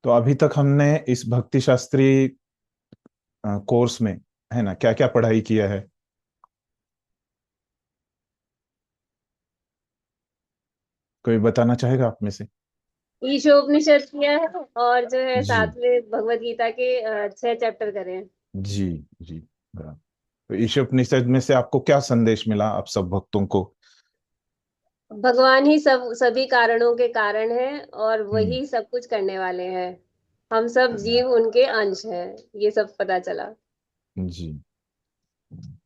तो अभी तक हमने इस भक्ति शास्त्री कोर्स में, है ना, क्या क्या पढ़ाई किया है? कोई बताना चाहेगा आप में से? ईशोपनिषद किया है और जो है जी साथ में भगवत गीता के 6 चैप्टर करे हैं। जी जी। बराबर। तो ईशोपनिषद में से आपको क्या संदेश मिला आप सब भक्तों को? भगवान ही सब सभी कारणों के कारण है और हम्म। वही सब कुछ करने वाले हैं। हम सब जीव उनके अंश हैं। ये सब पता चला। जी।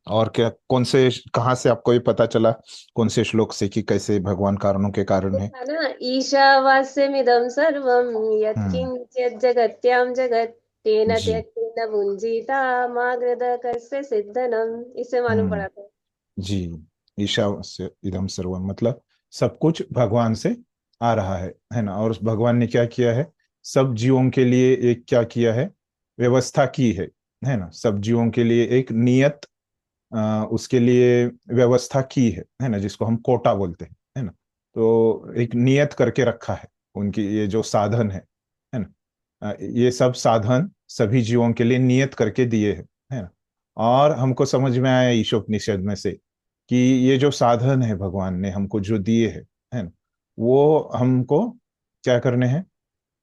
और क्या, कौन से, कहाँ से आपको ये पता चला, कौन से श्लोक से कि कैसे भगवान कारणों के कारण वो है? था ना, ईशावास्यमिदं सर्वं हम्म। यत्किंचित् जगत्यां जगत् तेन जी त्यक्तेन भुञ्जीता मा कस्य सिद्धनम। इससे मालूम हम्म। पड़ा था। जी। ईशावास्य इदम सर्वम मतलब सब कुछ भगवान से आ रहा है ना। और उस भगवान ने क्या किया है, सब जीवों के लिए एक क्या किया है, व्यवस्था की है ना। सब जीवों के लिए एक नियत उसके लिए व्यवस्था की है ना, जिसको हम कोटा बोलते हैं, है ना। तो एक नियत करके रखा है उनकी, ये जो साधन है ना। ये सब साधन सभी जीवों के लिए नियत करके दिए हैं, है ना। और हमको समझ में आया ईशोपनिषद में से कि ये जो साधन है भगवान ने हमको जो दिए है ना, वो हमको क्या करने हैं।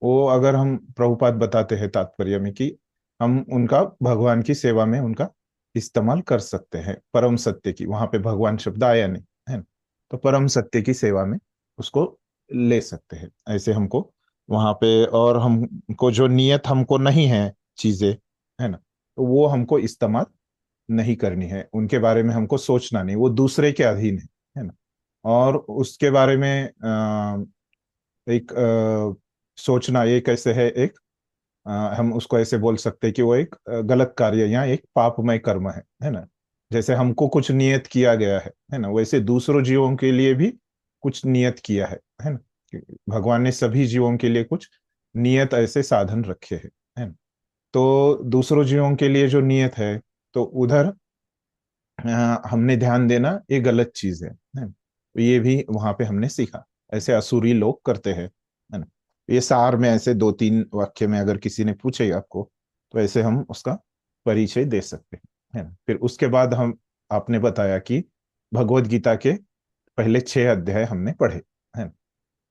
वो अगर हम, प्रभुपाद बताते हैं तात्पर्य में कि हम उनका भगवान की सेवा में उनका इस्तेमाल कर सकते हैं, परम सत्य की, वहां पे भगवान शब्द आया नहीं, है ना। तो परम सत्य की सेवा में उसको ले सकते हैं ऐसे हमको वहां पे। और हमको जो नियत हमको नहीं है चीजें, है ना, तो वो हमको इस्तेमाल नहीं करनी है, उनके बारे में हमको सोचना नहीं, वो दूसरे के अधीन है ना। और उसके बारे में एक सोचना ये कैसे है, एक हम उसको ऐसे बोल सकते हैं कि वो एक गलत कार्य या एक पापमय कर्म है ना। जैसे हमको कुछ नियत किया गया है ना, वैसे दूसरों जीवों के लिए भी कुछ नियत किया है ना। कि भगवान ने सभी जीवों के लिए कुछ नियत ऐसे साधन रखे हैं, है ना। तो दूसरों जीवों के लिए जो नियत है, तो उधर हमने ध्यान देना ये गलत चीज है ना। तो ये भी वहां पे हमने सीखा, ऐसे असुरी लोग करते हैं, है ना। ये सार में ऐसे दो तीन वाक्य में अगर किसी ने पूछे आपको, तो ऐसे हम उसका परिचय दे सकते हैं, है ना। फिर उसके बाद हम, आपने बताया कि भगवत गीता के पहले 6 अध्याय हमने पढ़े, है ना।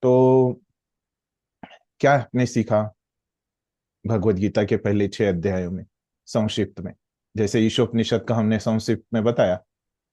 तो क्या आपने सीखा भगवत गीता के पहले 6 अध्यायों में, संक्षिप्त में? जैसे ईशोपनिषद का हमने संक्षिप्त में बताया,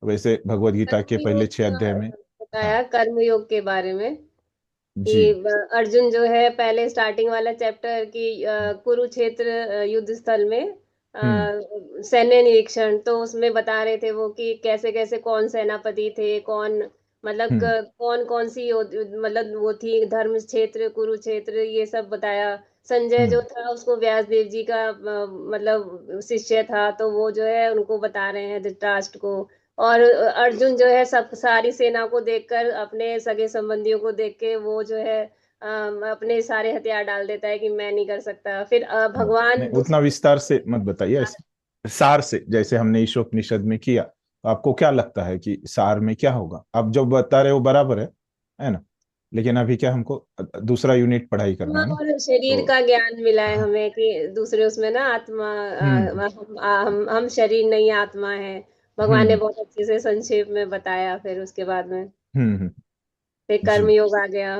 वैसे भगवत गीता के पहले कर्मयोग 6 अध्याय में। हाँ। बताया, कर्मयोग के बारे में कि जी। अर्जुन जो है पहले स्टार्टिंग वाला चैप्टर की कुरुक्षेत्र युद्ध स्थल में हम्म सैन्य निरीक्षण, तो उसमें बता रहे थे वो कि कैसे कैसे कौन सेनापति थे, कौन मतलब हम्म कौन कौन सी मतलब वो थी धर्म क्षेत्र कुरुक्षेत्र, ये सब बताया। संजय जो हम्म। था उसको व्यास देव जी का मतलब शिष्य था, तो वो जो है उनको बता रहे हैं धृतराष्ट्र को। और अर्जुन जो है सब सारी सेना को देखकर अपने सगे संबंधियों को देख के वो जो है अपने सारे हथियार डाल देता है कि मैं नहीं कर सकता। फिर नहीं, भगवान उतना दूसरे विस्तार से मत बताइए, ऐसे सार से जैसे हमने ईशोपनिषद में किया, तो आपको क्या लगता है कि सार में क्या होगा? आप जो बता रहे हो बराबर है ना। लेकिन अभी क्या, हमको दूसरा यूनिट पढ़ाई करना आत्मा है ना। और शरीर तो का ज्ञान मिला है हाँ। हमें कि दूसरे उसमें ना आत्मा हम्म हम शरीर नहीं आत्मा है। भगवान ने हम्म बहुत अच्छे से संक्षेप में बताया। फिर उसके बाद में हम्म हम्म, फिर जी। कर्मयोग आ गया।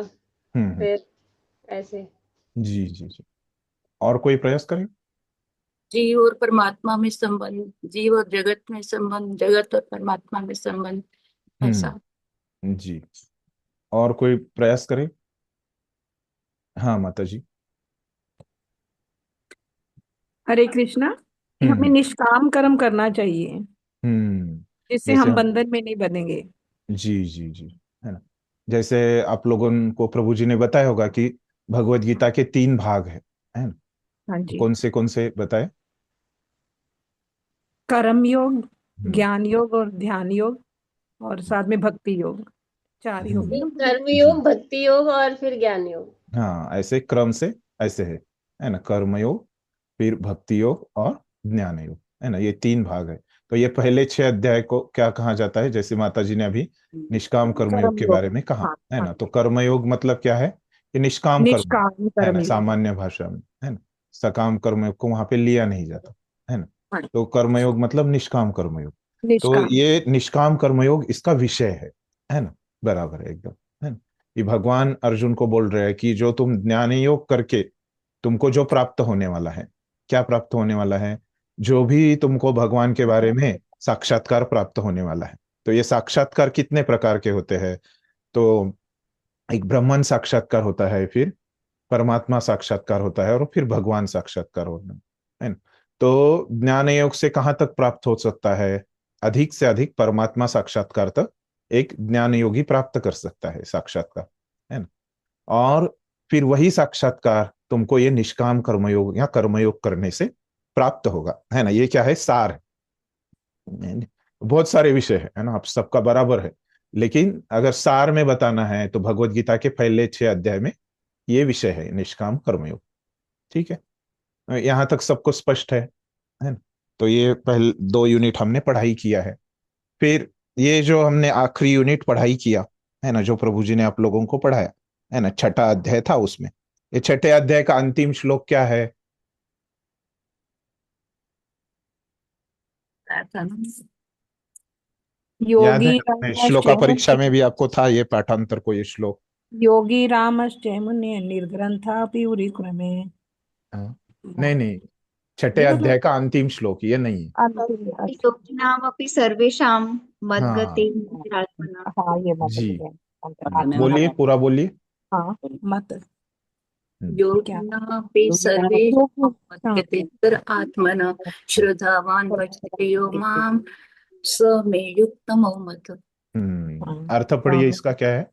हम्म। फिर ऐसे जी जी जी। और कोई प्रयास करें? जीव और परमात्मा में संबंध, जीव और जगत में संबंध, जगत और परमात्मा में संबंध, ऐसा। जी। और कोई प्रयास करे? हाँ माता जी। हरे कृष्णा। हमें हम्म। निष्काम कर्म करना चाहिए, हम्म। जिससे जैसे हम हम, बंधन में नहीं बनेंगे। जी जी जी, है ना। जैसे आप लोगों को प्रभु जी ने बताया होगा कि भगवत गीता के 3 भाग है ना। हाँ तो जी। कौन से बताए? कर्म योग, हम्म ज्ञान योग और ध्यान योग, और साथ में भक्ति योग। 4 योग है हम्म। ना। कर्म जी। योग, भक्ति योग और फिर ज्ञान योग। हाँ, ऐसे क्रम से ऐसे है ना। कर्म योग, फिर भक्ति योग और ज्ञान योग, है ना। ये 3 भाग है। तो ये पहले 6 अध्याय को क्या कहा जाता है, जैसे माता जी ने अभी निष्काम कर्मयोग कर्म के योग। बारे में कहा, हाँ है हाँ। ना। तो कर्मयोग मतलब क्या है ये निष्काम कर्म निष्काम है ना, कर्मयोग। सामान्य भाषा में, है ना। सकाम कर्मयोग को वहां पे लिया नहीं जाता, है ना। तो कर्मयोग मतलब निष्काम कर्मयोग। तो निष्काम। ये निष्काम कर्मयोग इसका विषय है ना, बराबर है एकदम, है ना। ये भगवान अर्जुन को बोल रहे हैं कि जो तुम ज्ञान योग करके तुमको जो प्राप्त होने वाला है, क्या प्राप्त होने वाला है, जो भी तुमको भगवान के बारे में साक्षात्कार प्राप्त होने वाला है। तो ये साक्षात्कार कितने प्रकार के होते हैं? तो एक ब्रह्मन साक्षात्कार होता है, फिर परमात्मा साक्षात्कार होता है, और फिर भगवान साक्षात्कार होता है ना। तो ज्ञान योग से कहाँ तक प्राप्त हो सकता है? अधिक से अधिक परमात्मा साक्षात्कार तक एक ज्ञान योगी प्राप्त कर सकता है साक्षात्कार, है ना। और फिर वही साक्षात्कार तुमको ये निष्काम कर्मयोग या कर्मयोग करने से प्राप्त होगा, है ना। ये क्या है? सार है। बहुत सारे विषय है ना, आप सबका बराबर है, लेकिन अगर सार में बताना है तो भगवत गीता के पहले 6 अध्याय में ये विषय है, निष्काम कर्मयोग। ठीक है, यहां तक सबको स्पष्ट है ना। तो ये पहले 2 यूनिट हमने पढ़ाई किया है। फिर ये जो हमने आखिरी यूनिट पढ़ाई किया है ना, जो प्रभु जी ने आप लोगों को पढ़ाया है ना, 6ठा अध्याय था उसमें। ये 6ठे अध्याय का अंतिम श्लोक क्या है? याद है योगी अपने श्लोका रामश्चैव परीक्षा में भी आपको था ये पाठांतर को, ये श्लोक? योगी रामश्चैव मुने निर्ग्रंथा क्रमे। हाँ। नहीं नहीं, 6ठे ये अध्याय मतलब का अंतिम श्लोक ये नहीं है। अंतिम। अच्छा। योगिनामपि सर्वेषां हाँ मद्गते निरात्मना। हाँ, ये मत जी, बोलिए। अंतरात्मा। बोलिए, पूरा बोलिए। हाँ, मत। हम्म, क्या? योगिनापि सर्वेषां हाँ। मद्गतेऽतर आत्मना श्रद्धावान् भजते यो मां स मे युक्तमो मत। अर्थ पढ़िए, इसका क्या है?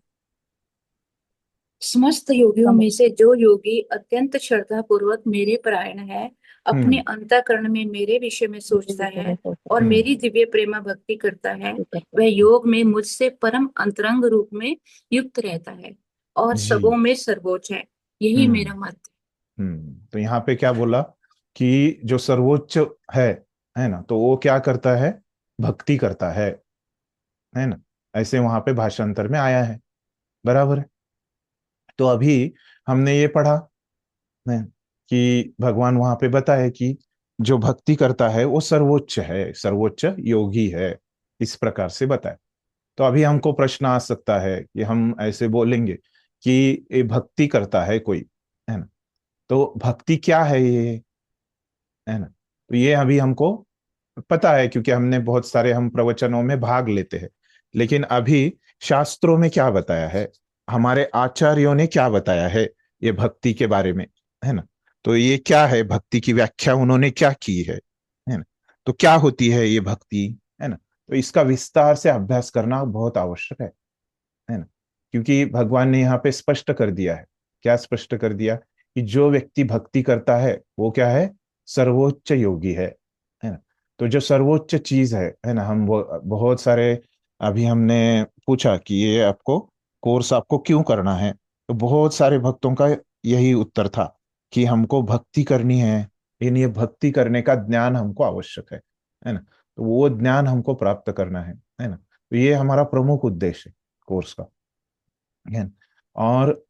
समस्त योगियों में से जो योगी अत्यंत श्रद्धा पूर्वक मेरे परायण है, अपने हम्म अंतःकरण में मेरे विषय में सोचता है और हम्म मेरी दिव्य प्रेमा भक्ति करता है, वह योग में मुझसे परम अंतरंग रूप में युक्त रहता है और जी। सबों में सर्वोच्च है। यही हम्म मेरा मत है। तो यहाँ पे क्या बोला कि जो सर्वोच्च है है ना, तो वो क्या करता है? भक्ति करता है ना। ऐसे वहां पे भाषांतर में आया है, बराबर है। तो अभी हमने ये पढ़ा है कि भगवान वहां पे बताए कि जो भक्ति करता है वो सर्वोच्च है, सर्वोच्च योगी है, इस प्रकार से बताए। तो अभी हमको प्रश्न आ सकता है कि हम ऐसे बोलेंगे कि ये भक्ति करता है कोई, है ना, तो भक्ति क्या है ये, है ना। तो ये अभी हमको पता है, क्योंकि हमने बहुत सारे हम प्रवचनों में भाग लेते हैं। लेकिन अभी शास्त्रों में क्या बताया है, हमारे आचार्यों ने क्या बताया है ये भक्ति के बारे में, है ना। तो ये क्या है, भक्ति की व्याख्या उन्होंने क्या की है ना। तो क्या होती है ये भक्ति, है ना। तो इसका विस्तार से अभ्यास करना बहुत आवश्यक है ना। क्योंकि भगवान ने यहाँ पे स्पष्ट कर दिया है, क्या स्पष्ट कर दिया कि जो व्यक्ति भक्ति करता है वो क्या है? सर्वोच्च योगी है ना। तो जो सर्वोच्च चीज है ना, हम वो बहुत सारे, अभी हमने पूछा कि ये आपको कोर्स आपको क्यों करना है, तो बहुत सारे भक्तों का यही उत्तर था कि हमको भक्ति करनी है, लेकिन ये भक्ति करने का ज्ञान हमको आवश्यक है ना। तो वो ज्ञान हमको प्राप्त करना है ना। तो ये हमारा प्रमुख उद्देश्य है कोर्स का, है ना। और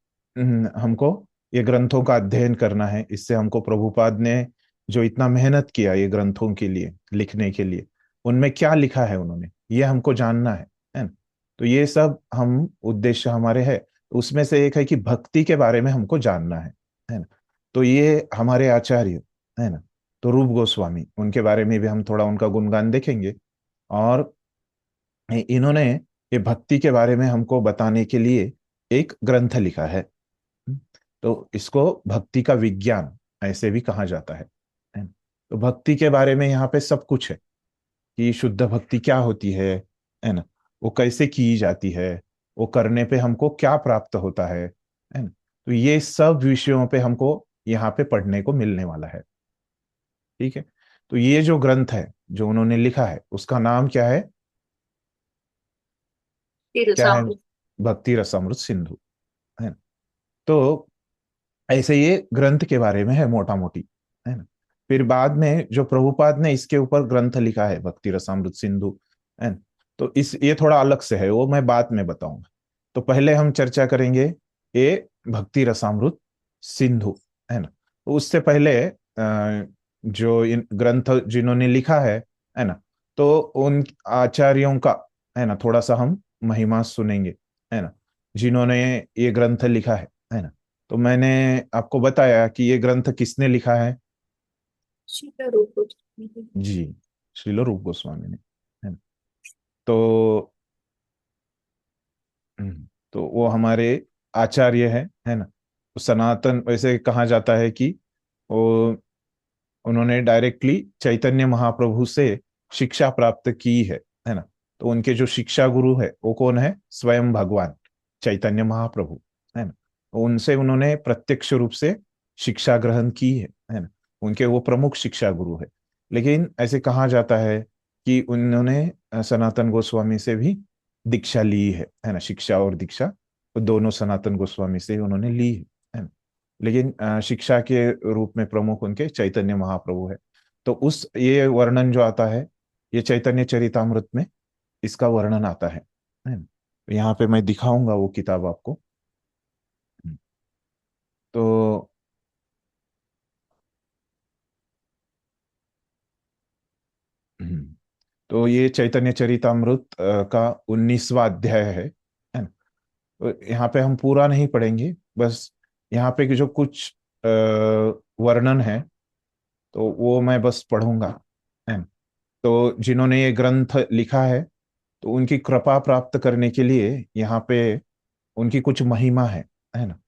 हमको ये ग्रंथों का अध्ययन करना है। इससे हमको प्रभुपाद ने जो इतना मेहनत किया ये ग्रंथों के लिए लिखने के लिए, उनमें क्या लिखा है उन्होंने, ये हमको जानना है ना। तो ये सब हम उद्देश्य हमारे है। उसमें से एक है कि भक्ति के बारे में हमको जानना है ना। तो ये हमारे आचार्य है ना, तो रूप गोस्वामी, उनके बारे में भी हम थोड़ा उनका गुणगान देखेंगे। और इन्होंने ये भक्ति के बारे में हमको बताने के लिए एक ग्रंथ लिखा है। तो इसको भक्ति का विज्ञान ऐसे भी कहा जाता है। तो भक्ति के बारे में यहाँ पे सब कुछ है कि शुद्ध भक्ति क्या होती है ना, वो कैसे की जाती है, वो करने पे हमको क्या प्राप्त होता है ना। तो ये सब विषयों पे हमको यहाँ पे पढ़ने को मिलने वाला है। ठीक है। तो ये जो ग्रंथ है जो उन्होंने लिखा है उसका नाम क्या है? फिर क्या है? भक्ति रसामृत सिंधु, है ना। तो ऐसे ये ग्रंथ के बारे में है मोटा मोटी, है ना। फिर बाद में जो प्रभुपाद ने इसके ऊपर ग्रंथ लिखा है भक्ति रसामृत सिंधु, है ना। तो इस ये थोड़ा अलग से है, वो मैं बाद में बताऊंगा। तो पहले हम चर्चा करेंगे ये भक्ति रसामृत सिंधु, है ना। तो उससे पहले जो इन ग्रंथ जिन्होंने लिखा है ना, तो उन आचार्यों का, है ना, थोड़ा सा हम महिमा सुनेंगे, है ना, जिन्होंने ये ग्रंथ लिखा है ना। तो मैंने आपको बताया कि ये ग्रंथ किसने लिखा है। श्रील रूप गोस्वामी जी। जी, श्रील रूप गोस्वामी ने, है ना। तो तो वो हमारे आचार्य है ना। तो सनातन वैसे कहा जाता है कि वो उन्होंने डायरेक्टली चैतन्य महाप्रभु से शिक्षा प्राप्त की है ना। तो उनके जो शिक्षा गुरु है वो कौन है, स्वयं भगवान चैतन्य महाप्रभु, है ना। तो उनसे उन्होंने प्रत्यक्ष रूप से शिक्षा ग्रहण की है ना। उनके वो प्रमुख शिक्षा गुरु है। लेकिन ऐसे कहा जाता है कि उन्होंने सनातन गोस्वामी से भी दीक्षा ली है ना। शिक्षा और दीक्षा वो दोनों सनातन गोस्वामी से उन्होंने ली है ना। लेकिन शिक्षा के रूप में प्रमुख उनके चैतन्य महाप्रभु है। तो उस ये वर्णन जो आता है, ये चैतन्य चरितामृत में इसका वर्णन आता है ना। तो यहाँ पे मैं दिखाऊंगा वो किताब आपको। तो तो ये चैतन्य चरितामृत का 19वां अध्याय है ना। तो यहाँ पे हम पूरा नहीं पढ़ेंगे, बस यहाँ पे जो कुछ वर्णन है तो वो मैं बस पढ़ूंगा, है ना। तो जिन्होंने ये ग्रंथ लिखा है, तो उनकी कृपा प्राप्त करने के लिए यहाँ पे उनकी कुछ महिमा है ना।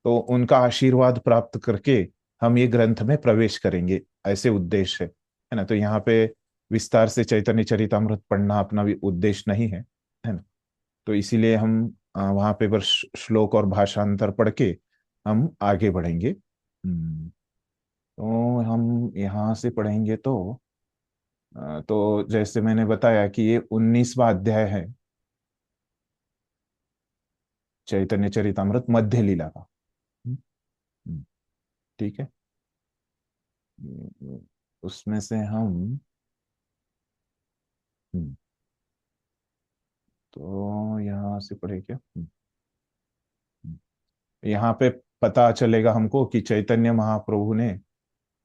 तो उनका आशीर्वाद प्राप्त करके हम ये ग्रंथ में प्रवेश करेंगे, ऐसे उद्देश्य है ना। तो यहाँ पे विस्तार से चैतन्य चरितामृत पढ़ना अपना भी उद्देश्य नहीं है ना। तो इसीलिए हम वहाँ पे बस श्लोक और भाषांतर पढ़ के हम आगे बढ़ेंगे। तो हम यहाँ से पढ़ेंगे तो जैसे मैंने बताया कि ये 19वां अध्याय है चैतन्य चरितामृत मध्य लीला का। हम्म, हम्म, ठीक है। उसमें से हम हम्म, तो यहाँ से पढ़े क्या। यहाँ पे पता चलेगा हमको कि चैतन्य महाप्रभु ने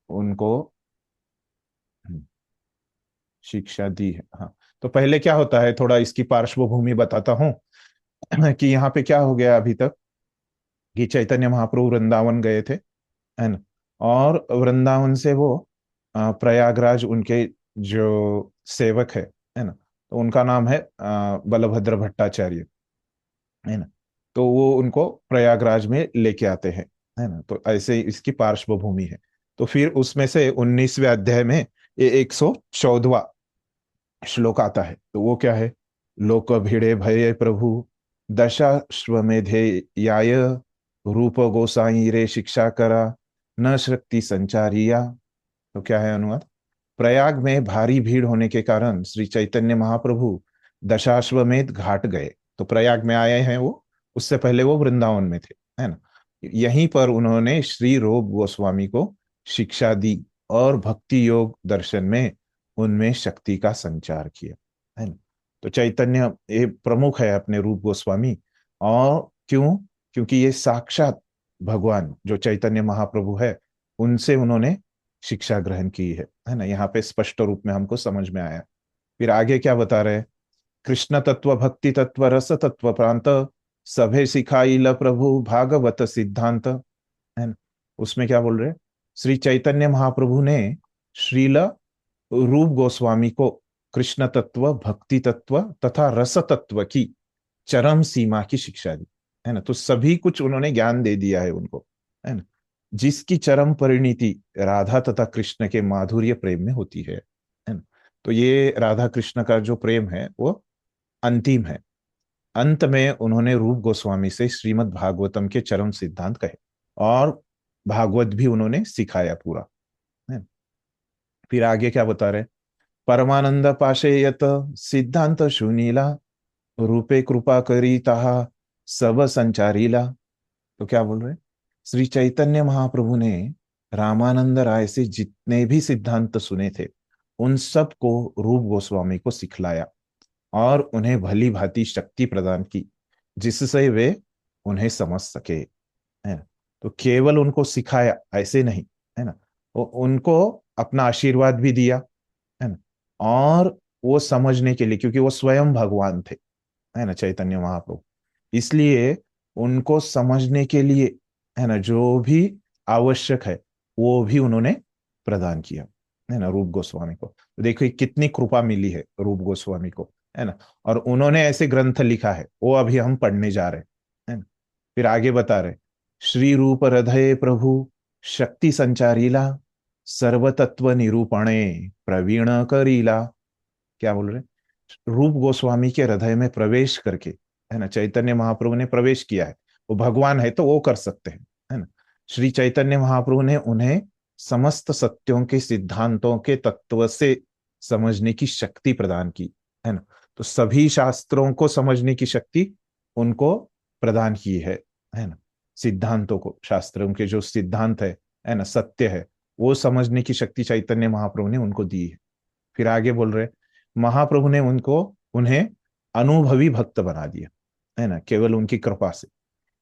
उनको हम्म, शिक्षा दी है। हाँ, तो पहले क्या होता है, थोड़ा इसकी पार्श्वभूमि बताता हूँ कि यहाँ पे क्या हो गया अभी तक, कि चैतन्य महाप्रभु वृंदावन गए थे, है ना। और वृंदावन से वो प्रयागराज उनके जो सेवक है ना, तो उनका नाम है बलभद्र भट्टाचार्य, है ना। तो वो उनको प्रयागराज में लेके आते हैं, है ना। तो ऐसे इसकी पार्श्वभूमि है। तो फिर उसमें से 19वें अध्याय में ये 114वां श्लोक आता है। तो वो क्या है, लोक भिड़े भये प्रभु दशाश्वमेधे याय रूप गोसाई रे शिक्षा करा न शक्ति संचारिया। तो क्या है अनुवाद, प्रयाग में भारी भीड़ होने के कारण श्री चैतन्य महाप्रभु दशाश्वमेध घाट गए। तो प्रयाग में आए हैं वो, उससे पहले वो वृंदावन में थे, है ना। यहीं पर उन्होंने श्री रूप गोस्वामी को शिक्षा दी और भक्ति योग दर्शन में उनमें शक्ति का संचार किया, है ना। तो चैतन्य ये प्रमुख है अपने रूप गोस्वामी। और क्यों, क्योंकि ये साक्षात भगवान जो चैतन्य महाप्रभु है उनसे उन्होंने शिक्षा ग्रहण की है ना। यहाँ पे स्पष्ट रूप में हमको समझ में आया। फिर आगे क्या बता रहे हैं, कृष्ण तत्व भक्ति तत्व रस तत्व प्रांत सभे सिखाई ल प्रभु भागवत सिद्धांत, है ना। उसमें क्या बोल रहे, श्री चैतन्य महाप्रभु ने श्रील रूप गोस्वामी को कृष्ण तत्व भक्ति तत्व तथा रस तत्व की चरम सीमा की शिक्षा दी, है ना। तो सभी कुछ उन्होंने ज्ञान दे दिया है उनको, है ना। जिसकी चरम परिणति राधा तथा कृष्ण के माधुर्य प्रेम में होती है ना। तो ये राधा कृष्ण का जो प्रेम है वो अंतिम है। अंत में उन्होंने रूप गोस्वामी से श्रीमद् भागवतम के चरम सिद्धांत कहे और भागवत भी उन्होंने सिखाया पूरा, है। फिर आगे क्या बता रहे, परमानंद पाशे यत सिद्धांत सुनीला रूपे कृपा करी ताहा सब संचारीला। तो क्या बोल रहे, श्री चैतन्य महाप्रभु ने रामानंद राय से जितने भी सिद्धांत सुने थे उन सब को रूप गोस्वामी को सिखलाया और उन्हें भली भांति शक्ति प्रदान की जिससे वे उन्हें समझ सके। तो केवल उनको सिखाया ऐसे नहीं, है ना, उनको अपना आशीर्वाद भी दिया, है ना, और वो समझने के लिए, क्योंकि वो स्वयं भगवान थे, है ना, चैतन्य महाप्रभु, इसलिए उनको समझने के लिए, है ना, जो भी आवश्यक है वो भी उन्होंने प्रदान किया, है ना, रूप गोस्वामी को। तो देखिए कितनी कृपा मिली है रूप गोस्वामी को, है ना, और उन्होंने ऐसे ग्रंथ लिखा है, वो अभी हम पढ़ने जा रहे हैं, है ना। फिर आगे बता रहे, श्री रूप हृदय प्रभु शक्ति संचारीला सर्वतत्व निरूपणे प्रवीण करीला। क्या बोल रहे, रूप गोस्वामी के हृदय में प्रवेश करके, है ना, चैतन्य महाप्रभु ने प्रवेश किया है, वो भगवान है तो वो कर सकते हैं, है ना। श्री चैतन्य महाप्रभु ने उन्हें समस्त सत्यों के सिद्धांतों के तत्व से समझने की शक्ति प्रदान की, है ना। तो सभी शास्त्रों को समझने की शक्ति उनको प्रदान की है ना, सिद्धांतों को, शास्त्रों के जो सिद्धांत है ना, सत्य है, वो समझने की शक्ति चैतन्य महाप्रभु ने उनको दी है। फिर आगे बोल रहे, महाप्रभु ने उन्हें अनुभवी भक्त बना दिया, है ना, केवल उनकी कृपा से,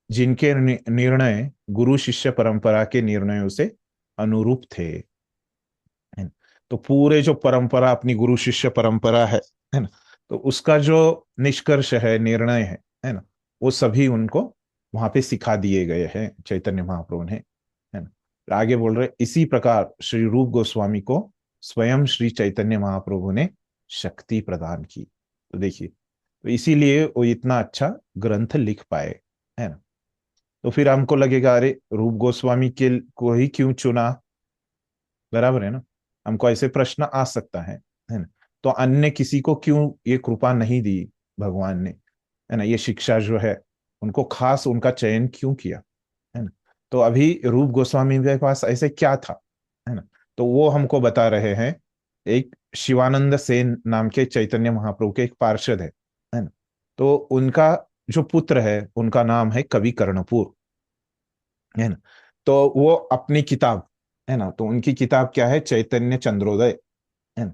जिनके निर्णय गुरु शिष्य परंपरा के निर्णयों से अनुरूप थे, है ना। तो पूरे जो परंपरा अपनी गुरु शिष्य परंपरा है ना, तो उसका जो निष्कर्ष है, निर्णय है ना, वो सभी उनको वहां पे सिखा दिए गए हैं चैतन्य महाप्रभु ने, है ना। आगे बोल रहे, इसी प्रकार श्री रूप गोस्वामी को स्वयं श्री चैतन्य महाप्रभु ने शक्ति प्रदान की। तो देखिए, तो इसीलिए वो इतना अच्छा ग्रंथ लिख पाए, है ना। तो फिर हमको लगेगा अरे रूप गोस्वामी के को ही क्यों चुना, बराबर है ना, हमको ऐसे प्रश्न आ सकता है ना। तो अन्य किसी को क्यों ये कृपा नहीं दी भगवान ने, है ना, ये शिक्षा जो है उनको खास उनका चयन क्यों किया, है ना। तो अभी रूप गोस्वामी के पास ऐसे क्या था, है ना, तो वो हमको बता रहे हैं। एक शिवानंद सेन नाम के चैतन्य महाप्रभु के एक पार्षद है ना, तो उनका जो पुत्र है उनका नाम है कवि कर्णपुर, है ना। तो वो अपनी किताब, है ना, तो उनकी किताब क्या है, चैतन्य चंद्रोदय, है ना।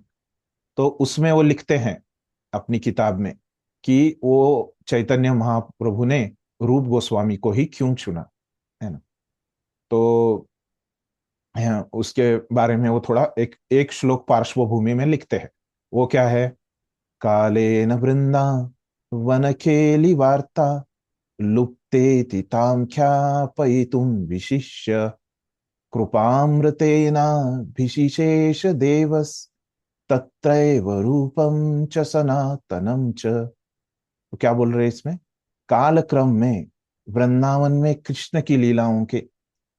तो उसमें वो लिखते हैं अपनी किताब में कि वो चैतन्य महाप्रभु ने रूप गोस्वामी को ही क्यों चुना, है ना। तो उसके बारे में वो थोड़ा एक एक श्लोक पार्श्वभूमि में लिखते हैं। वो क्या है, कालेन वृंदावन खेली वार्ता लुप्ते तां ख्यापयितुं विशिष्य कृपामृतेनाभिषिशेष देवस तत्रैव रूपम च सनातनम च। तो क्या बोल रहे हैं इसमें, कालक्रम में वृंदावन में कृष्ण की लीलाओं के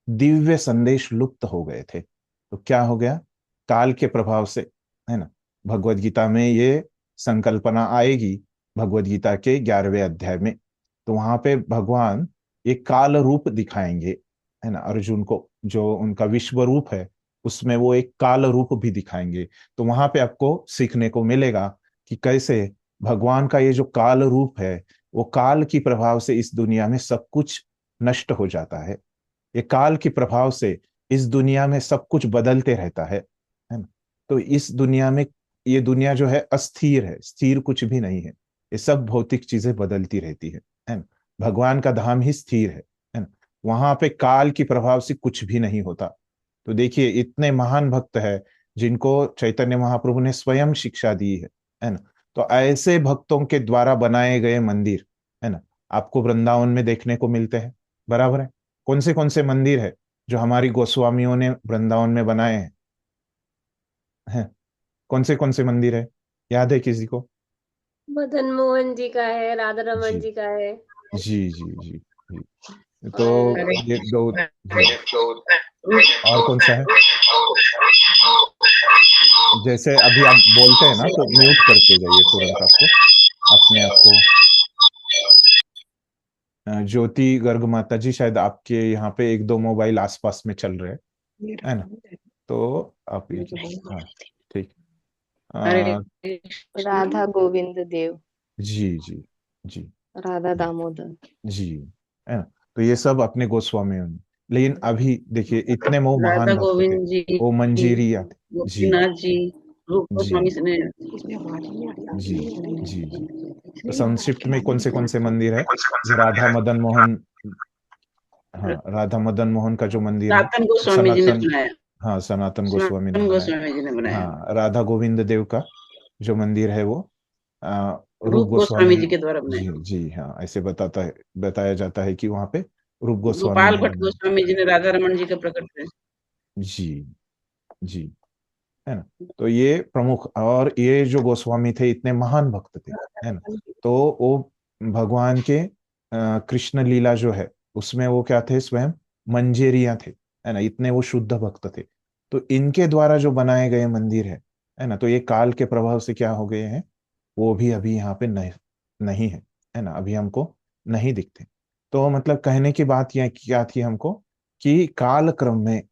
दिव्य संदेश लुप्त हो गए थे। तो क्या हो गया, काल के प्रभाव से, है ना, भगवत गीता में ये संकल्पना आएगी, भगवत गीता के 11वें अध्याय में। तो वहां पे भगवान एक काल रूप दिखाएंगे, है ना, अर्जुन को, जो उनका विश्व रूप है उसमें वो एक काल रूप भी दिखाएंगे। तो वहां पे आपको सीखने को मिलेगा कि कैसे भगवान का ये जो काल रूप है, वो काल की प्रभाव से इस दुनिया में सब कुछ नष्ट हो जाता है। ये काल के प्रभाव से इस दुनिया में सब कुछ बदलते रहता है ना। तो इस दुनिया में, ये दुनिया जो है अस्थिर है, स्थिर कुछ भी नहीं है, ये सब भौतिक चीजें बदलती रहती है ना। भगवान का धाम ही स्थिर है ना, वहां पे काल की प्रभाव से कुछ भी नहीं होता। तो देखिए इतने महान भक्त है जिनको चैतन्य महाप्रभु ने स्वयं शिक्षा दी है ना। तो ऐसे भक्तों के द्वारा बनाए गए मंदिर, है ना, आपको वृंदावन में देखने को मिलते हैं, बराबर है। कौन से मंदिर है जो हमारी गोस्वामियों ने वृंदावन में बनाए हैं? कौन से मंदिर है, याद है किसी को? मदन मोहन जी का है, राधा रमन जी जी का है। जी जी जी जी। तो और ये दो जी, और कौन सा है? जैसे अभी आप बोलते हैं ना, तो म्यूट करते जाइए तुरंत, आपको अपने आप को। ज्योति गर्ग माता जी, शायद आपके यहाँ पे एक दो मोबाइल आसपास में चल रहे हैं, है ना, तो आप ये, हाँ ठीक। अ, राधा गोविंद देव, जी जी जी राधा दामोदर। जी, है ना। तो ये सब अपने गोस्वामियों ने, लेकिन अभी देखिए इतने वो महान राधा भक्त थे, गोविंद जी, वो मंजीरी आते। जी गोपीनाथ जी, रूप जी गोस्वामी ने। जी जी जी। तो संक्षिप्त में कौन से मंदिर है जो राधा मदन मोहन हाँ, राधा मदन मोहन का जो मंदिर है, सनातन गोस्वामी जी ने सनातन, बनाया। हाँ सनातन गोस्वामी ने सनातन बनाया। गोस्वामी जी ने बनाया। हाँ, राधा गोविंद देव का जो मंदिर है वो रूप रूप गोस्वामी गोस्वामी जी ने, के द्वारा जी बनाया। जी हाँ, ऐसे बताया जाता है कि वहाँ पे रूप गोस्वामी गोपाल ने भट्ट बनाया। गोस्वामी जी ने राधा रमन जी का प्रकट किया। जी जी, है ना। तो ये प्रमुख, और ये जो गोस्वामी थे इतने महान भक्त थे, है ना। तो वो भगवान के कृष्ण लीला जो है उसमें वो क्या थे, स्वयं मंजेरिया थे, है ना। इतने वो शुद्ध भक्त थे। तो इनके द्वारा जो बनाए गए मंदिर है ना, तो ये काल के प्रभाव से क्या हो गए हैं, वो भी अभी यहाँ पे नहीं नहीं है ना, अभी हमको नहीं दिखते। तो मतलब कहने की बात यह क्या थी हमको, कि काल क्रम में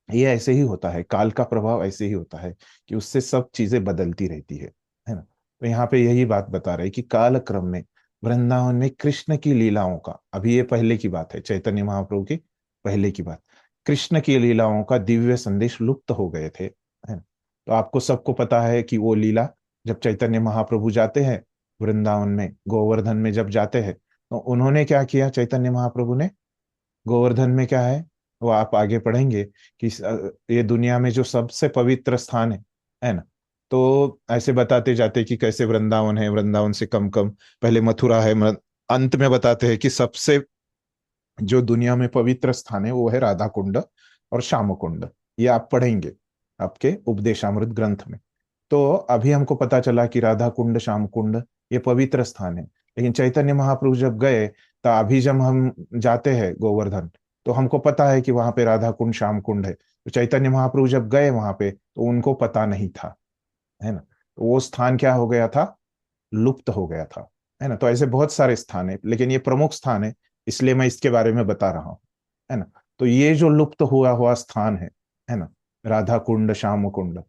ये ऐसे ही होता है, काल का प्रभाव ऐसे ही होता है कि उससे सब चीजें बदलती रहती है ना। तो यहाँ पे यही बात बता रहे कि काल क्रम में वृंदावन में कृष्ण की लीलाओं का, अभी ये पहले की बात है, चैतन्य महाप्रभु की पहले की बात, कृष्ण की लीलाओं का दिव्य संदेश लुप्त हो गए थे, है ना। तो आपको सबको पता है कि वो लीला, जब चैतन्य महाप्रभु जाते हैं वृंदावन में, गोवर्धन में जब जाते हैं, तो उन्होंने क्या किया, चैतन्य महाप्रभु ने गोवर्धन में क्या है, वो आप आगे पढ़ेंगे कि ये दुनिया में जो सबसे पवित्र स्थान है ना। तो ऐसे बताते जाते कि कैसे वृंदावन है, वृंदावन से कम कम पहले मथुरा है, अंत में बताते हैं कि सबसे जो दुनिया में पवित्र स्थान है वो है राधा कुंड और श्याम कुंड। ये आप पढ़ेंगे आपके उपदेशामृत ग्रंथ में। तो अभी हमको पता चला कि राधा कुंड, श्याम कुंड ये पवित्र स्थान है। लेकिन चैतन्य महाप्रभु जब गए, तो अभी जब हम जाते हैं गोवर्धन, तो हमको पता है कि वहां पे राधा कुंड, श्याम कुंड है। तो चैतन्य महाप्रभु जब गए वहां पे, तो उनको पता नहीं था, है ना। तो वो स्थान क्या हो गया था, लुप्त हो गया था, है ना। तो ऐसे बहुत सारे स्थान है, लेकिन ये प्रमुख स्थान है, इसलिए मैं इसके बारे में बता रहा हूँ, है ना। तो ये जो लुप्त हुआ हुआ स्थान है ना, राधा कुंड, श्याम कुंड,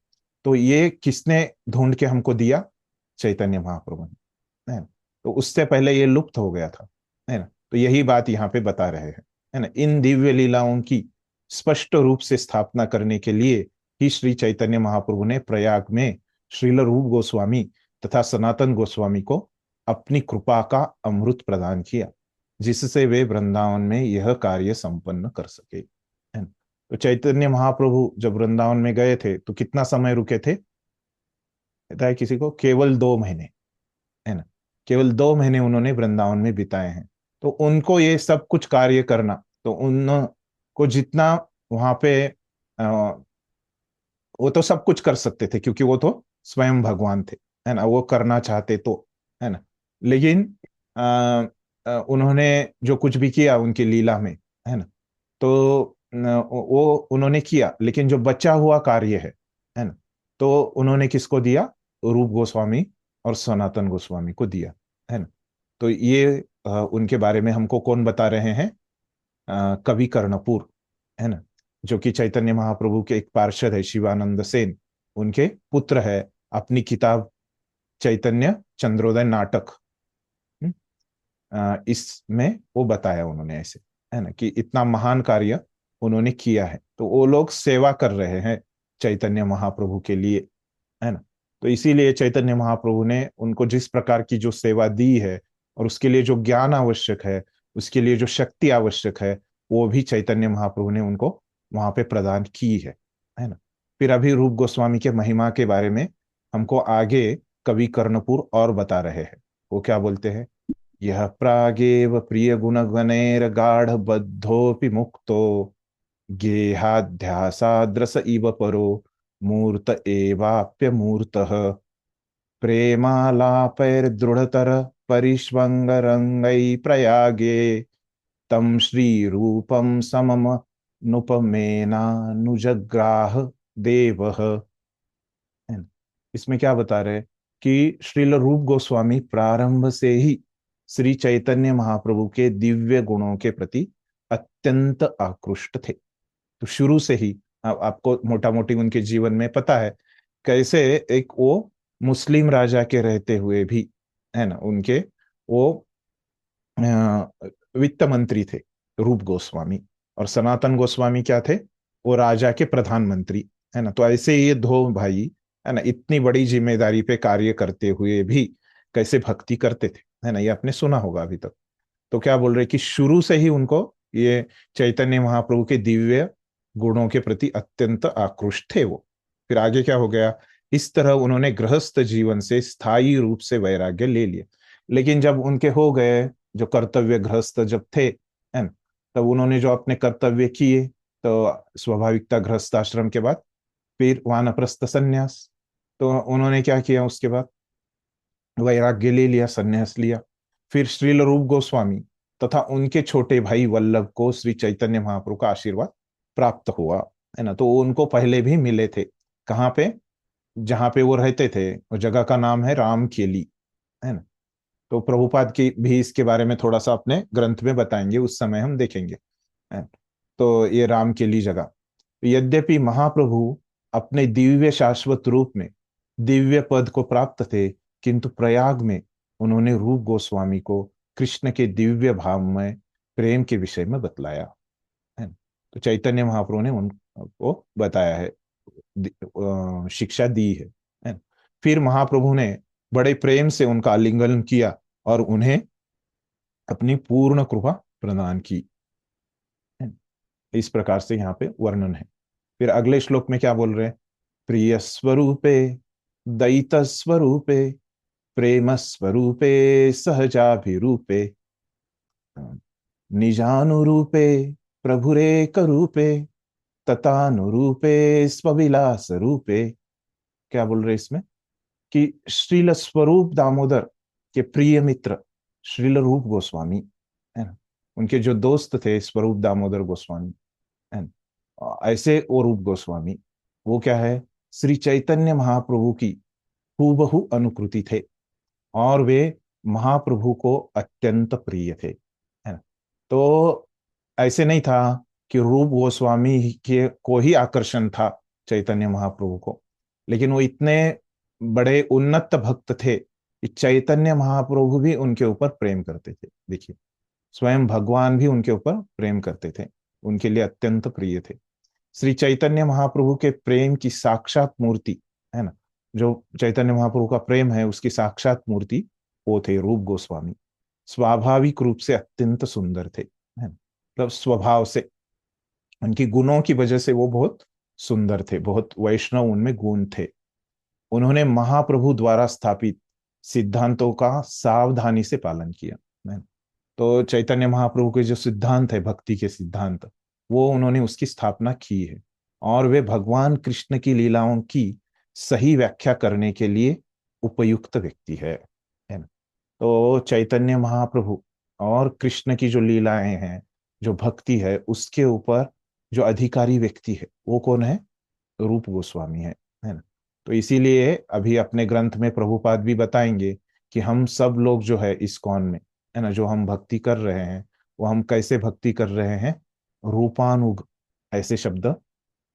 तो ये किसने ढूंढ के हमको दिया, चैतन्य महाप्रभु ने, है ना। तो उससे पहले ये लुप्त हो गया था, है ना। तो यही बात यहाँ पे बता रहे हैं, है ना। इन दिव्य लीलाओं की स्पष्ट रूप से स्थापना करने के लिए ही श्री चैतन्य महाप्रभु ने प्रयाग में श्रील रूप गोस्वामी तथा सनातन गोस्वामी को अपनी कृपा का अमृत प्रदान किया, जिससे वे वृंदावन में यह कार्य संपन्न कर सके, है ना। तो चैतन्य महाप्रभु जब वृंदावन में गए थे तो कितना समय रुके थे, पता है किसी को, केवल 2 महीने, है ना। केवल 2 महीने उन्होंने वृंदावन में बिताए हैं। तो उनको ये सब कुछ कार्य करना, तो उनको जितना वहां पे वो तो सब कुछ कर सकते थे, क्योंकि वो तो स्वयं भगवान थे, है ना। वो करना चाहते तो, है ना। लेकिन उन्होंने जो कुछ भी किया उनकी लीला में, है ना, तो वो उन्होंने किया, लेकिन जो बचा हुआ कार्य है ना, तो उन्होंने किसको दिया, रूप गोस्वामी और सनातन गोस्वामी को दिया, है ना। तो ये उनके बारे में हमको कौन बता रहे हैं, कवि कर्णपुर, है ना, जो कि चैतन्य महाप्रभु के एक पार्षद है, शिवानंद सेन, उनके पुत्र है। अपनी किताब चैतन्य चंद्रोदय नाटक, इसमें वो बताया उन्होंने ऐसे, है ना, कि इतना महान कार्य उन्होंने किया है। तो वो लोग सेवा कर रहे हैं चैतन्य महाप्रभु के लिए, है ना। तो इसीलिए चैतन्य महाप्रभु ने उनको जिस प्रकार की जो सेवा दी है, और उसके लिए जो ज्ञान आवश्यक है, उसके लिए जो शक्ति आवश्यक है, वो भी चैतन्य महाप्रभु ने उनको वहां पे प्रदान की है ना। फिर अभी रूप गोस्वामी के महिमा के बारे में हमको आगे कवि कर्णपुर और बता रहे हैं। वो क्या बोलते हैं, यह प्रागेव प्रिय गुण गणैर गाढ़ बद्धोपि मुक्तो गेहाध्यासाद्रस इव परो मूर्त एवाप्य मूर्तः प्रेमालापैर्दृढ़तर परिष्वंगरंगै प्रयागे तम श्री रूपम समम नुपमेनानुजग्राह देवः, है ना। इसमें क्या बता रहे हैं कि श्रील रूप गोस्वामी प्रारंभ से ही श्री चैतन्य महाप्रभु के दिव्य गुणों के प्रति अत्यंत आकृष्ट थे। तो शुरू से ही आपको मोटा मोटी उनके जीवन में पता है, कैसे एक वो मुस्लिम राजा के रहते हुए भी, है ना, उनके वो वित्त मंत्री थे रूप गोस्वामी, और सनातन गोस्वामी क्या थे, वो राजा के प्रधानमंत्री, है ना। तो ऐसे ये दो भाई, है ना, इतनी बड़ी जिम्मेदारी पे कार्य करते हुए भी कैसे भक्ति करते थे, है ना। ये आपने सुना होगा अभी तक। तो क्या बोल रहे कि शुरू से ही उनको ये चैतन्य महाप्रभु के दिव्य गुणों के प्रति अत्यंत आकृष्ट थे वो। फिर आगे क्या हो गया, इस तरह उन्होंने गृहस्थ जीवन से स्थायी रूप से वैराग्य ले लिया। लेकिन जब उनके हो गए, जो कर्तव्य गृहस्थ जब थे, है न, तब उन्होंने जो अपने कर्तव्य किए, तो स्वाभाविकता गृहस्थ आश्रम के बाद फिर वानप्रस्थ संन्यास, तो उन्होंने क्या किया, उसके बाद वैराग्य ले लिया, संन्यास लिया। फिर श्रील रूप गोस्वामी तथा उनके छोटे भाई वल्लभ को श्री चैतन्य महाप्रभु का आशीर्वाद प्राप्त हुआ, है ना। तो उनको पहले भी मिले थे, कहाँ पे, जहाँ पे वो रहते थे, वो जगह का नाम है रामखेली, है ना। तो प्रभुपाद की भी इसके बारे में थोड़ा सा अपने ग्रंथ में बताएंगे, उस समय हम देखेंगे, है। तो ये रामखेली जगह, यद्यपि महाप्रभु अपने दिव्य शाश्वत रूप में दिव्य पद को प्राप्त थे, किंतु प्रयाग में उन्होंने रूप गोस्वामी को कृष्ण के दिव्य भाव में प्रेम के विषय में बतलाया, है। तो चैतन्य महाप्रभु ने उनको बताया है, शिक्षा दी है। फिर महाप्रभु ने बड़े प्रेम से उनका आलिंगन किया और उन्हें अपनी पूर्ण कृपा प्रदान की, है। इस प्रकार से यहाँ पे वर्णन है। फिर अगले श्लोक में क्या बोल रहे हैं, प्रिय स्वरूपे दयित स्वरूपे प्रेम स्वरूपे सहजाभिरूपे निजानुरूपे प्रभुरेक रूपे तथानुरूपे स्वविलास रूपे। क्या बोल रहे इसमें, कि श्रील स्वरूप दामोदर के प्रिय मित्र श्रील रूप गोस्वामी, है ना, उनके जो दोस्त थे स्वरूप दामोदर गोस्वामी, है ना, ऐसे वो रूप गोस्वामी, वो क्या है, श्री चैतन्य महाप्रभु की हूबहू अनुकृति थे और वे महाप्रभु को अत्यंत प्रिय थे, है ना। तो ऐसे नहीं था कि रूप गोस्वामी के को ही आकर्षण था चैतन्य महाप्रभु को, लेकिन वो इतने बड़े उन्नत भक्त थे कि चैतन्य महाप्रभु भी उनके ऊपर प्रेम करते थे। देखिए, स्वयं भगवान भी उनके ऊपर प्रेम करते थे, उनके लिए अत्यंत प्रिय थे। श्री चैतन्य महाप्रभु के प्रेम की साक्षात मूर्ति, है ना, जो चैतन्य महाप्रभु का प्रेम है उसकी साक्षात मूर्ति वो थे रूप गोस्वामी। स्वाभाविक रूप से अत्यंत सुंदर थे, है ना, मतलब स्वभाव से, उनकी गुणों की वजह से वो बहुत सुंदर थे, बहुत वैष्णव उनमें गुण थे। उन्होंने महाप्रभु द्वारा स्थापित सिद्धांतों का सावधानी से पालन किया, है। तो चैतन्य महाप्रभु के जो सिद्धांत है, भक्ति के सिद्धांत, वो उन्होंने उसकी स्थापना की है और वे भगवान कृष्ण की लीलाओं की सही व्याख्या करने के लिए उपयुक्त व्यक्ति है ना। तो चैतन्य महाप्रभु और कृष्ण की जो लीलाएं हैं, जो भक्ति है, उसके ऊपर जो अधिकारी व्यक्ति है वो कौन है, रूप गोस्वामी है ना। तो इसीलिए अभी अपने ग्रंथ में प्रभुपाद भी बताएंगे कि हम सब लोग जो है इस्कॉन में, है ना, जो हम भक्ति कर रहे हैं, वो हम कैसे भक्ति कर रहे हैं, रूपानुग ऐसे शब्द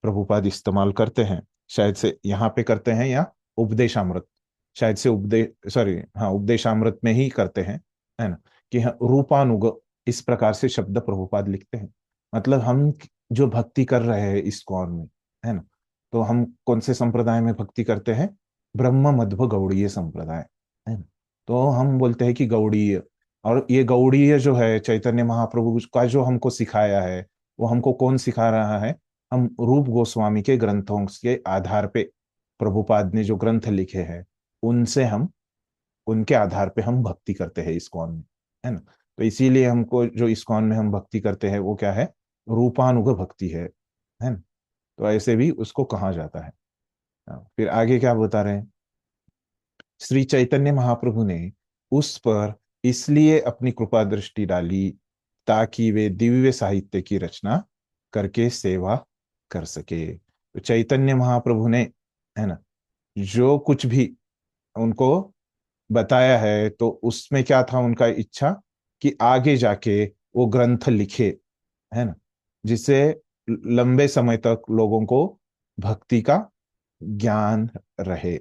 प्रभुपाद इस्तेमाल करते हैं। शायद से यहाँ पे करते हैं या उपदेशामृत, शायद से उपदेशामृत में ही करते हैं, है ना, कि रूपानुग इस प्रकार से शब्द प्रभुपाद लिखते हैं। मतलब हम जो भक्ति कर रहे हैं इस्कॉन में, है ना, तो हम कौन से संप्रदाय में भक्ति करते हैं, ब्रह्म मध्व गौड़ीय संप्रदाय, है ना। तो हम बोलते हैं कि गौड़ीय, और ये गौड़ीय जो है चैतन्य महाप्रभु का जो हमको सिखाया है, वो हमको कौन सिखा रहा है, हम रूप गोस्वामी के ग्रंथों के आधार पे, प्रभुपाद ने जो ग्रंथ लिखे हैं उनसे हम, उनके आधार पे हम भक्ति करते हैं इस्कॉन में, है ना। तो इसीलिए हमको जो इस्कॉन में हम भक्ति करते हैं वो क्या है, रूपानुग भक्ति है ना। तो ऐसे भी उसको कहा जाता है। फिर आगे क्या बता रहे हैं, श्री चैतन्य महाप्रभु ने उस पर इसलिए अपनी कृपा दृष्टि डाली ताकि वे दिव्य साहित्य की रचना करके सेवा कर सके। तो चैतन्य महाप्रभु ने, है ना, जो कुछ भी उनको बताया है, तो उसमें क्या था उनका इच्छा कि आगे जाके वो ग्रंथ लिखे, है ना, जिससे लंबे समय तक लोगों को भक्ति का ज्ञान रहे,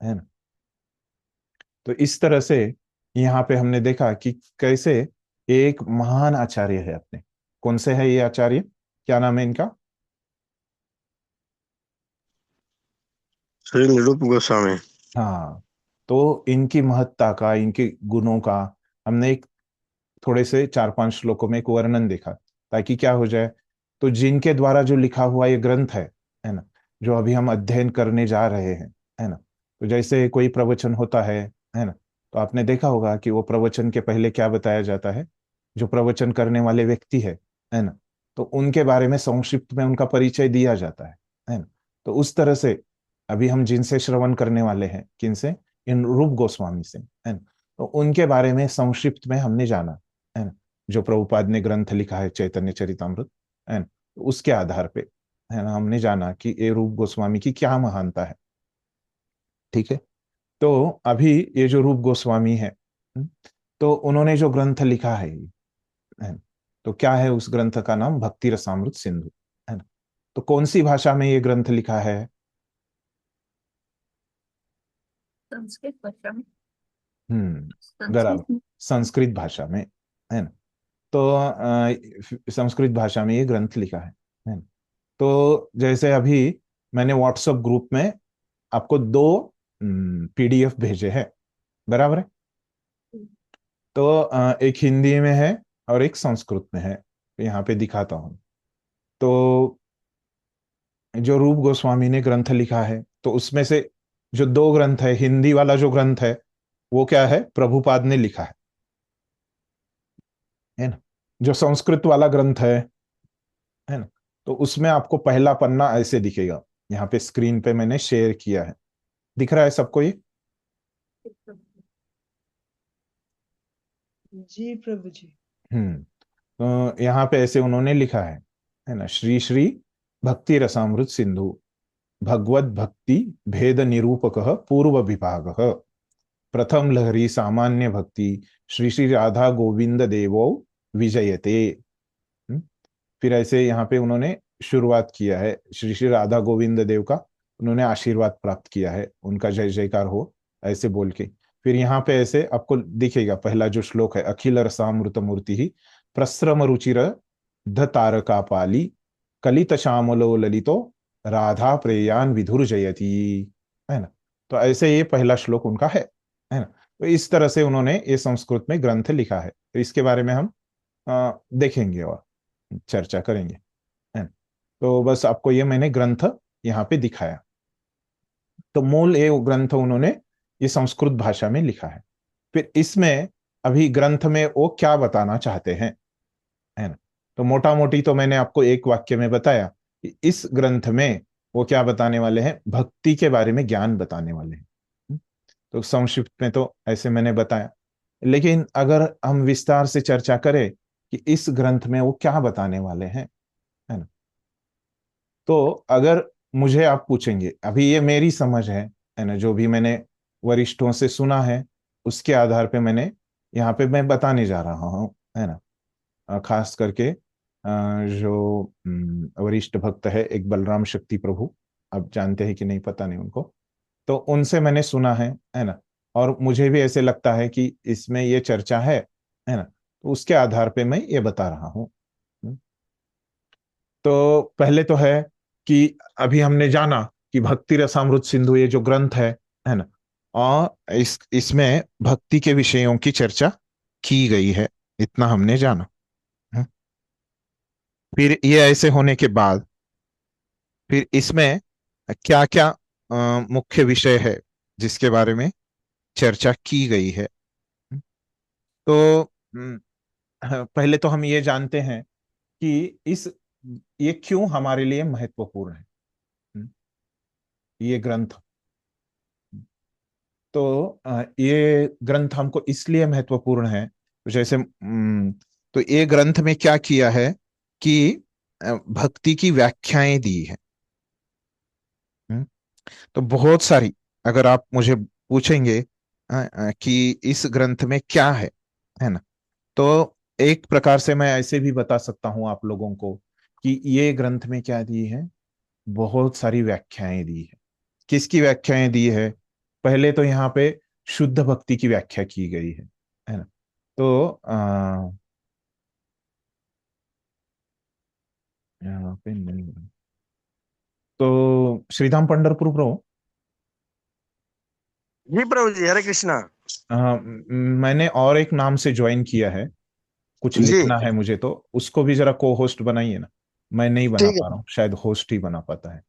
है ना। तो इस तरह से यहाँ पे हमने देखा कि कैसे एक महान आचार्य है अपने, कौन से है ये आचार्य, क्या नाम है इनका, श्री रूप गोस्वामी। हाँ। तो इनकी महत्ता का, इनके गुणों का हमने एक थोड़े से 4-5 श्लोकों में एक वर्णन देखा, ताकि क्या हो जाए, तो जिनके द्वारा जो लिखा हुआ ये ग्रंथ है ना, जो अभी हम अध्ययन करने जा रहे हैं, है ना, तो जैसे कोई प्रवचन होता है ना, तो आपने देखा होगा कि वो प्रवचन के पहले क्या बताया जाता है, जो प्रवचन करने वाले व्यक्ति है ना, तो उनके बारे में संक्षिप्त में उनका परिचय दिया जाता है ना। तो उस तरह से अभी हम जिनसे श्रवण करने वाले हैं, किनसे, इन रूप गोस्वामी से, है ना, तो उनके बारे में संक्षिप्त में हमने जाना, है ना, जो प्रभुपाद ने ग्रंथ लिखा है चैतन्य चरितामृत, है ना, तो उसके आधार पे, है ना, हमने जाना कि ये रूप गोस्वामी की क्या महानता है। ठीक है, तो अभी ये जो रूप गोस्वामी है, तो उन्होंने जो ग्रंथ लिखा है ना, तो क्या है, उस ग्रंथ का नाम भक्ति रसामृत सिंधु, है ना। तो कौन सी भाषा में ये ग्रंथ लिखा है? संस्कृत भाषा में। बराबर, संस्कृत में। संस्कृत भाषा में, है ना। तो संस्कृत भाषा में ये ग्रंथ लिखा है ना। तो जैसे अभी मैंने व्हाट्सएप ग्रुप में आपको 2 PDF भेजे हैं, बराबर है। तो एक हिंदी में है और एक संस्कृत में है, तो यहाँ पे दिखाता हूँ। तो जो रूप गोस्वामी ने ग्रंथ लिखा है, तो उसमें से जो 2 ग्रंथ है, हिंदी वाला जो ग्रंथ है वो क्या है, प्रभुपाद ने लिखा है ना। जो संस्कृत वाला ग्रंथ है ना, तो उसमें आपको पहला पन्ना ऐसे दिखेगा, यहाँ पे स्क्रीन पे मैंने शेयर किया है, दिख रहा है सबको ये? जी प्रभु जी। तो यहाँ पे ऐसे उन्होंने लिखा है ना, श्री श्री भक्ति रसामृत सिंधु भगवत भक्ति भेद निरूपक पूर्व विभाग प्रथम लहरी सामान्य भक्ति श्री श्री राधा गोविंद देवो विजयते। फिर ऐसे यहाँ पे उन्होंने शुरुआत किया है, श्री श्री राधा गोविंद देव का उन्होंने आशीर्वाद प्राप्त किया है, उनका जय जयकार हो ऐसे बोल के। फिर यहाँ पे ऐसे आपको दिखेगा, पहला जो श्लोक है, अखिल रसामृत मूर्ति ही प्रस्रम रुचिर ध तारका पाली कलित श्यामलो ललितो राधा प्रेयान विधुर जयती, है ना। तो ऐसे ये पहला श्लोक उनका है ना। तो इस तरह से उन्होंने ये संस्कृत में ग्रंथ लिखा है, तो इसके बारे में हम देखेंगे और चर्चा करेंगे, है ना। तो बस आपको ये मैंने ग्रंथ यहाँ पे दिखाया। तो मूल ये ग्रंथ उन्होंने ये संस्कृत भाषा में लिखा है। फिर इसमें अभी ग्रंथ में वो क्या बताना चाहते हैं, है ना। तो मोटा मोटी तो मैंने आपको एक वाक्य में बताया कि इस ग्रंथ में वो क्या बताने वाले हैं, भक्ति के बारे में ज्ञान बताने वाले हैं। तो संक्षिप्त में तो ऐसे मैंने बताया, लेकिन अगर हम विस्तार से चर्चा करें कि इस ग्रंथ में वो क्या बताने वाले हैं, है ना, तो अगर मुझे आप पूछेंगे, अभी ये मेरी समझ है ना, जो भी मैंने वरिष्ठों से सुना है उसके आधार पे मैंने यहाँ पे मैं बताने जा रहा हूँ, है ना। खास करके जो वरिष्ठ भक्त है एक बलराम शक्ति प्रभु, आप जानते हैं कि नहीं पता नहीं उनको, तो उनसे मैंने सुना है ना, और मुझे भी ऐसे लगता है कि इसमें ये चर्चा है ना, तो उसके आधार पे मैं ये बता रहा हूँ। तो पहले तो है कि अभी हमने जाना कि भक्ति रसामृत सिंधु ये जो ग्रंथ है ना, और इसमें भक्ति के विषयों की चर्चा की गई है, इतना हमने जाना। फिर ये ऐसे होने के बाद फिर इसमें क्या क्या मुख्य विषय है जिसके बारे में चर्चा की गई है। तो पहले तो हम ये जानते हैं कि ये क्यों हमारे लिए महत्वपूर्ण है, ये ग्रंथ। तो ये ग्रंथ हमको इसलिए महत्वपूर्ण है, जैसे तो ये ग्रंथ में क्या किया है कि भक्ति की व्याख्याएं दी है। तो बहुत सारी, अगर आप मुझे पूछेंगे कि इस ग्रंथ में क्या है ना, तो एक प्रकार से मैं ऐसे भी बता सकता हूं आप लोगों को कि ये ग्रंथ में क्या दी है, बहुत सारी व्याख्याएं दी है। किसकी व्याख्याएं दी है? पहले तो यहाँ पे शुद्ध भक्ति की व्याख्या की गई है ना। तो यहाँ पे नहीं, तो श्रीधाम पंढरपुर प्रभु, जी प्रभु जी, हरे कृष्णा। मैंने और एक नाम से ज्वाइन किया है, कुछ जी लिखना है मुझे, तो उसको भी जरा को होस्ट बनाइए ना। मैं नहीं बना ठीक पा रहा है, हूँ, शायद होस्ट ही बना पाता है।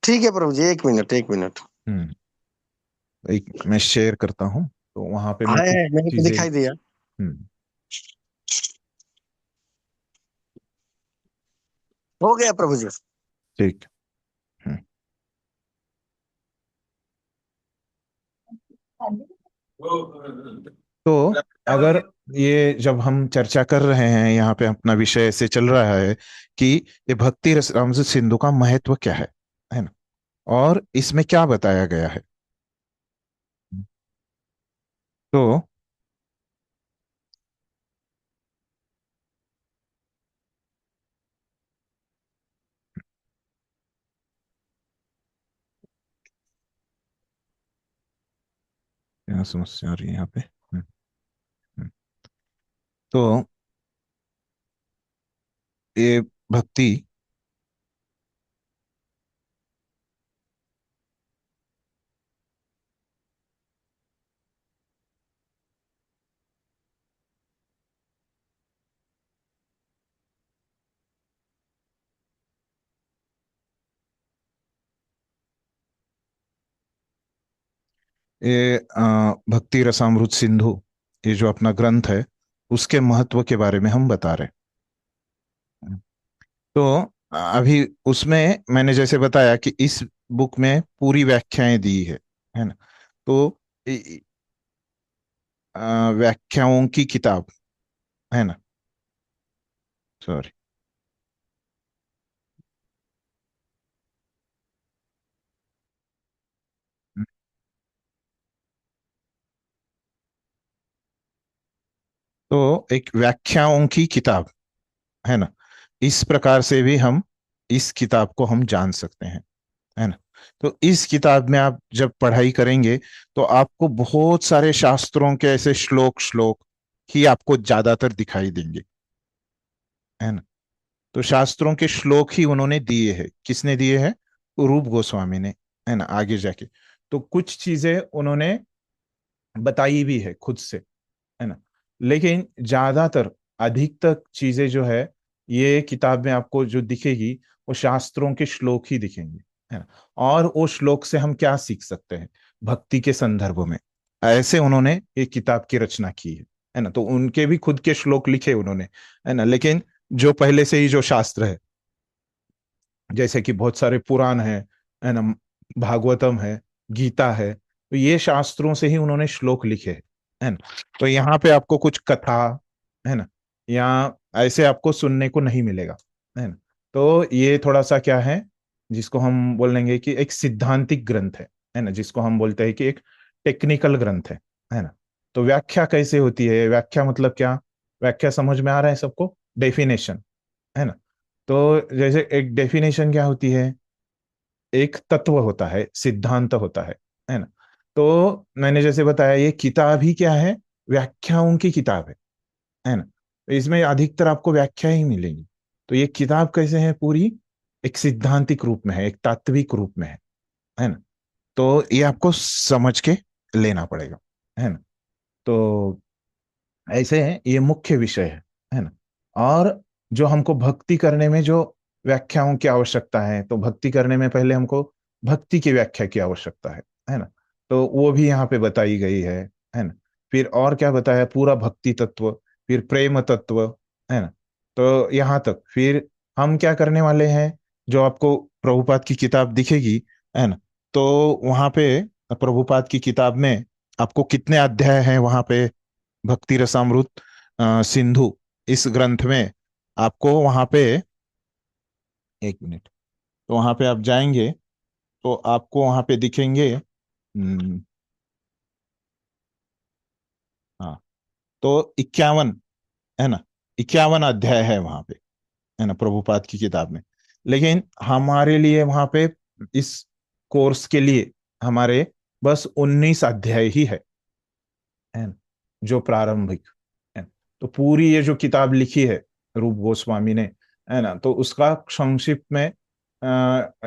ठीक है प्रभु जी, एक मिनट एक मिनट। हम्म। एक मैं शेयर करता हूँ, तो वहां पे मैं कुछ है, मेरे को चीजें। दिखाई दिया। हम्म। हो गया प्रभु जी। ठीक। हम्म। तो अगर ये जब हम चर्चा कर रहे हैं, यहाँ पे अपना विषय ऐसे चल रहा है कि ये भक्ति रस रामकृष्ण सिंधु का महत्व क्या है ना, और इसमें क्या बताया गया है। तो क्या समस्या आ रही है यहाँ पे। हम्म। तो ये भक्ति ये भक्ति रसामृत सिंधु, ये जो अपना ग्रंथ है, उसके महत्व के बारे में हम बता रहे हैं। तो अभी उसमें मैंने जैसे बताया कि इस बुक में पूरी व्याख्याएं दी है ना। तो व्याख्याओं की किताब है ना, सॉरी। तो एक व्याख्याओं की किताब है ना, इस प्रकार से भी हम इस किताब को हम जान सकते हैं, है ना। तो इस किताब में आप जब पढ़ाई करेंगे, तो आपको बहुत सारे शास्त्रों के ऐसे श्लोक श्लोक ही आपको ज्यादातर दिखाई देंगे, है ना। तो शास्त्रों के श्लोक ही उन्होंने दिए हैं, किसने दिए हैं, रूप गोस्वामी ने, है ना, आगे जाके। तो कुछ चीजें उन्होंने बताई भी है खुद से, है ना। लेकिन ज्यादातर अधिकतर चीजें जो है, ये किताब में आपको जो दिखेगी, वो शास्त्रों के श्लोक ही दिखेंगे, है ना। और वो श्लोक से हम क्या सीख सकते हैं भक्ति के संदर्भ में, ऐसे उन्होंने ये किताब की रचना की है ना। तो उनके भी खुद के श्लोक लिखे उन्होंने, है ना। लेकिन जो पहले से ही जो शास्त्र है, जैसे कि बहुत सारे पुराण है ना, भागवतम है, गीता है, तो ये शास्त्रों से ही उन्होंने श्लोक लिखे हैं, है ना। तो यहाँ पे आपको कुछ कथा, है ना, या ऐसे आपको सुनने को नहीं मिलेगा, है ना। तो ये थोड़ा सा क्या है, जिसको हम बोलेंगे कि एक सिद्धांतिक ग्रंथ है ना, जिसको हम बोलते हैं कि एक टेक्निकल ग्रंथ है ना। तो व्याख्या कैसे होती है, व्याख्या मतलब क्या, व्याख्या समझ में आ रहा है सबको, डेफिनेशन, है ना। तो जैसे एक डेफिनेशन क्या होती है, एक तत्व होता है, सिद्धांत होता है ना। तो मैंने जैसे बताया, ये किताब ही क्या है, व्याख्याओं की किताब है ना। तो इसमें अधिकतर आपको व्याख्या ही मिलेंगी। तो ये किताब कैसे है, पूरी एक सिद्धांतिक रूप में है, एक तात्विक रूप में है ना। तो ये आपको समझ के लेना पड़ेगा, है ना। तो ऐसे है, ये मुख्य विषय है ना। और जो हमको भक्ति करने में जो व्याख्याओं की आवश्यकता है, तो भक्ति करने में पहले हमको भक्ति की व्याख्या की आवश्यकता है ना। तो वो भी यहाँ पे बताई गई है ना। फिर और क्या बताया, पूरा भक्ति तत्व, फिर प्रेम तत्व, है ना। तो यहाँ तक फिर हम क्या करने वाले हैं, जो आपको प्रभुपाद की किताब दिखेगी, है ना। तो वहां पे प्रभुपाद की किताब में आपको कितने अध्याय हैं वहां पे, भक्ति रसामृत सिंधु इस ग्रंथ में आपको वहां पे, एक मिनट, तो वहां पे आप जाएंगे, तो आपको वहां पे दिखेंगे। हाँ, तो 51, है ना, 51 अध्याय है वहां पे, है ना, प्रभुपाद की किताब में। लेकिन हमारे लिए वहां पे इस कोर्स के लिए हमारे बस 19 अध्याय ही है ना, जो प्रारंभिक है। तो पूरी ये जो किताब लिखी है रूप गोस्वामी ने, है ना, तो उसका संक्षिप्त में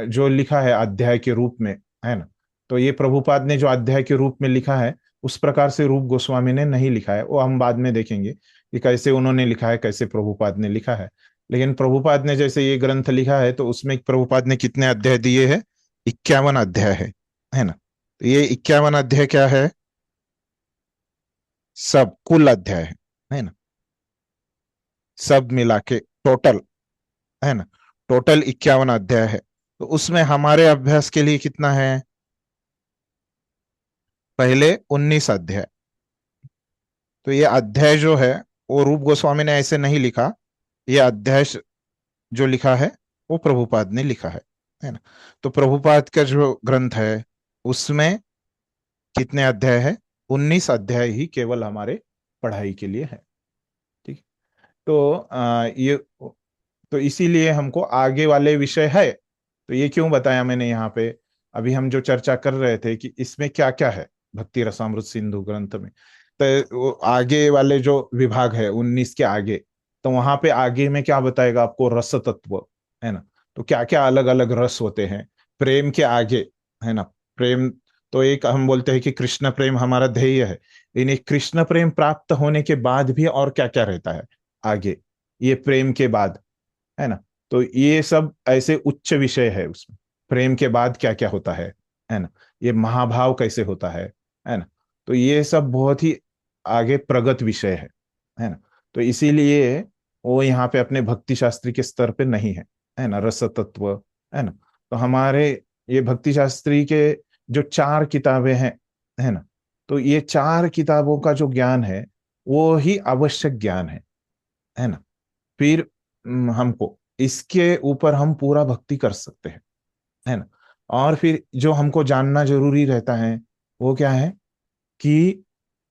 जो लिखा है अध्याय के रूप में, है ना। तो ये प्रभुपाद ने जो अध्याय के रूप में लिखा है, उस प्रकार से रूप गोस्वामी ने नहीं लिखा है, वो हम बाद में देखेंगे कि कैसे उन्होंने लिखा है, कैसे प्रभुपाद ने लिखा है। लेकिन प्रभुपाद ने जैसे ये ग्रंथ लिखा है तो उसमें प्रभुपाद ने कितने अध्याय दिए हैं? 51 अध्याय है ना। तो ये 51 अध्याय क्या है? सब कुल अध्याय है ना, सब मिला के टोटल, है ना, टोटल 51 अध्याय है। तो उसमें हमारे अभ्यास के लिए कितना है? पहले 19 अध्याय। तो ये अध्याय जो है वो रूप गोस्वामी ने ऐसे नहीं लिखा, ये अध्याय जो लिखा है वो प्रभुपाद ने लिखा है ना। तो प्रभुपाद का जो ग्रंथ है उसमें कितने अध्याय है? 19 अध्याय ही केवल हमारे पढ़ाई के लिए है। ठीक। तो ये तो इसीलिए हमको आगे वाले विषय है। तो ये क्यों बताया मैंने यहाँ पे? अभी हम जो चर्चा कर रहे थे कि इसमें क्या क्या है भक्ति रसामृत सिंधु ग्रंथ में, तो वो आगे वाले जो विभाग है 19 के आगे, तो वहां पे आगे में क्या बताएगा आपको? रस तत्व, है ना। तो क्या क्या अलग अलग रस होते हैं प्रेम के आगे, है ना। प्रेम तो एक हम बोलते हैं कि कृष्ण प्रेम हमारा ध्येय है, लेकिन कृष्ण प्रेम प्राप्त होने के बाद भी और क्या क्या रहता है आगे, ये प्रेम के बाद, है ना। तो ये सब ऐसे उच्च विषय है उसमें। प्रेम के बाद क्या क्या होता है ना। ये महाभाव कैसे होता है ना। तो ये सब बहुत ही आगे प्रगत विषय है ना। तो इसीलिए वो यहाँ पे अपने भक्ति शास्त्री के स्तर पे नहीं है ना, रस तत्व, है ना। तो हमारे ये भक्ति शास्त्री के जो 4 किताबें हैं, है ना, तो ये 4 किताबों का जो ज्ञान है वो ही आवश्यक ज्ञान है ना। फिर हमको इसके ऊपर हम पूरा भक्ति कर सकते हैं, है ना। और फिर जो हमको जानना जरूरी रहता है वो क्या है कि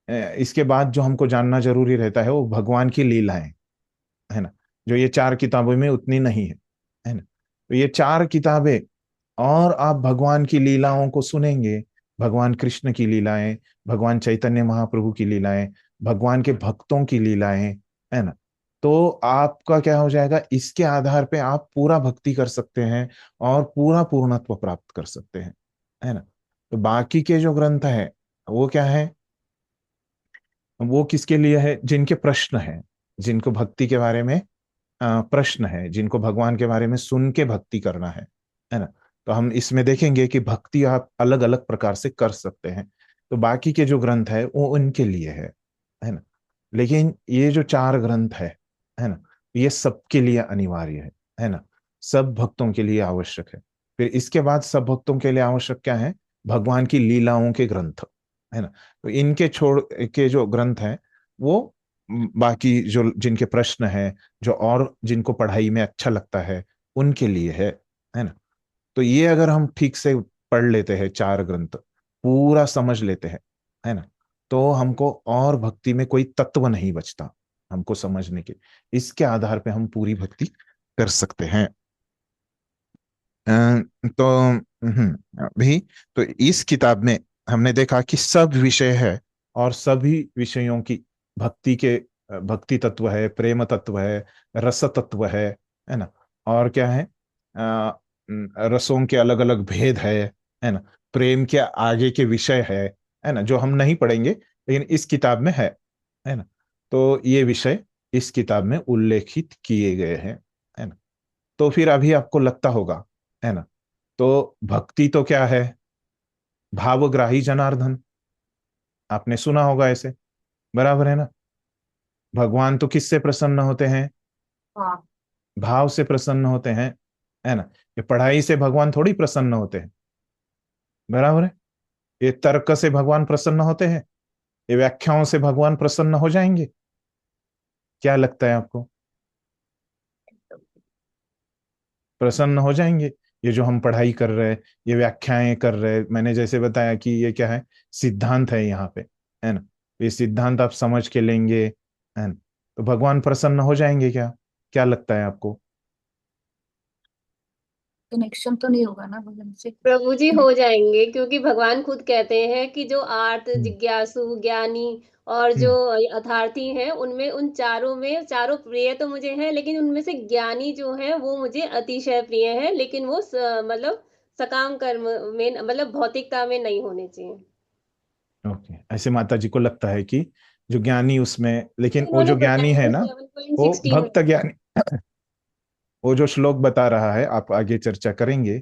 इसके बाद जो हमको जानना जरूरी रहता है वो भगवान की लीलाएं, है ना, जो ये 4 किताबों में उतनी नहीं है ना। तो ये 4 किताबें, और आप भगवान की लीलाओं को सुनेंगे, भगवान कृष्ण की लीलाएं, भगवान चैतन्य महाप्रभु की लीलाएं, भगवान के भक्तों की लीलाएं, है ना। तो आपका क्या हो जाएगा? इसके आधार पे आप पूरा भक्ति कर सकते हैं और पूरा पूर्णत्व प्राप्त कर सकते हैं, है ना। तो बाकी के जो ग्रंथ है वो क्या है? वो किसके लिए है? जिनके प्रश्न है, जिनको भक्ति के बारे में प्रश्न है, जिनको भगवान के बारे में सुन के भक्ति करना है ना। तो हम इसमें देखेंगे कि भक्ति आप अलग अलग प्रकार से कर सकते हैं। तो बाकी के जो ग्रंथ है वो उनके लिए है ना। लेकिन ये जो 4 ग्रंथ है ना, ये सबके लिए अनिवार्य है ना, सब भक्तों के लिए आवश्यक है। फिर इसके बाद सब भक्तों के लिए आवश्यक क्या है? भगवान की लीलाओं के ग्रंथ, है ना। तो इनके छोड़ के जो ग्रंथ हैं वो बाकी जो जिनके प्रश्न है, जो और जिनको पढ़ाई में अच्छा लगता है उनके लिए है ना। तो ये अगर हम ठीक से पढ़ लेते हैं 4 ग्रंथ, पूरा समझ लेते हैं, है ना, तो हमको और भक्ति में कोई तत्व नहीं बचता हमको समझने के। इसके आधार पे हम पूरी भक्ति कर सकते हैं। तो अभी तो इस किताब में हमने देखा कि सब विषय है और सभी विषयों की भक्ति के भक्ति तत्व है, प्रेम तत्व है, रस तत्व है ना। और क्या है? रसों के अलग अलग भेद है ना। प्रेम के आगे के विषय है ना, जो हम नहीं पढ़ेंगे लेकिन इस किताब में है ना। तो ये विषय इस किताब में उल्लेखित किए गए हैं, है ना। तो फिर अभी आपको लगता होगा, है ना, तो भक्ति तो क्या है? भावग्राही जनार्दन, आपने सुना होगा ऐसे, बराबर है ना। भगवान तो किससे प्रसन्न होते हैं? हाँ। भाव से प्रसन्न होते हैं, है ना। ये पढ़ाई से भगवान थोड़ी प्रसन्न होते हैं, बराबर है। ये तर्क से भगवान प्रसन्न होते हैं? ये व्याख्याओं से भगवान प्रसन्न हो जाएंगे? क्या लगता है आपको? प्रसन्न हो जाएंगे? ये जो हम पढ़ाई कर रहे हैं, ये व्याख्याएं कर रहे हैं, मैंने जैसे बताया कि ये क्या है? सिद्धांत है यहाँ पे, है ना। ये सिद्धांत आप समझ के लेंगे, है ना, तो भगवान प्रसन्न हो जाएंगे क्या? क्या लगता है आपको? कनेक्शन तो नहीं होगा ना भगवान से। प्रभु जी हो जाएंगे, क्योंकि भगवान खुद कहते हैं कि जो आर्त, हम्म। जिज्ञासु, ज्ञानी और जो हम्म। अर्थार्थी हैं, उनमें उन चारों में, चारों प्रिय तो मुझे हैं, लेकिन उनमें से ज्ञानी जो है वो मुझे अतिशय प्रिय है, लेकिन वो मतलब सकाम कर्म में, मतलब भौतिकता में नहीं होने चाहिए। ओके, ऐसे माता जी को लगता है कि जो ज्ञानी उसमें, लेकिन वो उन्होंने जो ज्ञानी है बताया ना 7.16 वो भक्त ज्ञानी, वो जो श्लोक बता रहा है, आप आगे चर्चा करेंगे,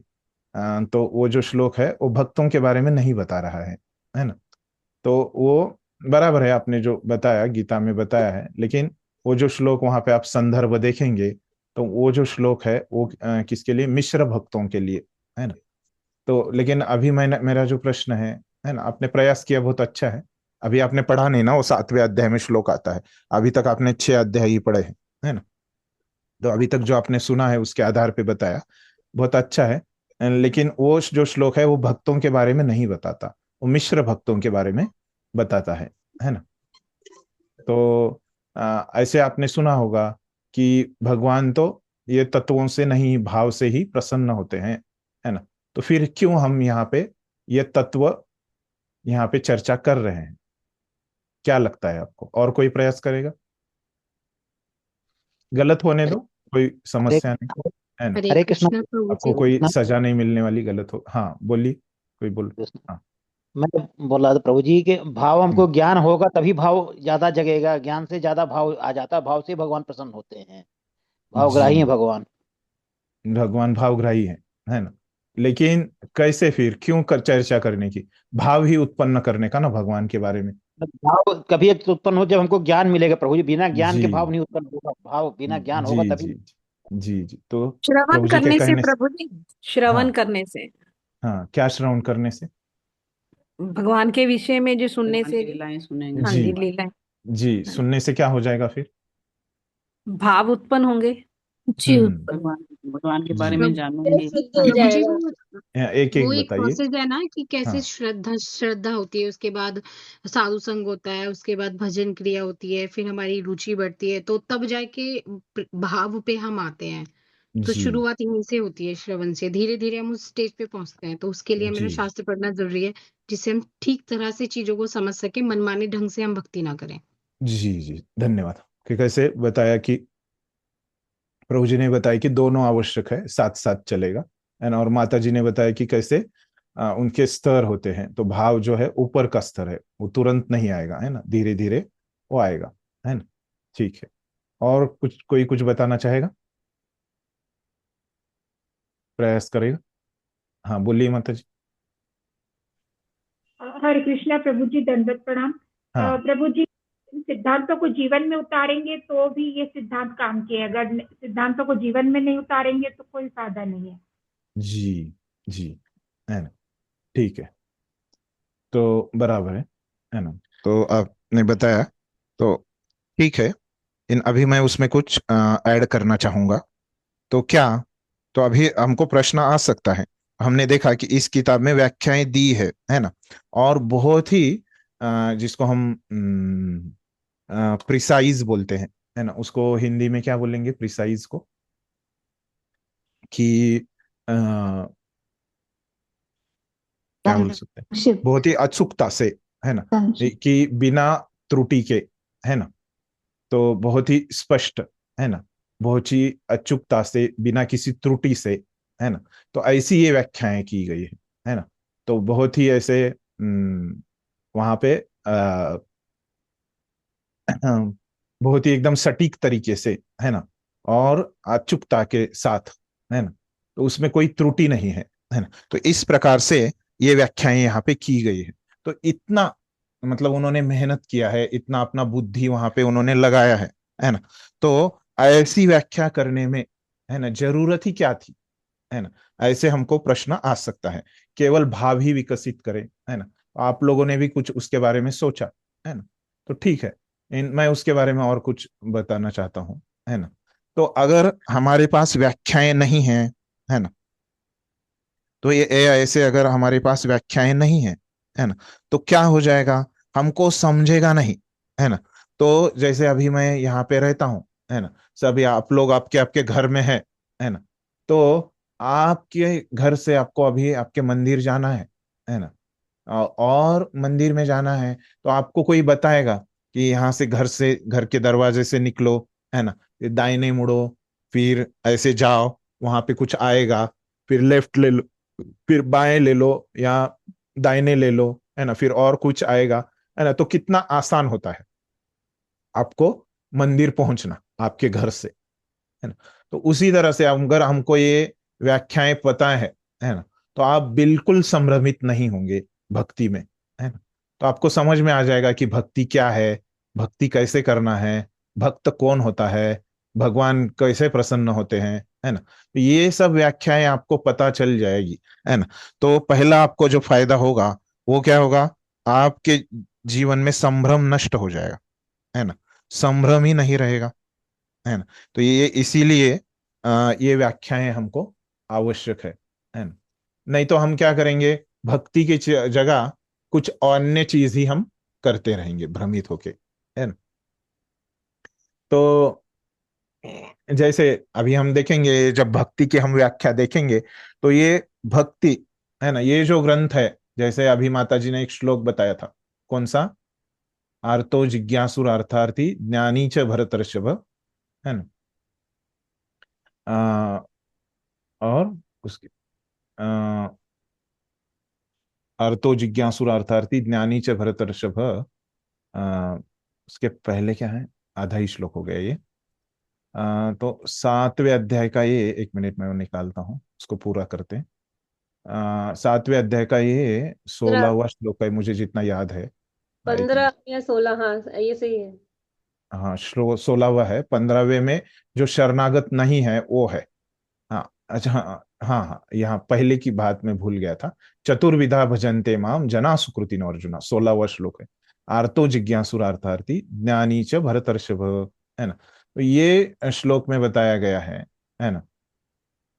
तो वो जो श्लोक है वो भक्तों के बारे में नहीं बता रहा है ना। तो वो बराबर है, आपने जो बताया गीता में बताया है, लेकिन वो जो श्लोक वहां पे आप संदर्भ देखेंगे तो वो जो श्लोक है वो किसके लिए, मिश्र भक्तों के लिए, है ना। तो लेकिन अभी मैंने, मेरा जो प्रश्न है ना, आपने प्रयास किया बहुत अच्छा है। अभी आपने पढ़ा नहीं ना, वो 7वें अध्याय में श्लोक आता है, अभी तक आपने 6 अध्याय ही पढ़े हैं, है ना। तो अभी तक जो आपने सुना है उसके आधार पे बताया, बहुत अच्छा है। लेकिन वो जो श्लोक है वो भक्तों के बारे में नहीं बताता, वो मिश्र भक्तों के बारे में बताता है ना। तो ऐसे आपने सुना होगा कि भगवान तो ये तत्वों से नहीं, भाव से ही प्रसन्न होते हैं, है ना। तो फिर क्यों हम यहाँ पे ये तत्व यहाँ पे चर्चा कर रहे हैं, क्या लगता है आपको? और कोई प्रयास करेगा? गलत होने दो, कोई हरे समस्या नहीं, है ना। हरे हरे कृष्णा। कृष्णा प्रभु आपको जी। कोई सजा नहीं मिलने वाली, गलत हो, हाँ बोलिए, कोई बोल। हाँ। मैं बोल रहा था प्रभु जी के भाव, हम्म, हमको ज्ञान होगा तभी भाव ज्यादा जगेगा, ज्ञान से ज्यादा भाव आ जाता है, भाव से भगवान प्रसन्न होते हैं, भावग्राही है जी, भगवान। भगवान भावग्राही है ना। लेकिन कैसे, फिर क्यों कर चर्चा करने की, भाव ही उत्पन्न करने का ना भगवान के बारे में। भाव कभी एक उत्पन्न हो जब हमको ज्ञान मिलेगा प्रभु जी, बिना ज्ञान जी के भाव नहीं उत्पन्न होगा, भाव बिना ज्ञान जी होगा तभी। जी जी जी। तो श्रवण प्रभु जी के करने से कहने से, प्रभु जी, श्रवण हाँ करने से, हाँ, क्या श्रवण करने से? भगवान के विषय में जो सुनने भगवान से। की लीलाएं सुनेंगे। हाँ जी जी, लीलाएं। जी, हाँ, सुनने से क्या हो जाएगा फिर? भाव उत्पन्न होंगे। जी हम्म। उत्पन्न। भगवान भगवान के बारे जी, में फिर जानेंगे। शुद्ध हो प्रभु जी जाएगा। एक वो एक एक बताइए। प्रोसेस है ना कि कैसे हाँ श्रद्धा श्रद्धा होती है, उसके बाद साधु संग होता है, उसके बाद भजन क्रिया होती है, फिर हमारी रुचि बढ़ती है, तो तब जाके भाव पे हम आते हैं। तो जी शुरुआत यहीं से होती है, श्रवण से धीरे धीरे हम उस स्टेज पे पहुंचते हैं। तो उसके लिए हमें जी शास्त्र पढ़ना जरूरी है, जिससे हम ठीक तरह से चीजों को समझ सके, मनमाने ढंग से हम भक्ति ना करें। जी जी, धन्यवाद। कि कैसे बताया कि प्रभु जी ने बताया कि दोनों आवश्यक है, साथ साथ चलेगा, है ना। और माता जी ने बताया कि कैसे उनके स्तर होते हैं, तो भाव जो है ऊपर का स्तर है, वो तुरंत नहीं आएगा, है ना, धीरे धीरे वो आएगा, है ना। ठीक है, और कुछ, कोई कुछ बताना चाहेगा, प्रयास करेगा? हाँ बोलिए माता जी। हरे कृष्णा प्रभु जी, दंडवत प्रणाम। हाँ प्रभु जी, सिद्धांतों को जीवन में उतारेंगे तो भी ये सिद्धांत काम के, अगर सिद्धांतों को जीवन में नहीं उतारेंगे तो कोई फायदा नहीं है। जी जी, है ना, ठीक है, तो बराबर है ना। तो आपने बताया, तो ठीक है। इन अभी मैं उसमें कुछ ऐड करना चाहूंगा, तो क्या, तो अभी हमको प्रश्न आ सकता है, हमने देखा कि इस किताब में व्याख्याएं दी है ना, और बहुत ही जिसको हम प्रिसाइज बोलते हैं, है ना, उसको हिंदी में क्या बोलेंगे प्रिसाइज को, कि क्या बोल सकते हैं, संक्षिप्त। बहुत ही अचूकता से, है ना, संक्षिप्त। कि बिना त्रुटि के, है ना, तो बहुत ही स्पष्ट, है ना, बहुत ही अचूकता से, बिना किसी त्रुटि से, है ना। तो ऐसी ये व्याख्याएं की गई है ना। तो बहुत ही ऐसे वहां पे बहुत ही एकदम सटीक तरीके से, है ना, और अचूकता के साथ, है ना, तो उसमें कोई त्रुटि नहीं है ना। तो इस प्रकार से ये व्याख्याएं यहाँ पे की गई है। तो इतना मतलब उन्होंने मेहनत किया है, इतना अपना बुद्धि वहां पे उन्होंने लगाया है ना। तो ऐसी व्याख्या करने में, है ना, जरूरत ही क्या थी, है ना। ऐसे हमको प्रश्न आ सकता है, केवल भाव ही विकसित करें, है ना। आप लोगों ने भी कुछ उसके बारे में सोचा, है ना। तो ठीक है, मैं उसके बारे में और कुछ बताना चाहता हूँ, है ना। तो अगर हमारे पास व्याख्याएं नहीं है, है ना, तो ये ऐसे अगर हमारे पास व्याख्याएं नहीं है ना, तो क्या हो जाएगा, हमको समझेगा नहीं, है ना। तो जैसे अभी मैं यहाँ पे रहता हूँ, है ना, सभी आप लोग आपके आपके घर में है ना। तो आपके घर से आपको अभी आपके मंदिर जाना है ना, और मंदिर में जाना है, तो आपको कोई बताएगा कि यहाँ से घर के दरवाजे से निकलो, है ना, फिर दाहिने मुड़ो, फिर ऐसे जाओ, वहां पे कुछ आएगा, फिर लेफ्ट ले लो, फिर बाएं ले लो, या दाहिने ले लो, है ना, फिर और कुछ आएगा, है ना। तो कितना आसान होता आपको मंदिर पहुंचना आपके घर से, है ना। तो उसी तरह से अगर हमको ये व्याख्याएं पता है ना, तो आप बिल्कुल संभ्रमित नहीं होंगे भक्ति में, है ना। तो आपको समझ में आ जाएगा कि भक्ति क्या है, भक्ति कैसे करना है, भक्त कौन होता है, भगवान कैसे प्रसन्न होते हैं, है ना। तो ये सब व्याख्याएं आपको पता चल जाएगी, है ना। तो पहला आपको जो फायदा होगा वो क्या होगा, आपके जीवन में संभ्रम नष्ट हो जाएगा, है ना। संभ्रम ही नहीं रहेगा, है ना। तो ये इसीलिए ये व्याख्याएं हमको आवश्यक है ना। नहीं तो हम क्या करेंगे, भक्ति की जगह कुछ अन्य चीज ही हम करते रहेंगे भ्रमित होके, है ना। तो जैसे अभी हम देखेंगे, जब भक्ति की हम व्याख्या देखेंगे तो ये भक्ति, है ना, ये जो ग्रंथ है, जैसे अभी माता जी ने एक श्लोक बताया था, कौन सा, आर्तो जिज्ञासुर अर्थार्थी ज्ञानी च भरतर्षभ, है ना। और उसके अर्थो जिज्ञासुर अर्थार्थी ज्ञानी च भरतर्षभ, उसके पहले क्या है, आधा ही श्लोक हो गया ये। तो 7वें अध्याय का ये, एक मिनट में वो निकालता हूँ, उसको पूरा करते हैं। 7वें अध्याय का ये 16वां श्लोक है, मुझे जितना याद है। एक 15 मिनट, या 16, हाँ ये सही है। हाँ श्लोक 16वां है, 15वें में जो शरणागत नहीं है वो है। हाँ अच्छा, हाँ हाँ हाँ, यहाँ पहले की बात में भूल गया था। चतुर्विधा भजन्ते माम जना सुकृतिनो अर्जुना, 16वां श्लोक है। आर्तो जिज्ञासुरार्थार्थी ज्ञानी च भरतर्षभ, है ना। तो ये श्लोक में बताया गया है ना,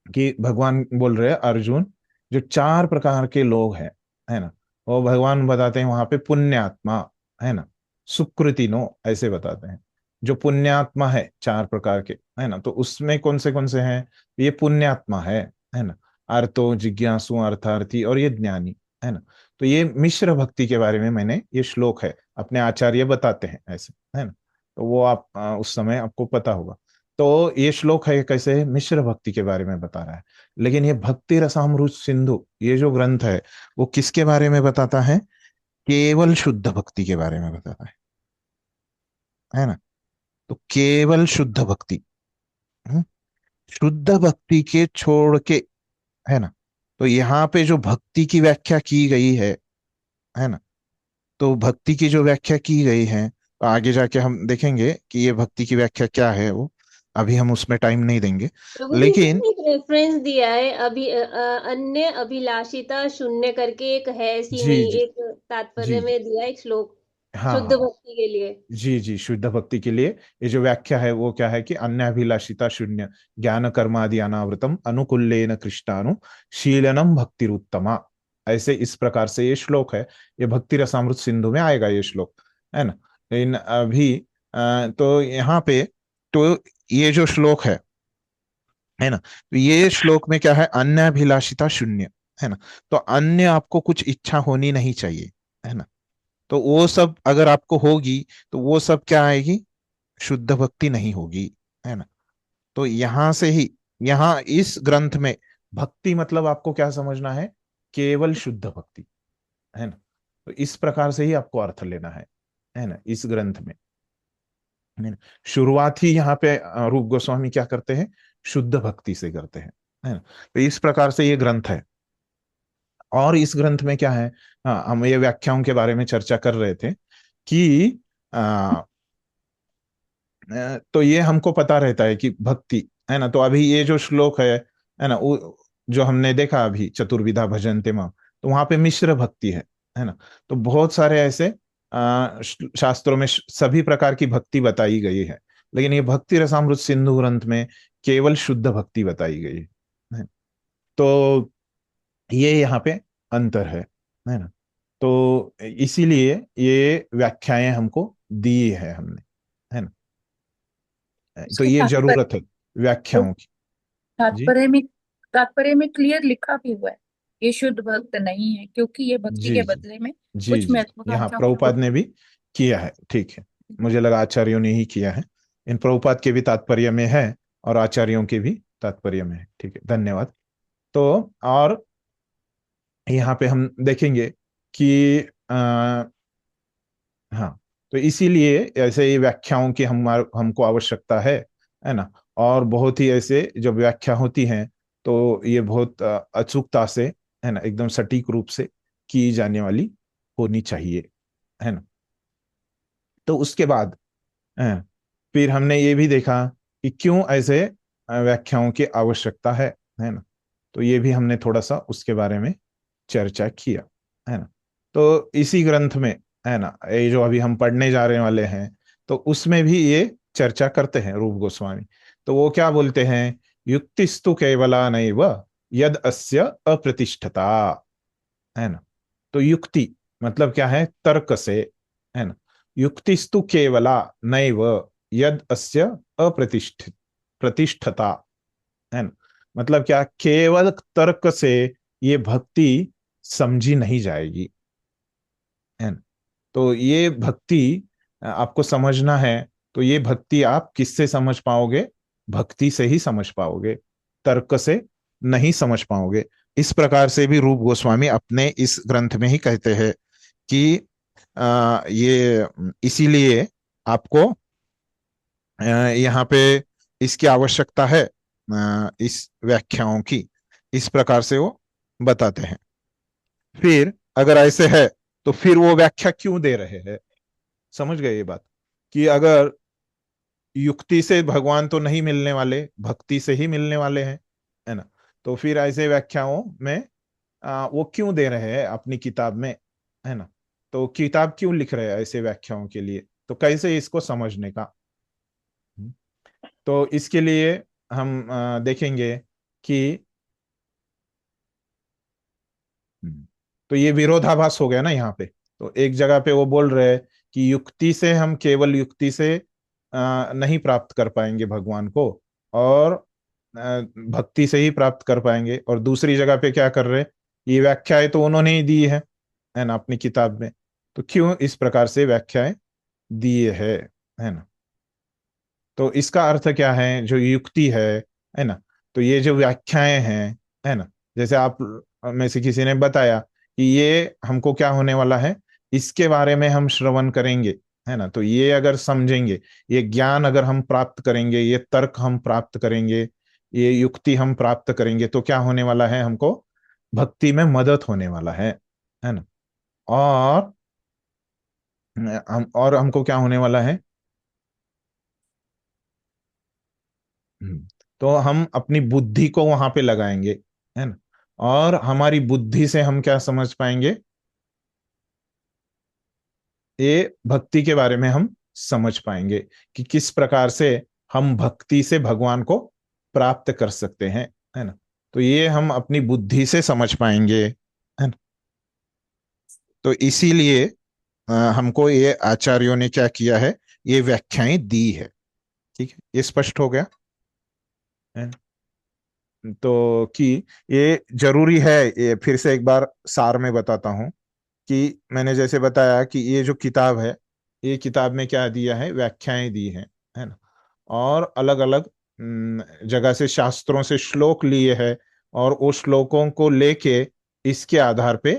कि भगवान बोल रहे हैं अर्जुन, जो 4 प्रकार के लोग हैं, है ना, वो भगवान बताते हैं वहां पे पुण्यात्मा, है ना, सुकृतिनो ऐसे बताते हैं। जो पुण्यात्मा है 4 प्रकार के, है ना, तो उसमें कौन से हैं, ये पुण्यात्मा है ना, अर्थो जिज्ञासु अर्थार्थी और ये ज्ञानी, है ना। तो ये मिश्र भक्ति के बारे में मैंने, ये श्लोक है, अपने आचार्य बताते हैं ऐसे, है ना। तो वो आप उस समय आपको पता होगा। तो ये श्लोक है कैसे, मिश्र भक्ति के बारे में बता रहा है। लेकिन ये भक्ति रसामृत सिंधु, ये जो ग्रंथ है वो किसके बारे में बताता है, केवल शुद्ध भक्ति के बारे में बताता है ना। तो केवल शुद्ध भक्ति, हम्म, शुद्ध भक्ति के छोड़ के, है ना। तो यहाँ पे जो भक्ति की व्याख्या की गई है ना, तो भक्ति की जो व्याख्या की गई है, तो आगे जाके हम देखेंगे कि ये भक्ति की व्याख्या क्या है, वो अभी हम उसमें टाइम नहीं देंगे। प्रभु जी लेकिन ने एक रेफरेंस दिया है, अभी अन्य अभिलाषिता शून्य करके एक है, इसी में जी जी एक तात्पर्य जी में दिया है एक श्लोक हाँ शुद्ध हाँ, भक्ति के लिए। जी जी, शुद्ध भक्ति के लिए ये जो व्याख्या है वो क्या है, कि अन्याभिलाषिता शून्य ज्ञान कर्मादि अनावृतम अनुकूल्येन कृष्णानु शीलनम भक्तिरुत्तमा, ऐसे इस प्रकार से ये श्लोक है। ये भक्ति रसामृत सिंधु में आएगा ये श्लोक, है ना। इन अभी तो यहाँ पे, तो ये जो श्लोक है ना, तो ये श्लोक में क्या है, अन्याभिलाषिता शून्य, है ना। तो अन्य आपको कुछ इच्छा होनी नहीं चाहिए, है ना। तो वो सब अगर आपको होगी तो वो सब क्या आएगी, शुद्ध भक्ति नहीं होगी, है ना। तो यहां से ही, यहाँ इस ग्रंथ में भक्ति मतलब आपको क्या समझना है, केवल शुद्ध भक्ति, है ना। तो इस प्रकार से ही आपको अर्थ लेना है ना, इस ग्रंथ में, है ना। शुरुआत ही यहाँ पे रूप गोस्वामी क्या करते हैं, शुद्ध भक्ति से करते हैं, है ना। तो इस प्रकार से ये ग्रंथ है। और इस ग्रंथ में क्या है, हाँ हम ये व्याख्याओं के बारे में चर्चा कर रहे थे कि तो ये हमको पता रहता है कि भक्ति, है ना। तो अभी ये जो श्लोक है ना, जो हमने देखा अभी चतुर्विधा भजन्ते मां, तो वहां पे मिश्र भक्ति है ना। तो बहुत सारे ऐसे शास्त्रों में सभी प्रकार की भक्ति बताई गई है, लेकिन ये भक्ति रसामृत सिंधु ग्रंथ में केवल शुद्ध भक्ति बताई गई है। तो ये यहाँ पे अंतर है ना। तो इसीलिए ये व्याख्याएं हमको दी है हमने, है ना। तो इसके ये तात्पर्य, जरूरत है तो व्याख्याओं की। जी तात्पर्य में क्लियर लिखा भी हुआ है, ये शुद्ध भक्त नहीं है, क्योंकि ये भक्ति जी के जी बदले में जी कुछ जी, यहाँ महत्वाकांक्षाओं को प्रभुपाद ने भी किया है, ठीक है। मुझे लगा आचार्यों ने ही किया है। इन प्रभुपाद के भी तात्पर्य में है और आचार्यों के भी तात्पर्य में है, ठीक है, धन्यवाद। तो और यहाँ पे हम देखेंगे कि हाँ, तो इसीलिए ऐसे ये व्याख्याओं की हमको आवश्यकता है ना। और बहुत ही ऐसे जब व्याख्या होती हैं तो ये बहुत अचूकता से, है ना, एकदम सटीक रूप से की जाने वाली होनी चाहिए, है ना। तो उसके बाद फिर हमने ये भी देखा कि क्यों ऐसे व्याख्याओं की आवश्यकता है ना। तो ये भी हमने थोड़ा सा उसके बारे में चर्चा किया, है ना। तो इसी ग्रंथ में, है ना, ये जो अभी हम पढ़ने जा रहे वाले हैं, तो उसमें भी ये चर्चा करते हैं रूप गोस्वामी। तो वो क्या बोलते हैं, युक्तिस्तु केवला नैव यद अस्य अप्रतिष्ठता, है ना। तो युक्ति मतलब क्या है, तर्क से, है ना। युक्तिस्तु केवला नैव यद अस्य प्रतिष्ठता, है ना। मतलब क्या, केवल तर्क से ये भक्ति समझी नहीं जाएगी, है ना। तो ये भक्ति आपको समझना है, तो ये भक्ति आप किससे समझ पाओगे, भक्ति से ही समझ पाओगे, तर्क से नहीं समझ पाओगे। इस प्रकार से भी रूप गोस्वामी अपने इस ग्रंथ में ही कहते हैं कि ये इसीलिए आपको यहाँ पे इसकी आवश्यकता है, इस व्याख्याओं की, इस प्रकार से वो बताते हैं। फिर अगर ऐसे है तो फिर वो व्याख्या क्यों दे रहे हैं, समझ गए ये बात, कि अगर युक्ति से भगवान तो नहीं मिलने वाले, भक्ति से ही मिलने वाले हैं, है ना। तो फिर ऐसे व्याख्याओं में वो क्यों दे रहे हैं अपनी किताब में, है ना। तो किताब क्यों लिख रहे हैं ऐसे व्याख्याओं के लिए, तो कैसे इसको समझने का। तो इसके लिए हम देखेंगे कि तो ये विरोधाभास हो गया ना यहाँ पे। तो एक जगह पे वो बोल रहे हैं कि युक्ति से, हम केवल युक्ति से नहीं प्राप्त कर पाएंगे भगवान को, और भक्ति से ही प्राप्त कर पाएंगे। और दूसरी जगह पे क्या कर रहे हैं, ये व्याख्याएं तो उन्होंने ही दी है ना, अपनी किताब में। तो क्यों इस प्रकार से व्याख्याएं दिए है ना। तो इसका अर्थ क्या है, जो युक्ति है ना, तो ये जो व्याख्याएं हैं, है ना, जैसे आप में से किसी ने बताया कि ये हमको क्या होने वाला है, इसके बारे में हम श्रवण करेंगे, है ना। तो ये अगर समझेंगे, ये ज्ञान अगर हम प्राप्त करेंगे, ये तर्क हम प्राप्त करेंगे, ये युक्ति हम प्राप्त करेंगे, तो क्या होने वाला है, हमको भक्ति में मदद होने वाला है ना। और हमको क्या होने वाला है, तो हम अपनी बुद्धि को वहां पे लगाएंगे, है ना। और हमारी बुद्धि से हम क्या समझ पाएंगे, ये भक्ति के बारे में हम समझ पाएंगे कि किस प्रकार से हम भक्ति से भगवान को प्राप्त कर सकते हैं, है ना। तो ये हम अपनी बुद्धि से समझ पाएंगे, है ना। तो इसीलिए हमको ये आचार्यों ने क्या किया है, ये व्याख्याएं दी है। ठीक है, ये स्पष्ट हो गया है ना? तो कि ये जरूरी है, ये फिर से एक बार सार में बताता हूं कि मैंने जैसे बताया कि ये जो किताब है, ये किताब में क्या दिया है, व्याख्याएं दी हैं, है ना। और अलग अलग जगह से शास्त्रों से श्लोक लिए हैं, और वो श्लोकों को लेके इसके आधार पे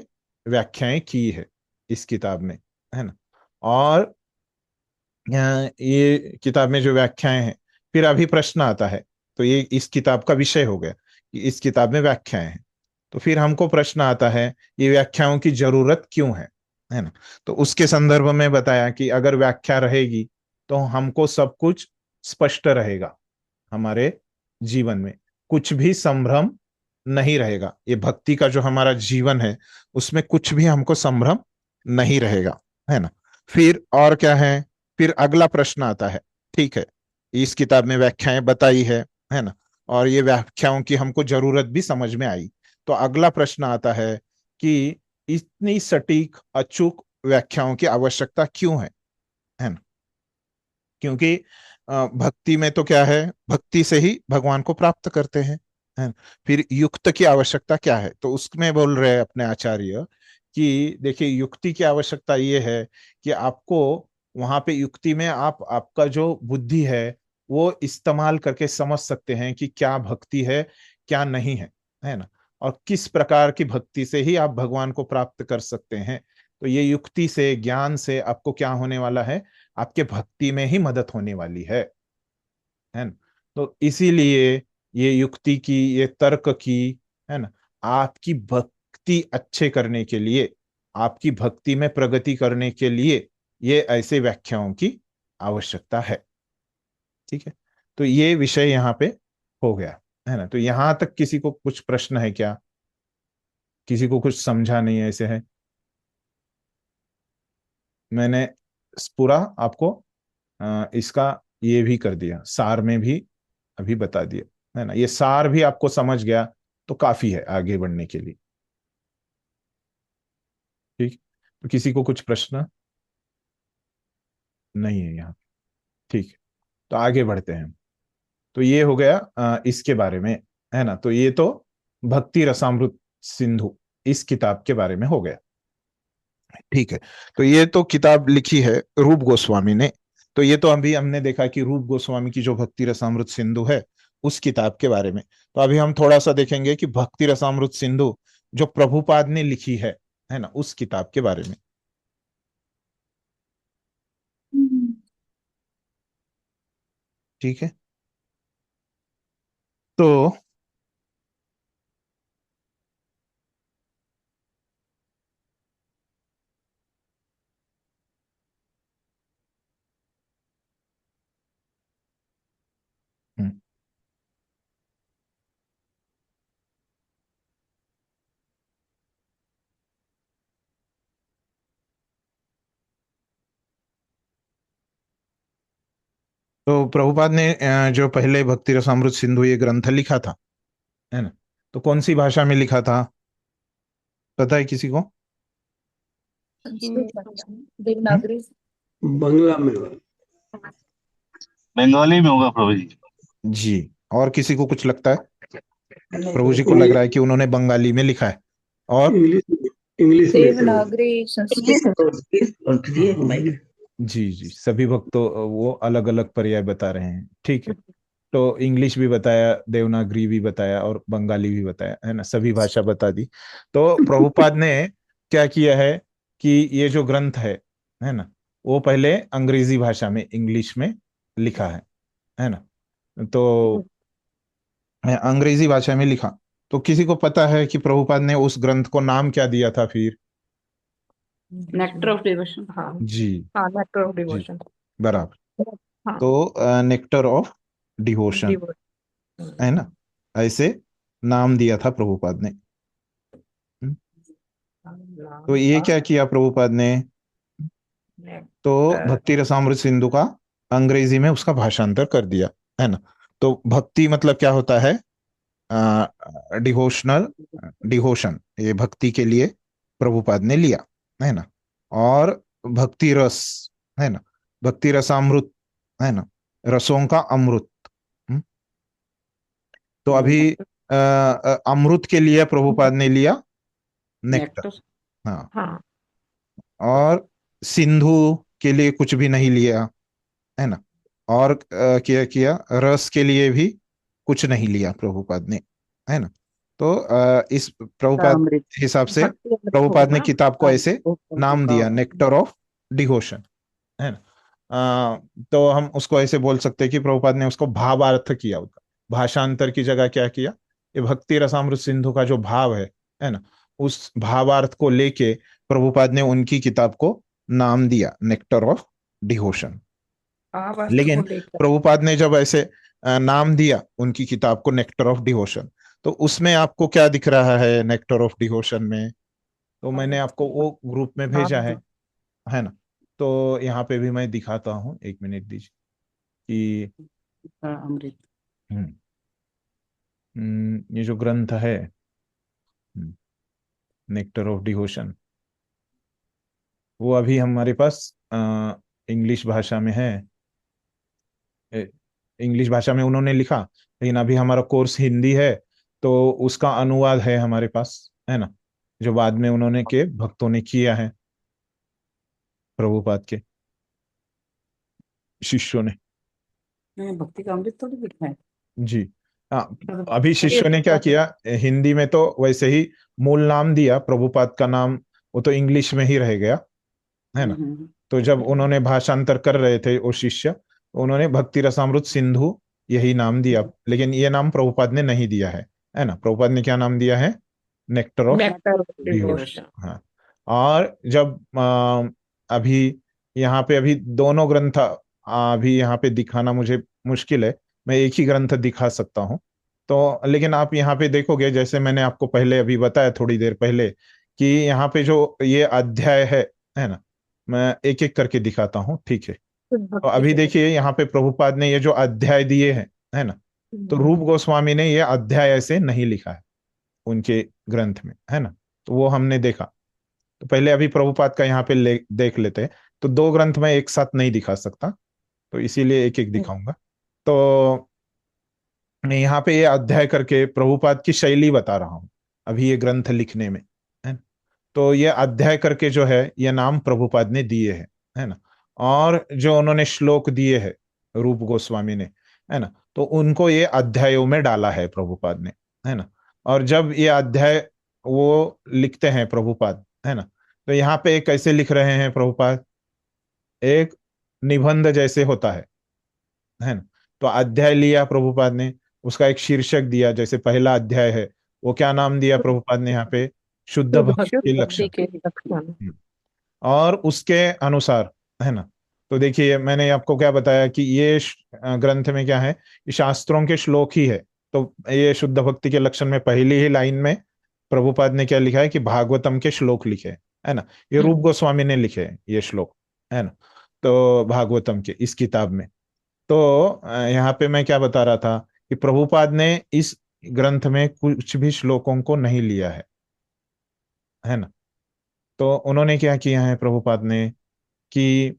व्याख्याएं की है इस किताब में, है ना। और ये किताब में जो व्याख्याएं हैं, फिर अभी प्रश्न आता है, तो ये इस किताब का विषय हो गया कि इस किताब में व्याख्याएं हैं। तो फिर हमको प्रश्न आता है, ये व्याख्याओं की जरूरत क्यों है ना। तो उसके संदर्भ में बताया कि अगर व्याख्या रहेगी तो हमको सब कुछ स्पष्ट रहेगा, हमारे जीवन में कुछ भी संभ्रम नहीं रहेगा। ये भक्ति का जो हमारा जीवन है, उसमें कुछ भी हमको संभ्रम नहीं रहेगा, है ना। फिर और क्या है, फिर अगला प्रश्न आता है, ठीक है, इस किताब में व्याख्याएं बताई है ना, और ये व्याख्याओं की हमको जरूरत भी समझ में आई। तो अगला प्रश्न आता है कि इतनी सटीक अचूक व्याख्याओं की आवश्यकता क्यों है ना। क्योंकि भक्ति में तो क्या है, भक्ति से ही भगवान को प्राप्त करते हैं, है ना? फिर युक्त की आवश्यकता क्या है, तो उसमें बोल रहे हैं अपने आचार्य कि देखिए, युक्ति की आवश्यकता ये है कि आपको वहां पे युक्ति में आपका जो बुद्धि है वो इस्तेमाल करके समझ सकते हैं कि क्या भक्ति है, क्या नहीं है ना। और किस प्रकार की भक्ति से ही आप भगवान को प्राप्त कर सकते हैं। तो ये युक्ति से, ज्ञान से आपको क्या होने वाला है, आपके भक्ति में ही मदद होने वाली है ना। तो इसीलिए ये युक्ति की, ये तर्क की, है ना, आपकी भक्ति अच्छे करने के लिए, आपकी भक्ति में प्रगति करने के लिए ये ऐसे व्याख्याओं की आवश्यकता है। ठीक है, तो ये विषय यहाँ पे हो गया, है ना। तो यहां तक किसी को कुछ प्रश्न है क्या? किसी को कुछ समझा नहीं ऐसे है? मैंने पूरा आपको इसका ये भी कर दिया, सार में भी अभी बता दिया, है ना। ये सार भी आपको समझ गया तो काफी है आगे बढ़ने के लिए। ठीक, तो किसी को कुछ प्रश्न नहीं है यहाँ? ठीक है, तो आगे बढ़ते हैं। तो ये हो गया इसके बारे में, है ना। तो ये तो भक्ति रसामृत सिंधु इस किताब के बारे में हो गया। ठीक है, तो ये तो किताब लिखी है रूप गोस्वामी ने। तो ये तो अभी हमने देखा कि रूप गोस्वामी की जो भक्ति रसामृत सिंधु है उस किताब के बारे में। तो अभी हम थोड़ा सा देखेंगे कि भक्ति रसामृत सिंधु जो प्रभुपाद ने लिखी है ना, उस किताब के बारे में। ठीक है, तो हम्म, तो प्रभुपाद ने जो पहले भक्ति रसामृत सिंधु ये ग्रंथ लिखा था, है ना, तो कौन सी भाषा में लिखा था, पता है किसी को? संस्कृत भाषा, देवनागरी। बंगला में, बंगाली में होगा प्रभु जी। जी, और किसी को कुछ लगता है? प्रभु जी को लग रहा है कि उन्होंने बंगाली में लिखा है, और इंग्लिश में। देवनागरी संस्कृत। जी जी, सभी भक्त तो वो अलग अलग पर्याय बता रहे हैं। ठीक है, तो इंग्लिश भी बताया, देवनागरी भी बताया और बंगाली भी बताया, है ना, सभी भाषा बता दी। तो प्रभुपाद ने क्या किया है कि ये जो ग्रंथ है ना, वो पहले अंग्रेजी भाषा में, इंग्लिश में लिखा है ना। तो अंग्रेजी भाषा में लिखा, तो किसी को पता है कि प्रभुपाद ने उस ग्रंथ को नाम क्या दिया था फिर? Nectar of devotion. हाँ जी, हाँ, नेक्टर ऑफ जी, डिवोशन। बराबर। हाँ, तो नेक्टर ऑफ डिवोशन, है ना, ऐसे नाम दिया था प्रभुपाद ने। हम्म, तो ये क्या किया प्रभुपाद ने? तो भक्ति रसामृत सिंधु का अंग्रेजी में उसका भाषांतर कर दिया, है ना। तो भक्ति मतलब क्या होता है? डिवोशनल, डिवोशन, ये भक्ति के लिए प्रभुपाद ने लिया, है ना। और भक्ति रस, है ना, भक्ति रसामृत, है ना, रसों का अमृत। हम्म, तो अभी अमृत के लिए प्रभुपाद ने लिया नेक्टर। हाँ, हाँ, और सिंधु के लिए कुछ भी नहीं लिया, है ना। और क्या किया? रस के लिए भी कुछ नहीं लिया प्रभुपाद ने, है ना। तो इस प्रभुपाद के हिसाब से प्रभुपाद ने किताब को ऐसे नाम दिया, नेक्टर ऑफ डिवोशन, है ना। तो हम उसको ऐसे बोल सकते हैं कि प्रभुपाद ने उसको भावार्थ किया, उसका भाषांतर की जगह क्या किया, ये भक्ति रसामृत सिंधु का जो भाव है ना, उस भावार्थ को लेके प्रभुपाद ने उनकी किताब को नाम दिया नेक्टर ऑफ डिवोशन। लेकिन प्रभुपाद ने जब ऐसे नाम दिया उनकी किताब को नेक्टर ऑफ डिवोशन, तो उसमें आपको क्या दिख रहा है नेक्टर ऑफ डिवोशन में? तो मैंने आपको वो ग्रुप में भेजा है ना। तो यहाँ पे भी मैं दिखाता हूँ, एक मिनट दीजिए कि अमृत। ये जो ग्रंथ है नेक्टर ऑफ डिवोशन, वो अभी हमारे पास इंग्लिश भाषा में है। इंग्लिश भाषा में उन्होंने लिखा, लेकिन अभी हमारा कोर्स हिंदी है, तो उसका अनुवाद है हमारे पास, है ना, जो बाद में उन्होंने के भक्तों ने किया है, प्रभुपाद के शिष्यों ने। भक्ति का अमृत थोड़ी लिखा है जी, हाँ, अभी शिष्यों ने क्या किया, हिंदी में तो वैसे ही मूल नाम दिया, प्रभुपाद का नाम वो तो इंग्लिश में ही रह गया, है ना। तो जब उन्होंने भाषांतर कर रहे थे वो शिष्य, उन्होंने भक्ति रसामृत सिंधु यही नाम दिया, लेकिन ये नाम प्रभुपाद ने नहीं दिया है ना। प्रभुपाद ने क्या नाम दिया है? Nectar of nectar devotion. हाँ। और जब अभी यहाँ पे अभी दोनों ग्रंथ अभी यहाँ पे दिखाना मुझे मुश्किल है, मैं एक ही ग्रंथ दिखा सकता हूँ। तो लेकिन आप यहाँ पे देखोगे, जैसे मैंने आपको पहले अभी बताया थोड़ी देर पहले, कि यहाँ पे जो ये अध्याय है ना, मैं एक एक करके दिखाता हूँ, ठीक है। तो अभी देखिए यहाँ पे प्रभुपाद ने ये जो अध्याय दिए हैं, है ना, तो रूप गोस्वामी ने ये अध्याय ऐसे नहीं लिखा है उनके ग्रंथ में, है ना। तो वो हमने देखा। तो पहले अभी प्रभुपाद का यहाँ पे देख लेते हैं। तो दो ग्रंथ मैं एक साथ नहीं दिखा सकता, तो इसीलिए एक एक दिखाऊंगा। तो मैं यहाँ पे ये अध्याय करके प्रभुपाद की शैली बता रहा हूँ अभी ये ग्रंथ लिखने में, है ना। तो ये अध्याय करके जो है ये नाम प्रभुपाद ने दिए है ना। और जो उन्होंने श्लोक दिए हैं रूप गोस्वामी ने, है ना, तो उनको ये अध्यायों में डाला है प्रभुपाद ने, है ना। और जब ये अध्याय वो लिखते हैं प्रभुपाद, है ना, तो यहाँ पे कैसे लिख रहे हैं प्रभुपाद? एक निबंध जैसे होता है ना। तो अध्याय लिया प्रभुपाद ने, उसका एक शीर्षक दिया, जैसे पहला अध्याय है, वो क्या नाम दिया प्रभुपाद ने यहाँ पे? शुद्ध भक्ति के लक्षण। और उसके अनुसार, है ना। तो देखिए मैंने आपको क्या बताया कि ये ग्रंथ में क्या है, शास्त्रों के श्लोक ही है। तो ये शुद्ध भक्ति के लक्षण में पहली ही लाइन में प्रभुपाद ने क्या लिखा है कि भागवतम के श्लोक लिखे है ना। ये रूप गोस्वामी ने लिखे हैं ये श्लोक, है ना, तो भागवतम के इस किताब में। तो यहाँ पे मैं क्या बता रहा था कि प्रभुपाद ने इस ग्रंथ में कुछ भी श्लोकों को नहीं लिया है ना। तो उन्होंने क्या किया है प्रभुपाद ने कि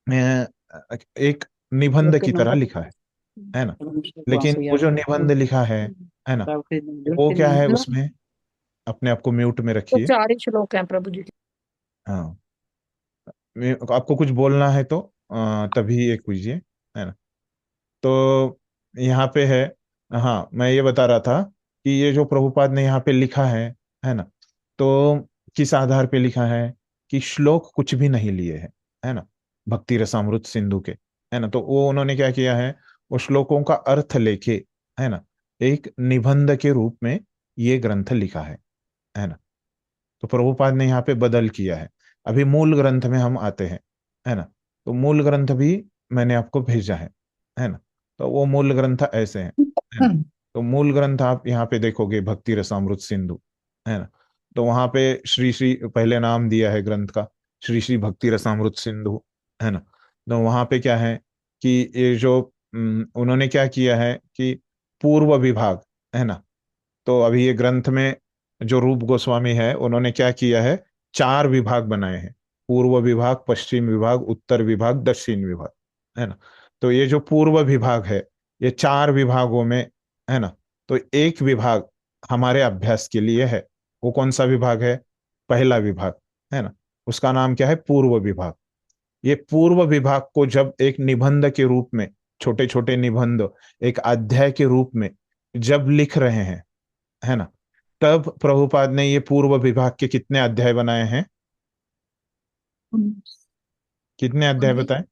एक निबंध की तरह लिखा है ना। लेकिन वो जो निबंध लिखा है ना, वो क्या है उसमें? अपने आप को म्यूट में तो रखिए। 4 ही श्लोक हैं प्रभु जी। हाँ, आपको कुछ बोलना है तो तभी ये कीजिए, है ना। तो यहाँ पे है, हाँ, मैं ये बता रहा था कि ये जो प्रभुपाद ने यहाँ पे लिखा है ना, तो किस आधार पे लिखा है कि श्लोक कुछ भी नहीं लिए है ना, भक्ति रसामृत सिंधु के, है ना। तो वो उन्होंने क्या किया है, वो श्लोकों का अर्थ लेके, है ना, एक निबंध के रूप में ये ग्रंथ लिखा है ना। तो प्रभुपाद ने यहाँ पे बदल किया है। अभी मूल ग्रंथ में हम आते हैं, है ना। तो मूल ग्रंथ भी मैंने आपको भेजा है ना। तो वो मूल ग्रंथ ऐसे हैं, है ना। तो मूल ग्रंथ आप यहाँ पे देखोगे भक्ति रसामृत सिंधु, है ना। तो वहां पे श्री श्री पहले नाम दिया है ग्रंथ का, श्री श्री भक्ति रसामृत सिंधु, है ना। तो वहां पे क्या है कि ये जो उन्होंने क्या किया है कि पूर्व विभाग, है ना। तो अभी ये ग्रंथ में जो रूप गोस्वामी है उन्होंने क्या किया है, 4 विभाग बनाए हैं। पूर्व विभाग, पश्चिम विभाग, उत्तर विभाग, दक्षिण विभाग, है ना। तो ये जो पूर्व विभाग है, ये 4 विभागों में, है ना। तो एक विभाग हमारे अभ्यास के लिए है। वो कौन सा विभाग है? पहला विभाग, है ना। उसका नाम क्या है? पूर्व विभाग। ये पूर्व विभाग को जब एक निबंध के रूप में, छोटे छोटे निबंध एक अध्याय के रूप में जब लिख रहे हैं, है ना, तब प्रभुपाद ने ये पूर्व विभाग के कितने अध्याय बनाए हैं? कितने अध्याय बताए?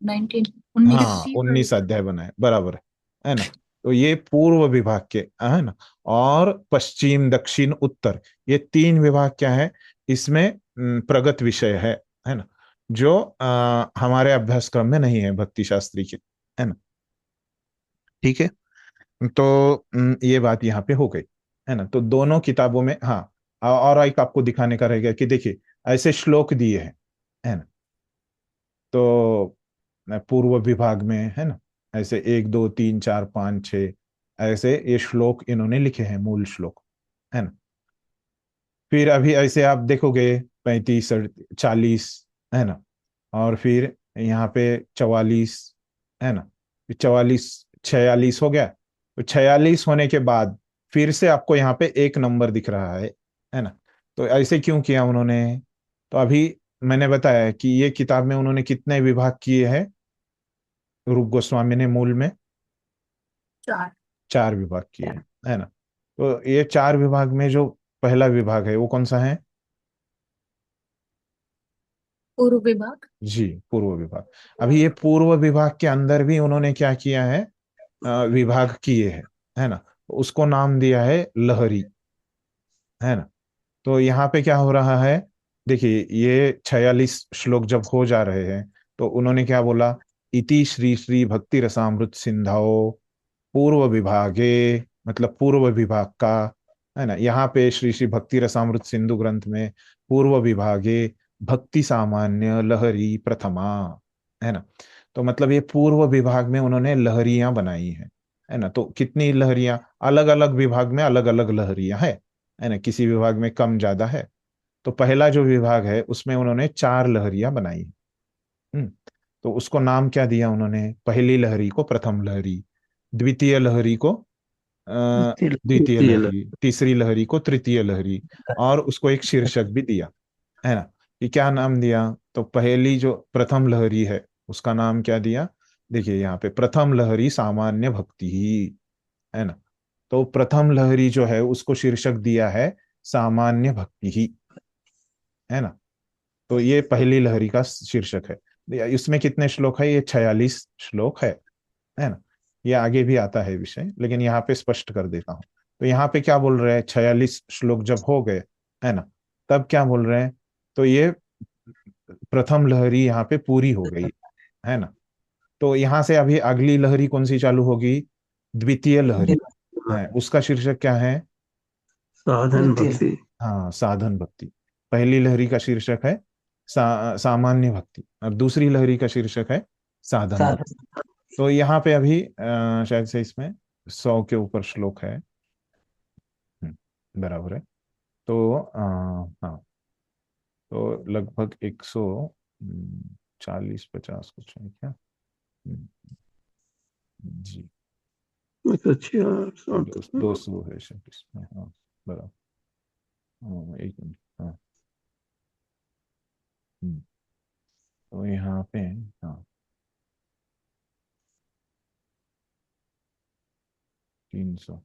19 हाँ, 19 अध्याय बनाए, बराबर है ना। तो ये पूर्व विभाग के, है ना। और पश्चिम, दक्षिण, उत्तर, ये 3 विभाग क्या है इसमें? प्रगत विषय है ना, जो हमारे अभ्यासक्रम में नहीं है भक्ति शास्त्री के, है ना। ठीक है। तो ये बात यहाँ पे हो गई, है ना। तो दोनों किताबों में, हाँ, और एक आपको दिखाने का रहेगा कि देखिए ऐसे श्लोक दिए हैं, है ना। तो पूर्व विभाग में, है ना, ऐसे 1 2 3 4 5 6 ऐसे ये श्लोक इन्होंने लिखे हैं, मूल श्लोक, है ना। फिर अभी ऐसे आप देखोगे 35 40, है ना। और फिर यहाँ पे 44, है ना। 44 46 हो गया। तो 46 होने के बाद फिर से आपको यहाँ पे 1 नंबर दिख रहा है ना। तो ऐसे क्यों किया उन्होंने? तो अभी मैंने बताया कि ये किताब में उन्होंने कितने विभाग किए हैं रूप गोस्वामी ने? मूल में 4 विभाग किए हैं, है ना। तो ये 4 विभाग में जो पहला विभाग है वो कौन सा है? पूर्व विभाग। जी, पूर्व विभाग। अभी ये पूर्व विभाग के अंदर भी उन्होंने क्या किया है, विभाग किए हैं, है ना। उसको नाम दिया है लहरी, है ना। तो यहाँ पे क्या हो रहा है, देखिए ये 46 श्लोक जब हो जा रहे हैं तो उन्होंने क्या बोला, इति श्री श्री भक्ति रसामृत सिंधौ पूर्व विभागे, मतलब पूर्व विभाग का, है ना। यहाँ पे श्री श्री भक्ति रसामृत सिंधु ग्रंथ में पूर्व विभागे भक्ति सामान्य लहरी प्रथमा, है ना। तो मतलब ये पूर्व विभाग में उन्होंने लहरियां बनाई हैं, है ना। तो कितनी लहरियां, अलग अलग विभाग में अलग अलग लहरियां है ना, किसी विभाग में कम ज्यादा है। तो पहला जो विभाग है उसमें उन्होंने 4 लहरियां बनाई। हम्म तो उसको नाम क्या दिया उन्होंने, पहली लहरी को प्रथम लहरी, द्वितीय लहरी को द्वितीय तृतीय लहरी, तीसरी लहरी को तृतीय लहरी, और उसको एक शीर्षक भी दिया, है ना। ये क्या नाम दिया, तो पहली जो प्रथम लहरी है उसका नाम क्या दिया, देखिए यहाँ पे प्रथम लहरी सामान्य भक्ति ही, है ना। तो प्रथम लहरी जो है उसको शीर्षक दिया है सामान्य भक्ति ही, है ना। तो ये पहली लहरी का शीर्षक है। इसमें कितने श्लोक है, ये 46 श्लोक है ना। ये आगे भी आता है विषय, लेकिन यहाँ पे स्पष्ट कर देता हूँ। तो यहाँ पे क्या बोल रहे हैं, 46 श्लोक जब हो गए, है ना, तब क्या बोल रहे हैं, तो ये प्रथम लहरी यहाँ पे पूरी हो गई, है ना। तो यहाँ से अभी अगली लहरी कौन सी चालू होगी, द्वितीय लहरी, है, उसका शीर्षक क्या है, साधन भक्ति। हाँ, साधन भक्ति। पहली लहरी का शीर्षक है सामान्य भक्ति, अब दूसरी लहरी का शीर्षक है साधन भक्ति। तो यहाँ पे अभी शायद से इसमें 100 के ऊपर श्लोक है, बराबर है। तो हाँ, तो लगभग 140-50 कुछ है क्या, जी, 200 है शायद इसमें, हाँ बराबर, एक मिनट, हाँ, तो यहाँ पे, हाँ, 300,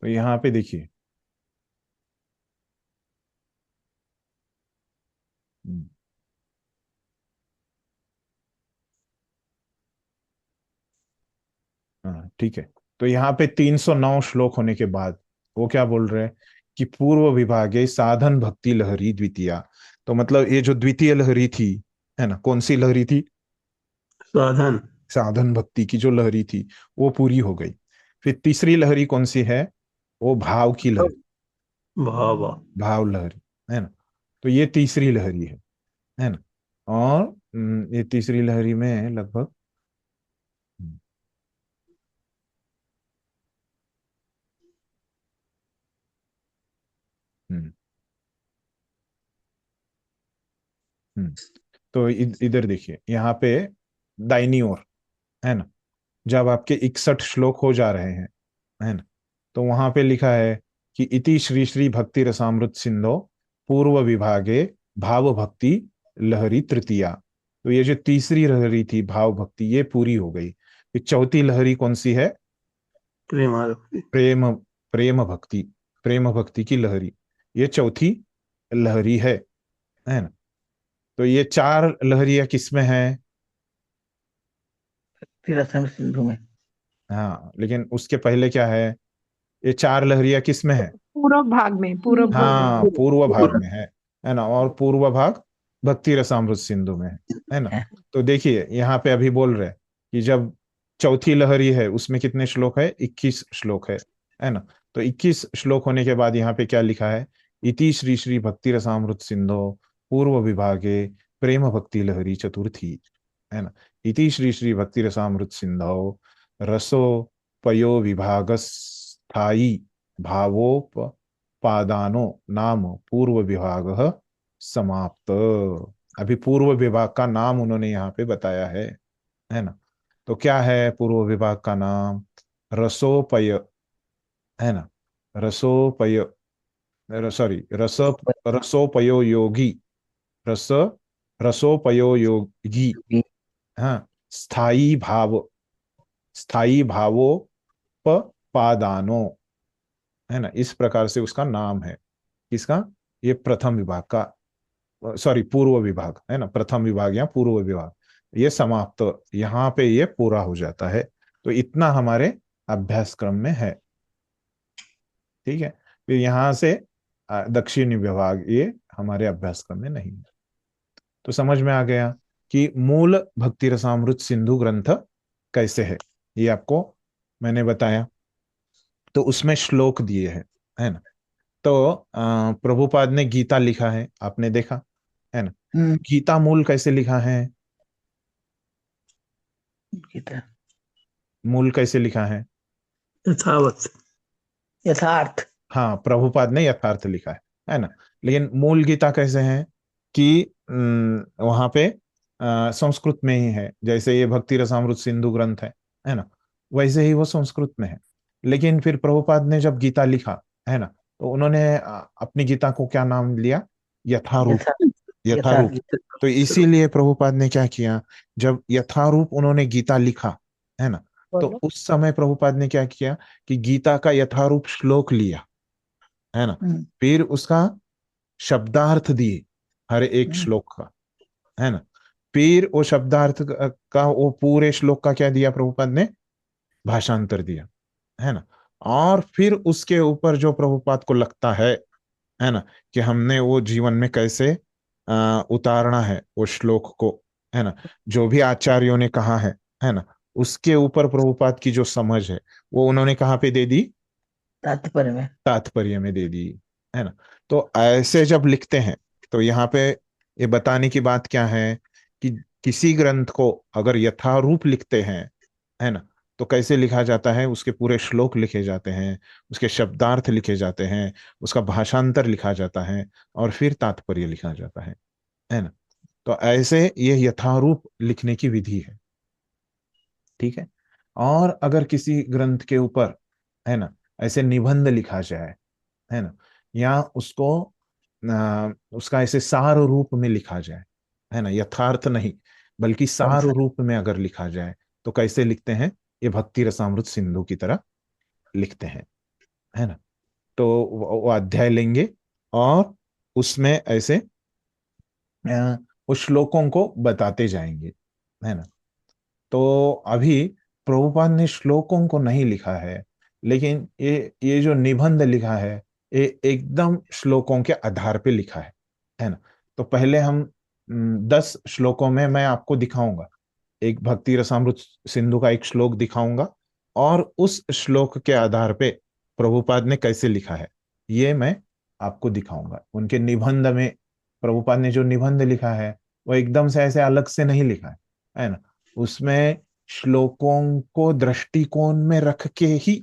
तो यहाँ पे देखिए, हाँ ठीक है। तो यहाँ पे 309 श्लोक होने के बाद वो क्या बोल रहे हैं कि पूर्व विभागे साधन भक्ति लहरी द्वितीया। तो मतलब ये जो द्वितीय लहरी थी, है ना, कौन सी लहरी थी, साधन साधन भक्ति की जो लहरी थी वो पूरी हो गई। फिर तीसरी लहरी कौन सी है, वो भाव की लहरी, भाव भाव लहरी, है ना। तो ये तीसरी लहरी है ना। और ये तीसरी लहरी में लगभग हम्म तो इधर देखिए, यहाँ पे दाहिनी ओर, है ना, जब आपके 61 श्लोक हो जा रहे हैं, है ना, तो वहां पे लिखा है कि इति श्री श्री भक्ति रसामृत सिंधो पूर्व विभागे भाव भक्ति लहरी तृतीया। तो ये जो तीसरी लहरी थी भाव भक्ति, ये पूरी हो गई। फिर चौथी लहरी कौन सी है, प्रेम, प्रेम भक्ति, प्रेम भक्ति की लहरी, ये चौथी लहरी है ना। तो ये 4 लहरियां किसमें है, सिंधु में। हाँ, लेकिन उसके पहले क्या है, ये 4 लहरियां किसमें है, पूर्व भाग में, पूर्व भाग हाँ, में। पूर्व भाग में है ना। और पूर्व भाग भक्ति रसामृत सिंधु में है ना। तो देखिए यहाँ पे अभी बोल रहे हैं कि जब चौथी लहरी है उसमें कितने श्लोक है, 21 श्लोक है ना। तो 21 श्लोक होने के बाद यहाँ पे क्या लिखा है, इति श्री श्री भक्ति रसामृत सिंधु पूर्व विभागे प्रेम भक्ति लहरी चतुर्थी, है ना। इति श्री श्री भक्ति रसामृत सिंधु रसो पयो विभाग स्थायी भावोपादानो नाम पूर्व विभाग समाप्त। अभी पूर्व विभाग का नाम उन्होंने यहाँ पे बताया है ना। तो क्या है पूर्व विभाग का नाम, रसोपय, है ना, रसोपय, सॉरी, रसोपयो योगी, रस रसोपयो योगी, हाँ, स्थायी भाव, स्थायी भावोपादानो, है ना। इस प्रकार से उसका नाम है, किसका, ये प्रथम विभाग का। सॉरी पूर्व विभाग है ना, प्रथम विभाग या पूर्व विभाग, ये समाप्त, यहाँ पे ये पूरा हो जाता है। तो इतना हमारे अभ्यासक्रम में है। ठीक है, फिर यहाँ से दक्षिणी विभाग ये हमारे अभ्यासक्रम में नहीं है। तो समझ में आ गया कि मूल भक्ति रसामृत सिंधु ग्रंथ कैसे है, ये आपको मैंने बताया। तो उसमें श्लोक दिए हैं, है ना। तो प्रभुपाद ने गीता लिखा है, आपने देखा है ना। गीता मूल कैसे लिखा है, गीता मूल कैसे लिखा है, यथावत, यथार्थ। हाँ, प्रभुपाद ने यथार्थ लिखा है ना। लेकिन मूल गीता कैसे है कि वहां पे संस्कृत में ही है, जैसे ये भक्ति रसामृत सिंधु ग्रंथ है ना, वैसे ही वो संस्कृत में है। लेकिन फिर प्रभुपाद ने जब गीता लिखा है ना, तो उन्होंने अपनी गीता को क्या नाम लिया, यथारूप, यथारूप। तो इसीलिए प्रभुपाद ने क्या किया, जब यथारूप उन्होंने गीता लिखा है ना, तो उस समय प्रभुपाद ने क्या किया कि गीता का यथारूप श्लोक लिया है ना, फिर उसका शब्दार्थ दिए हर एक श्लोक का, है ना। फिर वो शब्दार्थ का वो पूरे श्लोक का क्या दिया, प्रभुपाद ने भाषांतर दिया, है ना। और फिर उसके ऊपर जो प्रभुपाद को लगता है ना, कि हमने वो जीवन में कैसे उतारना है वो श्लोक को, है ना, जो भी आचार्यों ने कहा है ना, उसके ऊपर प्रभुपाद की जो समझ है वो उन्होंने कहाँ पे दे दी, तात्पर्य में, तात्पर्य में दे दी, है ना। तो ऐसे जब लिखते हैं तो यहाँ पे ये बताने की बात क्या है कि किसी ग्रंथ को अगर यथारूप लिखते हैं, है ना, तो कैसे लिखा जाता है, उसके पूरे श्लोक लिखे जाते हैं, उसके शब्दार्थ लिखे जाते हैं, उसका भाषांतर लिखा जाता है, और फिर तात्पर्य लिखा जाता है ना। तो ऐसे ये यथारूप लिखने की विधि है। ठीक है। और अगर किसी ग्रंथ के ऊपर, है ना, ऐसे निबंध लिखा जाए, है ना, या उसको उसका ऐसे सार रूप में लिखा जाए, है ना, यथार्थ नहीं बल्कि सार रूप में अगर लिखा जाए, तो कैसे लिखते हैं, ये भक्ति रसामृत सिंधु की तरह लिखते हैं, है ना। तो वो अध्याय लेंगे और उसमें ऐसे उस श्लोकों को बताते जाएंगे, है ना। तो अभी प्रभुपाद ने श्लोकों को नहीं लिखा है, लेकिन ये जो निबंध लिखा है ये एकदम श्लोकों के आधार पे लिखा है ना। तो पहले हम 10 श्लोकों में मैं आपको दिखाऊंगा, एक भक्ति रसामृत सिंधु का एक श्लोक दिखाऊंगा, और उस श्लोक के आधार पे प्रभुपाद ने कैसे लिखा है ये मैं आपको दिखाऊंगा। उनके निबंध में प्रभुपाद ने जो निबंध लिखा है वो एकदम से ऐसे अलग से नहीं लिखा है ना, उसमें श्लोकों को दृष्टिकोण में रख के ही,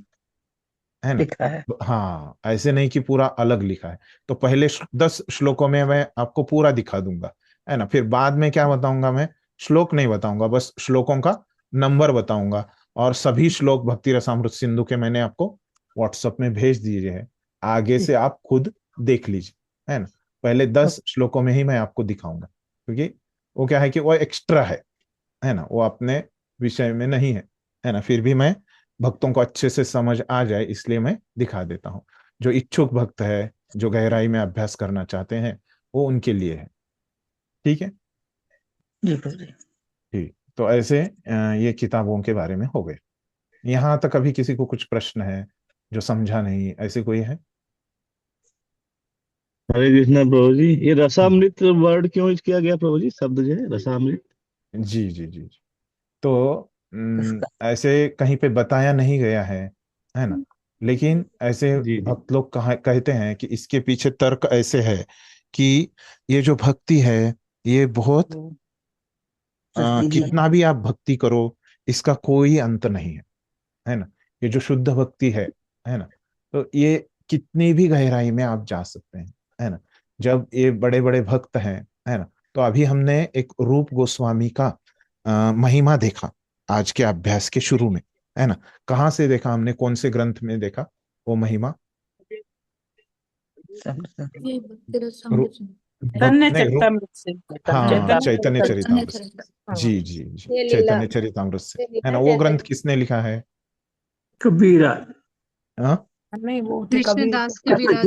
है ना, लिखा है। हाँ, ऐसे नहीं कि पूरा अलग लिखा है। तो पहले 10 श्लोकों में मैं आपको पूरा दिखा दूंगा, है ना, फिर बाद में क्या बताऊंगा, मैं श्लोक नहीं बताऊंगा, बस श्लोकों का नंबर बताऊंगा। और सभी श्लोक भक्ति रसामृत सिंधु के मैंने आपको व्हाट्सएप में भेज दिए हैं, आगे से आप खुद देख लीजिए, है ना। पहले 10 श्लोकों में ही मैं आपको दिखाऊंगा, क्योंकि वो क्या है कि वो एक्स्ट्रा है ना, वो अपने विषय में नहीं है ना, फिर भी मैं भक्तों को अच्छे से समझ आ जाए इसलिए मैं दिखा देता हूँ। जो इच्छुक भक्त है, जो गहराई में अभ्यास करना चाहते हैं, वो उनके लिए है। ठीक है जी प्रभु जी। ठीक। तो ऐसे ये किताबों के बारे में हो गए। यहाँ तक अभी किसी को कुछ प्रश्न है जो समझा नहीं, ऐसे कोई है? हरे कृष्णा प्रभु जी, ये रसामृत वर्ड क्यों यूज किया गया प्रभु जी, शब्द जो है रसामृत? जी जी जी। तो ऐसे कहीं पे बताया नहीं गया है ना, लेकिन ऐसे भक्त लोग कहते हैं कि इसके पीछे तर्क ऐसे है कि ये जो भक्ति है ये बहुत कितना भी आप भक्ति करो इसका कोई अंत नहीं है ना। ये जो शुद्ध भक्ति है ना, तो ये कितनी भी गहराई में आप जा सकते हैं, है ना। जब ये बड़े बड़े भक्त हैं, है ना, तो अभी हमने एक रूप गोस्वामी का महिमा देखा आज के अभ्यास के शुरू में, है ना। कहाँ से देखा हमने, कौन से ग्रंथ में देखा वो महिमा? हाँ, चैतन्य चरितामृत से। जी जी जी, चैतन्य चरितामृत से, है ना। वो ग्रंथ किसने लिखा है? कबीरा। हाँ, नहीं, वो थे कृष्णदास कविराज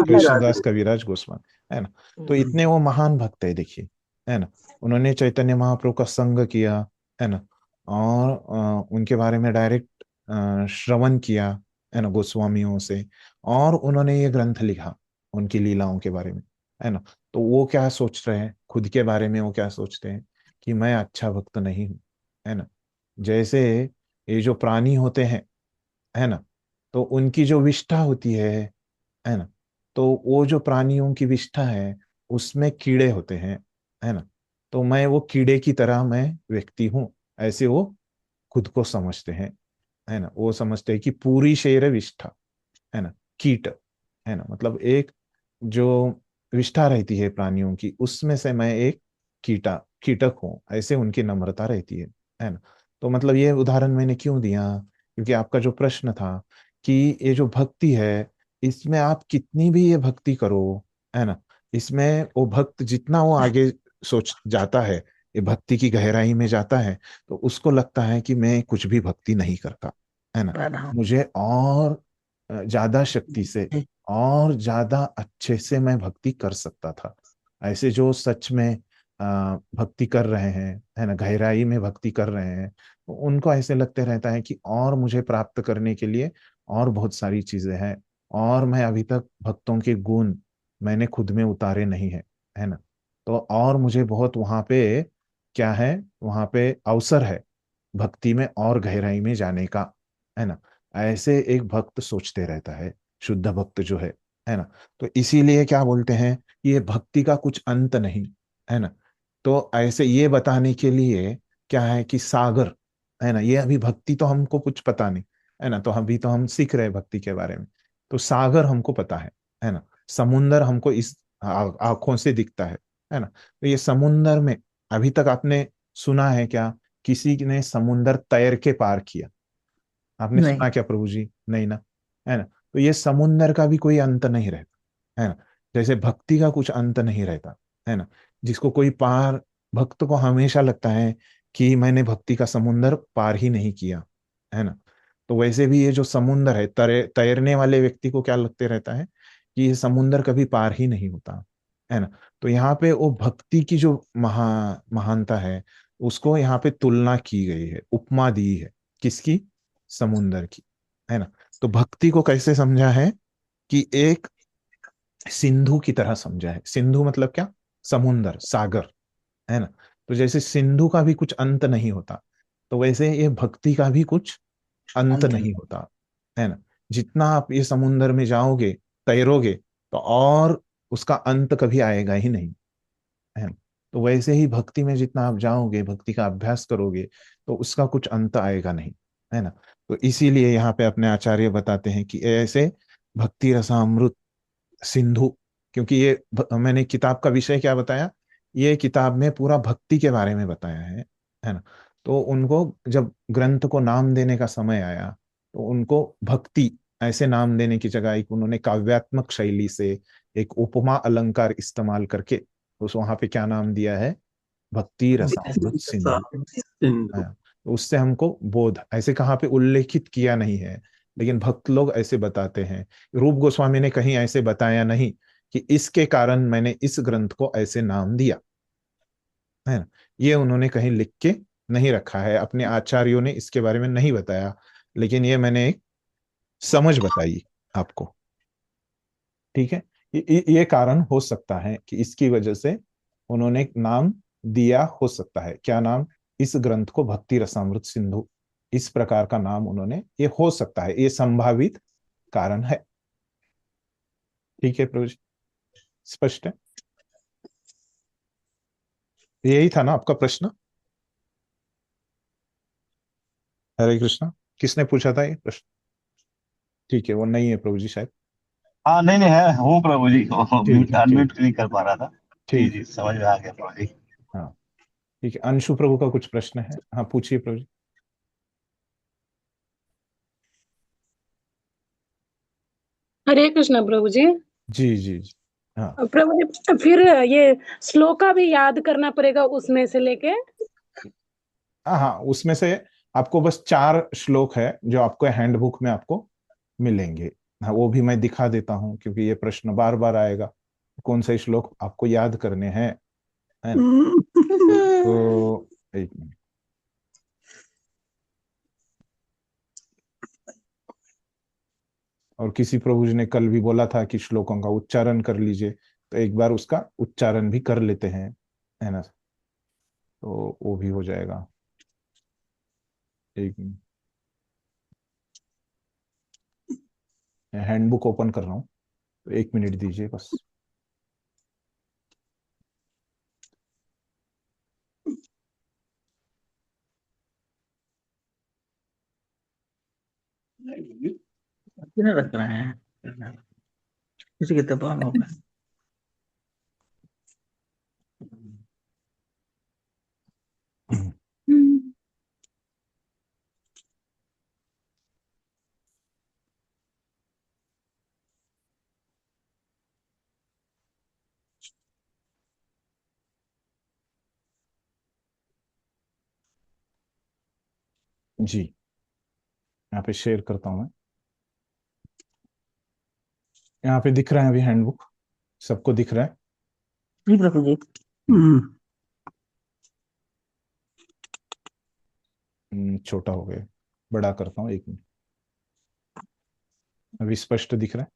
कृष्णदास कविराज गोस्वामी, है ना। तो इतने वो महान भक्त है, देखिए, है ना। उन्होंने चैतन्य महाप्रभु का संग किया, है ना, और उनके बारे में डायरेक्ट श्रवण किया, है ना, गोस्वामियों से, और उन्होंने ये ग्रंथ लिखा उनकी लीलाओं के बारे में, है ना। तो वो क्या सोच रहे हैं खुद के बारे में, वो क्या सोचते हैं कि मैं अच्छा भक्त नहीं हूं, है ना। जैसे ये जो प्राणी होते हैं, है ना, तो उनकी जो विष्ठा होती है ना, तो वो जो प्राणियों की विष्ठा है उसमें कीड़े होते हैं, है ना। तो मैं वो कीड़े की तरह मैं व्यक्ति हूं, ऐसे वो खुद को समझते हैं, है ना। वो समझते हैं कि पूरी शरीर विष्ठा, है ना, कीट, है ना, मतलब एक जो विष्ठा रहती है प्राणियों की, उसमें से मैं एक कीटक हूं, ऐसे उनकी नम्रता रहती है ना। तो मतलब ये उदाहरण मैंने क्यों दिया, क्योंकि आपका जो प्रश्न था कि ये जो भक्ति है, इसमें आप कितनी भी ये भक्ति करो, है ना, इसमें वो भक्त जितना वो आगे सोच जाता है, ये भक्ति की गहराई में जाता है, तो उसको लगता है कि मैं कुछ भी भक्ति नहीं करता, है ना, मुझे और ज्यादा शक्ति से और ज्यादा अच्छे से मैं भक्ति कर सकता था। ऐसे जो सच में भक्ति कर रहे हैं, है ना, गहराई में भक्ति कर रहे हैं, तो उनको ऐसे लगते रहता है कि और मुझे प्राप्त करने के लिए और बहुत सारी चीजें हैं, और मैं अभी तक भक्तों के गुण मैंने खुद में उतारे नहीं है ना। तो और मुझे बहुत वहां पे क्या है, वहां पे अवसर है भक्ति में और गहराई में जाने का, है ना। ऐसे एक भक्त सोचते रहता है, शुद्ध भक्त जो है ना। तो इसीलिए क्या बोलते हैं, ये भक्ति का कुछ अंत नहीं, है ना। तो ऐसे ये बताने के लिए क्या है कि सागर, है ना, ये अभी भक्ति तो हमको कुछ पता नहीं, है ना, तो अभी तो हम सीख रहे हैं भक्ति के बारे में। तो सागर हमको पता है ना, समुंदर हमको इस आंखों से दिखता है ना। तो ये समुंदर में अभी तक आपने सुना है क्या किसी ने समुंदर तैर के पार किया? आपने सुना क्या प्रभु जी? नहीं ना, है ना। तो ये समुंदर का भी कोई अंत नहीं रहता, है ना, जैसे भक्ति का कुछ अंत नहीं रहता, है ना। जिसको कोई पार, भक्त को हमेशा लगता है कि मैंने भक्ति का समुंदर पार ही नहीं किया, है ना। तो वैसे भी ये जो समुंदर है, तैरने वाले व्यक्ति को क्या लगते रहता है कि ये समुंदर कभी पार ही नहीं होता, है ना। तो यहाँ पे वो भक्ति की जो महानता है, उसको यहाँ पे तुलना की गई है, उपमा दी है, किसकी? समुंदर की, है ना। तो भक्ति को कैसे समझा है कि एक सिंधु की तरह समझा है। सिंधु मतलब क्या? समुंदर, सागर, है ना। तो जैसे सिंधु का भी कुछ अंत नहीं होता, तो वैसे ये भक्ति का भी कुछ अंत नहीं होता, है ना। जितना आप ये समुंदर में जाओगे, तैरोगे, तो और उसका अंत कभी आएगा ही नहीं, है ना। तो वैसे ही भक्ति में जितना आप जाओगे, भक्ति का अभ्यास करोगे, तो उसका कुछ अंत आएगा नहीं, है ना। तो इसीलिए यहाँ पे अपने आचार्य बताते हैं कि ऐसे भक्ति रसामृत सिंधु, क्योंकि ये मैंने किताब का विषय क्या बताया, ये किताब में पूरा भक्ति के बारे में बताया है ना। तो उनको जब ग्रंथ को नाम देने का समय आया, तो उनको भक्ति ऐसे नाम देने की जगह एक उन्होंने काव्यात्मक शैली से एक उपमा अलंकार इस्तेमाल करके उस वहां पे क्या नाम दिया है? भक्ति रसामृत सिंधु। हाँ, तो उससे हमको बोध, ऐसे कहाँ पे उल्लेखित किया नहीं है, लेकिन भक्त लोग ऐसे बताते हैं। रूप गोस्वामी ने कहीं ऐसे बताया नहीं कि इसके कारण मैंने इस ग्रंथ को ऐसे नाम दिया, है ना। ये उन्होंने कहीं लिख के नहीं रखा है, अपने आचार्यों ने इसके बारे में नहीं बताया, लेकिन ये मैंने एक समझ बताई आपको, ठीक है। ये कारण हो सकता है कि इसकी वजह से उन्होंने नाम दिया, हो सकता है। क्या नाम? इस ग्रंथ को भक्ति रसामृत सिंधु, इस प्रकार का नाम उन्होंने, ये हो सकता है, ये संभावित कारण है। ठीक है प्रभु जी, स्पष्ट है? यही था ना आपका प्रश्न? हरे कृष्णा, किसने पूछा था ये प्रश्न? ठीक है, वो नहीं है प्रभु जी शायद। हाँ, नहीं नहीं है, हूँ प्रभु जी। ठीक है, अनम्यूट नहीं कर पा रहा था। जी ठीक जी, है, समझ में आ गया प्रभु जी। हाँ ठीक है। अंशु प्रभु का कुछ प्रश्न है? हाँ पूछिए प्रभु जी। हरे कृष्ण प्रभु जी। जी जी जी, हाँ प्रभु जी, फिर ये श्लोका भी याद करना पड़ेगा उसमें से लेके? हाँ, उसमें से आपको बस 4 श्लोक है जो आपको हैंडबुक में आपको मिलेंगे, हाँ, वो भी मैं दिखा देता हूँ क्योंकि ये प्रश्न बार बार आएगा, कौन सा श्लोक आपको याद करने हैं, है ना। तो एक मिनट, और किसी प्रभु जी ने कल भी बोला था कि श्लोकों का उच्चारण कर लीजिए, तो एक बार उसका उच्चारण भी कर लेते हैं, है ना, तो वो भी हो जाएगा। एक मिनट, हैंडबुक ओपन कर रहा हूँ, तो 1 मिनट दीजिए बस। कितने रख रहे हैं किसी के दबाव होगा। जी, यहाँ पे शेयर करता हूँ मैं। यहाँ पे दिख रहा है अभी हैंडबुक, सबको दिख रहा है? जी प्रभु जी। छोटा हो गया, बड़ा करता हूँ, 1 मिनट। अभी स्पष्ट दिख रहा है?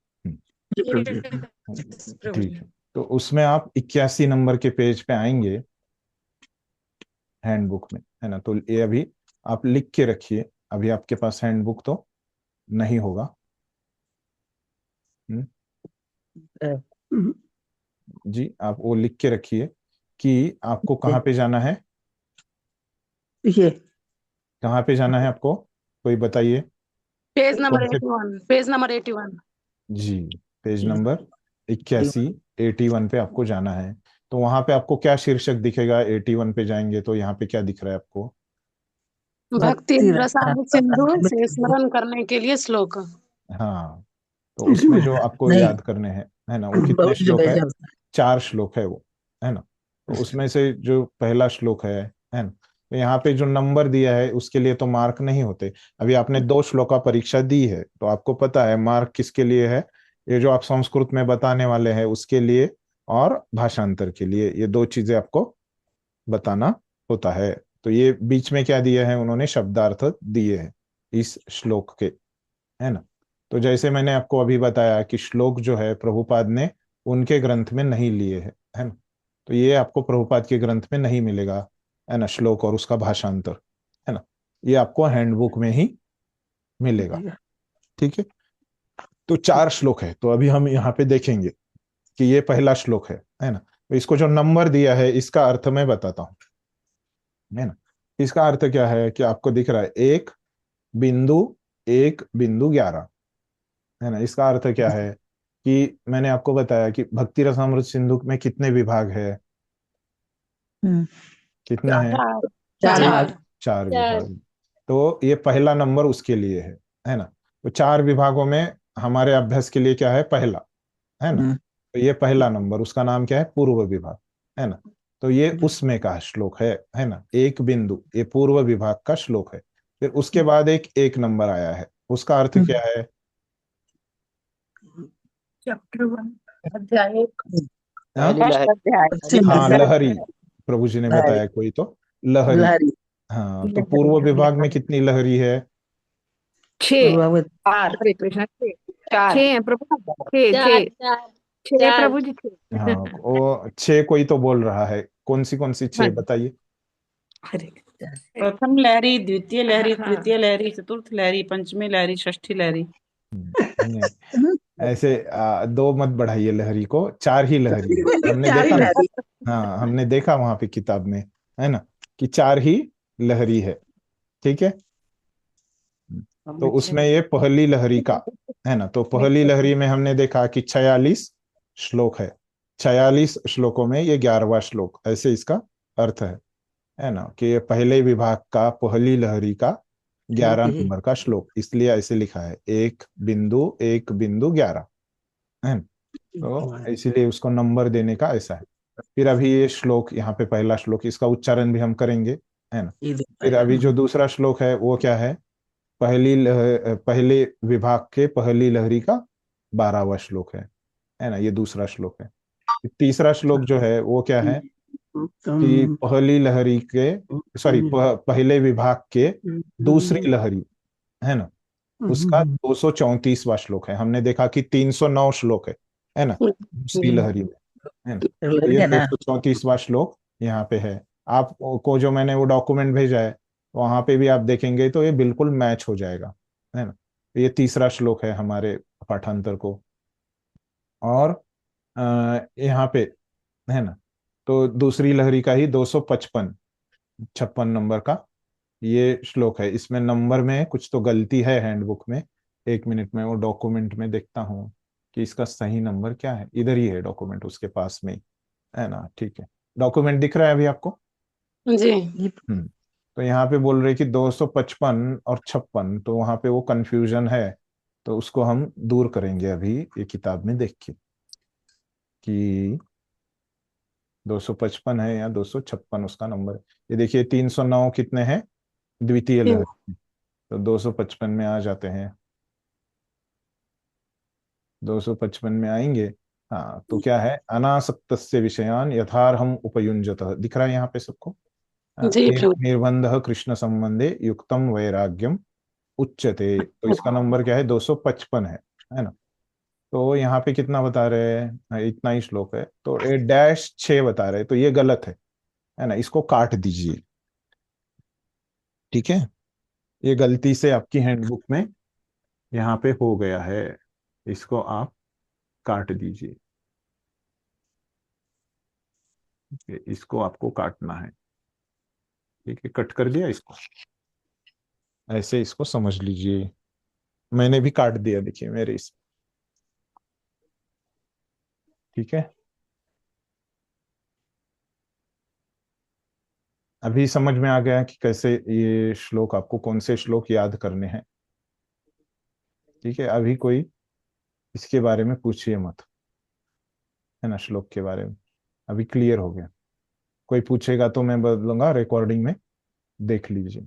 जी प्रभु जी। ठीक है, तो उसमें आप 81 नंबर के पेज पे आएंगे हैंडबुक में, है ना। तो ये अभी आप लिख के रखिए, अभी आपके पास हैंडबुक तो नहीं होगा। जी, आप वो लिख के रखिए कि आपको कहाँ पे जाना है, ये कहाँ पे जाना है आपको, कोई बताइए। पेज नंबर कौन से? 81, पेज नंबर 81। जी, पेज नंबर 81, 81 पे आपको जाना है। तो वहां पे आपको क्या शीर्षक दिखेगा? 81 पे जाएंगे तो यहाँ पे क्या दिख रहा है आपको? भक्ति रसामृत सिंधु से स्मरण करने के लिए श्लोक। हाँ, तो उसमें जो आपको नहीं। याद करने हैं, है ना, वो कितने श्लोक है? 4 श्लोक है वो, है ना। तो उसमें से जो पहला श्लोक है ना, तो यहाँ पे जो नंबर दिया है उसके लिए तो मार्क नहीं होते। अभी आपने 2 श्लोक का परीक्षा दी है तो आपको पता है मार्क किसके लिए है, ये जो आप संस्कृत में बताने वाले हैं उसके लिए और भाषांतर के लिए, ये 2 चीजें आपको बताना होता है। तो ये बीच में क्या दिए हैं उन्होंने? शब्दार्थ दिए हैं इस श्लोक के, है ना। तो जैसे मैंने आपको अभी बताया कि श्लोक जो है प्रभुपाद ने उनके ग्रंथ में नहीं लिए है ना, तो ये आपको प्रभुपाद के ग्रंथ में नहीं मिलेगा, है ना, श्लोक और उसका भाषांतर, है ना, ये आपको हैंडबुक में ही मिलेगा। ठीक है, तो 4 श्लोक है, तो अभी हम यहाँ पे देखेंगे कि ये पहला श्लोक है ना। तो इसको जो नंबर दिया है इसका अर्थ मैं बताता हूँ, है ना। इसका अर्थ क्या है कि आपको दिख रहा है 1.1.11, है ना। इसका अर्थ क्या है कि मैंने आपको बताया कि भक्ति रसामृत सिंधु में कितने विभाग है? कितना है? 4 विभाग। तो ये पहला नंबर उसके लिए है ना। तो 4 विभागों में हमारे अभ्यास के लिए क्या है? पहला, है ना। तो ये पहला नंबर, उसका नाम क्या है? पूर्व विभाग, है ना। तो ये उसमें का श्लोक है ना। 1 बिंदु, ये पूर्व विभाग का श्लोक है। फिर उसके बाद एक नंबर आया है, उसका अर्थ क्या है? चैप्टर 1 अध्याय 1। हाँ, लहरी, प्रभु जी ने बताया कोई तो लहरी। हाँ, तो पूर्व विभाग में कितनी लहरी है? 6। हरे कृष्ण, 4 है प्रभु, 6 प्रभु जी, 6। हाँ, वो 6 कोई तो बोल रहा है, कौन सी 6 बताइए? प्रथम लहरी, द्वितीय लहरी, तृतीय लहरी, चतुर्थ लहरी, पंचमी लहरी, षष्ठी लहरी। ऐसे 2 मत बढ़ाइए लहरी को, 4 ही लहरी है। हमने देखा ना, हाँ हमने देखा वहां पे किताब में, है ना, कि 4 ही लहरी है। ठीक है, तो उसमें ये पहली लहरी का, है ना। तो पहली लहरी में हमने देखा कि 46 श्लोक है, 46 श्लोकों में ये 11वां श्लोक, ऐसे इसका अर्थ है ना, कि ये पहले विभाग का पहली लहरी का 11 नंबर का श्लोक, इसलिए ऐसे लिखा है 1.1.11, है ना। तो इसीलिए उसको नंबर देने का ऐसा है। फिर अभी ये श्लोक, यहाँ पे पहला श्लोक, इसका उच्चारण भी हम करेंगे, है ना। फिर अभी जो दूसरा श्लोक है वो क्या है? पहले विभाग के पहली लहरी का 12वां श्लोक है ना, ये दूसरा श्लोक है। तीसरा श्लोक जो है वो क्या है कि पहली लहरी के सॉरी पहले विभाग के दूसरी लहरी है ना, उसका 234वां श्लोक है। हमने देखा कि 309 श्लोक है ना दूसरी लहरी में, है ना। तो ये 234वां श्लोक यहाँ पे है। आपको जो मैंने वो डॉक्यूमेंट भेजा है वहां पे भी आप देखेंगे तो ये बिल्कुल मैच हो जाएगा, है ना। ये तीसरा श्लोक है हमारे पाठांतर को। और यहाँ पे है ना, तो दूसरी लहरी का ही 256 नंबर का ये श्लोक है। इसमें नंबर में कुछ तो गलती है हैंडबुक में। 1 मिनट में वो डॉक्यूमेंट में देखता हूँ कि इसका सही नंबर क्या है। इधर ही है डॉक्यूमेंट, उसके पास में ही है ना। ठीक है, डॉक्यूमेंट दिख रहा है अभी आपको? जी। तो यहाँ पे बोल रहे कि 255 और 56, तो वहां पे वो कंफ्यूजन है, तो उसको हम दूर करेंगे अभी ये किताब में देख के कि 255 है या 256 उसका नंबर। ये देखिए 309 कितने हैं द्वितीय लहर, तो 255 में आ जाते हैं। 255 में आएंगे। हाँ, तो क्या है, अनासक्तस्य विषयान यथार्हम उपयुञ्जतः, दिख रहा है यहाँ पे सबको। जी प्रभु। निर्बंध कृष्ण संबंधे युक्तम वैराग्यम उच्यते, तो इसका नंबर क्या है 255 है ना। तो यहाँ पे कितना बता रहे हैं, इतना ही श्लोक है, तो ये -6 बता रहे हैं, तो ये गलत है ना, इसको काट दीजिए। ठीक है, ये गलती से आपकी हैंडबुक में यहाँ पे हो गया है, इसको आप काट दीजिए। ठीक है, इसको आपको काटना है। ठीक है, कट कर दिया इसको, ऐसे इसको समझ लीजिए। मैंने भी काट दिया, देखिए मेरे इस। ठीक है, अभी समझ में आ गया कि कैसे ये श्लोक, आपको कौन से श्लोक याद करने हैं। ठीक है, अभी कोई इसके बारे में पूछिए मत, है ना, श्लोक के बारे में अभी क्लियर हो गया। कोई पूछेगा तो मैं बदलूंगा, रिकॉर्डिंग में देख लीजिए।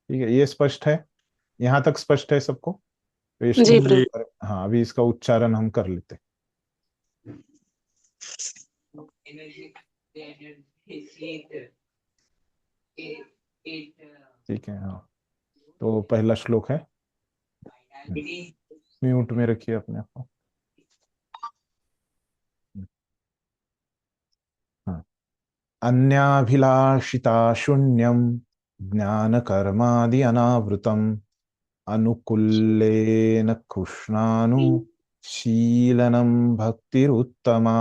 ठीक है, ये स्पष्ट है, यहाँ तक स्पष्ट है सबको? तो ये जी श्लोक, हाँ, अभी इसका उच्चारण हम कर लेते हैं। ठीक है, हाँ, तो पहला श्लोक है, म्यूट में रखिए अपने आप को। हाँ, अन्याभिलाषिता शून्यम ज्ञान कर्मादि अनावृतम अनुकुल्लेन कृष्णानु शीलनम भक्तिरुत्तमा।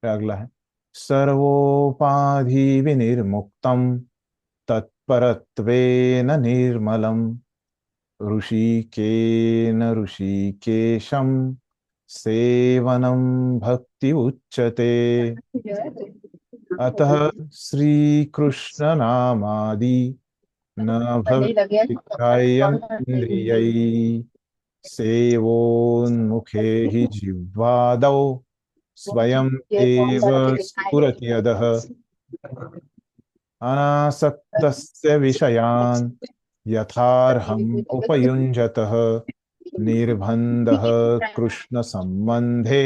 अगला है सर्वोपाधि विनिर्मुक्तम तत्परत्वेन निर्मलम ऋषिकेन ऋषिकेशम सेवनम भक्ति उच्यते। अतः श्री कृष्ण नामादि न भक्तिग्राह्यम् इंद्रियैः सेवोन्मुखे हि जिह्वादौ स्वयं एव स्फुरति अधः अनासक्तस्य विषयान् यथार्हम् उपयुञ्जतः निर्बन्धः कृष्ण संबंधे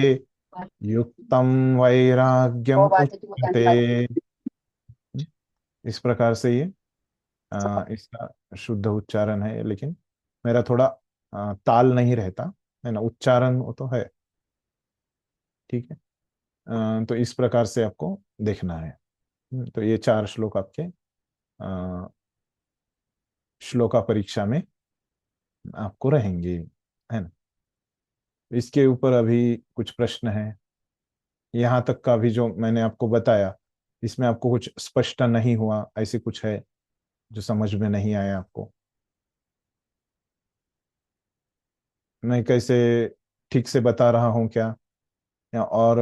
युक्तम वैराग्यम उच्यते। इस प्रकार से ये इसका शुद्ध उच्चारण है, लेकिन मेरा थोड़ा ताल नहीं रहता है ना, उच्चारण वो तो है। ठीक है, तो इस प्रकार से आपको देखना है। तो ये 4 श्लोक आपके श्लोका परीक्षा में आपको रहेंगे, है ना। इसके ऊपर अभी कुछ प्रश्न है, यहाँ तक का भी जो मैंने आपको बताया, इसमें आपको कुछ स्पष्ट नहीं हुआ, ऐसे कुछ है जो समझ में नहीं आया आपको? मैं कैसे ठीक से बता रहा हूँ क्या, या और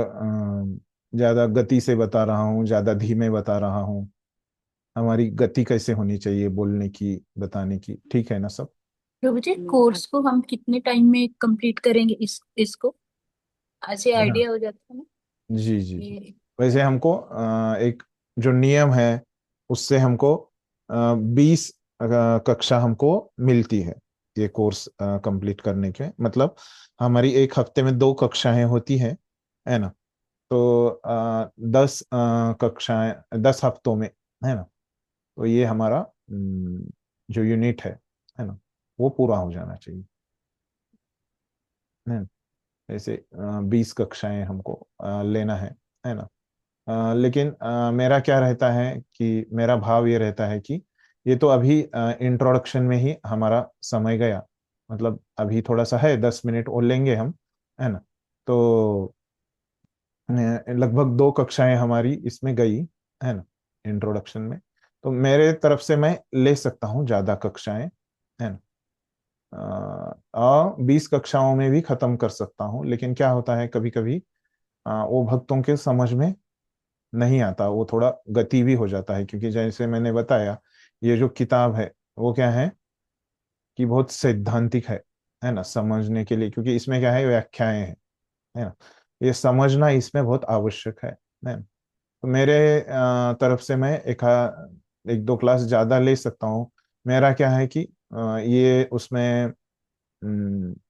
ज्यादा गति से बता रहा हूँ, ज्यादा धीमे बता रहा हूँ? हमारी गति कैसे होनी चाहिए बोलने की, बताने की? ठीक है ना सब? प्रभु जी, कोर्स को हम कितने टाइम में कंप्लीट करेंगे इसको? ऐसे आइडिया हो जाता है ना। जी जी जी। वैसे हमको एक जो नियम है उससे हमको 20 कक्षा हमको मिलती है ये कोर्स कंप्लीट करने के, मतलब हमारी एक हफ्ते में 2 कक्षाएं होती है ना। तो 10 कक्षाएं 10 हफ्तों में, है ना। तो ये हमारा जो यूनिट है ना, वो पूरा हो जाना चाहिए, है ना। जैसे 20 कक्षाएं हमको लेना है ना। लेकिन मेरा क्या रहता है कि मेरा भाव ये रहता है कि ये तो अभी इंट्रोडक्शन में ही हमारा समय गया, मतलब अभी थोड़ा सा है, 10 मिनट और लेंगे हम, है ना। तो लगभग 2 कक्षाएं हमारी इसमें गई, है ना, इंट्रोडक्शन में। तो मेरे तरफ से मैं ले सकता हूँ ज्यादा कक्षाएं, है ना। और 20 कक्षाओं में भी खत्म कर सकता हूँ, लेकिन क्या होता है कभी कभी वो भक्तों के समझ में नहीं आता, वो थोड़ा गति भी हो जाता है, क्योंकि जैसे मैंने बताया ये जो किताब है वो क्या है कि बहुत सैद्धांतिक है ना, समझने के लिए, क्योंकि इसमें क्या है, व्याख्याएं हैं, है ना। ये समझना इसमें बहुत आवश्यक है ना। तो मेरे तरफ से मैं एक 2 क्लास ज्यादा ले सकता हूँ। मेरा क्या है कि ये उसमें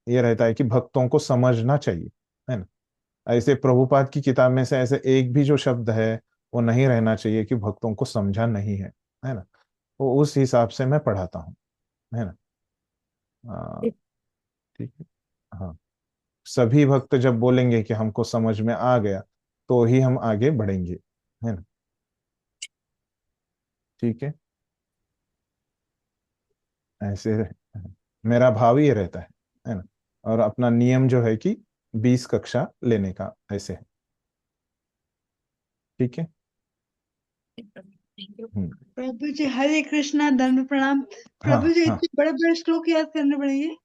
ये रहता है कि भक्तों को समझना चाहिए, है ना। ऐसे प्रभुपाद की किताब में से ऐसे एक भी जो शब्द है वो नहीं रहना चाहिए कि भक्तों को समझा नहीं है ना। तो उस हिसाब से मैं पढ़ाता हूँ, है ना। ठीक है। हाँ, सभी भक्त जब बोलेंगे कि हमको समझ में आ गया तो ही हम आगे बढ़ेंगे, है ना। ठीक है, ऐसे मेरा भाव ये रहता है ना। और अपना नियम जो है कि 20 कक्षा लेने का ऐसे है। ठीक है। प्रभु जी हरे कृष्णा, धर्म प्रणाम। प्रभु हाँ जी हाँ, इतने बड़े बड़े श्लोक याद करने पड़ेंगे?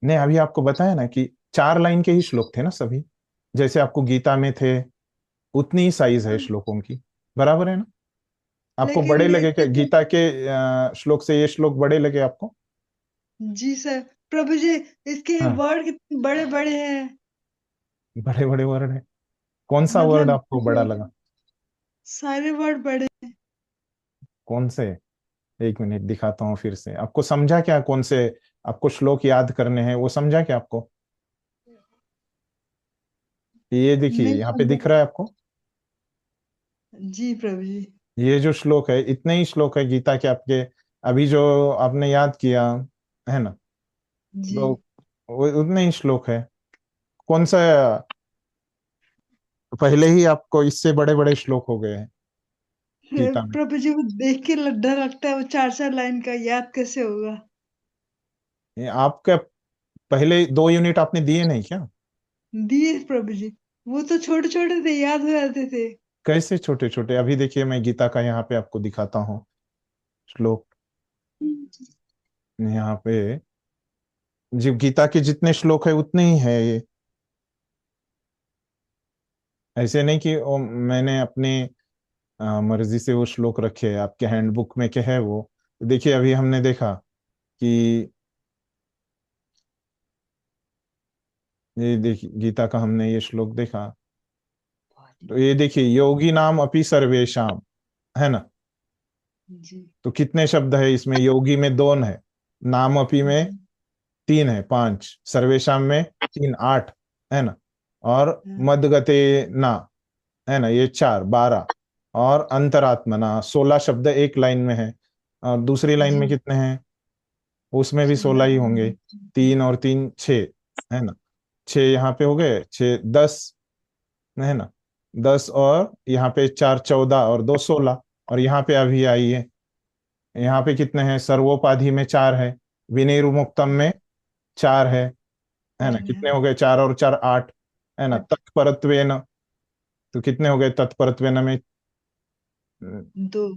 नहीं अभी आपको बताया ना कि 4 लाइन के ही श्लोक थे ना सभी, जैसे आपको गीता में थे उतनी ही साइज है श्लोकों की, बराबर है ना। आपको लेकिन बड़े लगे क्या लेकिन गीता के श्लोक से, ये श्लोक बड़े लगे आपको? जी सर, प्रभु जी इसके हाँ, वर्ड कितने बड़े बड़े हैं। बड़े बड़े वर्ड है। कौन सा वर्ड मतलब आपको बड़ा लगा? सारे वर्ड बड़े हैं। कौन से? 1 मिनट दिखाता हूँ फिर से। आपको समझा क्या कौन से आपको श्लोक याद करने हैं, वो समझा क्या आपको? ये देखिए नहीं यहाँ पे समझा। दिख रहा है आपको, जी प्रभु जी। ये जो श्लोक है, इतने ही श्लोक है गीता के आपके, अभी जो आपने याद किया, है ना। जी तो वो उतने ही श्लोक है। कौन सा? पहले ही आपको इससे बड़े बड़े श्लोक हो गए हैं गीता में। प्रभु जी वो देख के डर लगता है, वो 4 4 लाइन का याद कैसे होगा? ये आपका पहले 2 यूनिट आपने दिए नहीं क्या? दिए प्रभु जी, वो तो छोटे छोटे थे, याद हो जाते थे। कैसे छोटे छोटे? अभी देखिए मैं गीता का यहाँ पे आपको दिखाता हूँ श्लोक। यहाँ पे जी गीता के जितने श्लोक है उतने ही है ये, ऐसे नहीं कि वो मैंने अपने मर्जी से वो श्लोक रखे हैं। आपके हैंडबुक में क्या है वो देखिए। अभी हमने देखा कि ये देखिए गीता का हमने ये श्लोक देखा, तो ये देखिए योगी नाम अपि सर्वेशाम, है ना। जी तो कितने शब्द है इसमें? योगी में 2 है, नाम अपि में 3 है, 5, सर्वेशाम में 3, 8, है ना। और मदगते ना, है ना, ये 4, 12। और अंतरात्मना 16 शब्द एक लाइन में है। और दूसरी लाइन जी में कितने हैं? उसमें भी 16 ही होंगे, 3 और 3 6, है ना। 6 यहाँ पे हो गए, 6 10, है ना। 10 और यहाँ पे 4 14 और 2 16। और यहाँ पे अभी आई है, यहाँ पे कितने हैं? सर्वोपाधि में 4 है, विनिर्मुक्तम में 4 है ना। कितने हो गए? 4 और 4 8, है ना। तत्परत्वेन, तो कितने हो गए तत्परत्वेन में? 2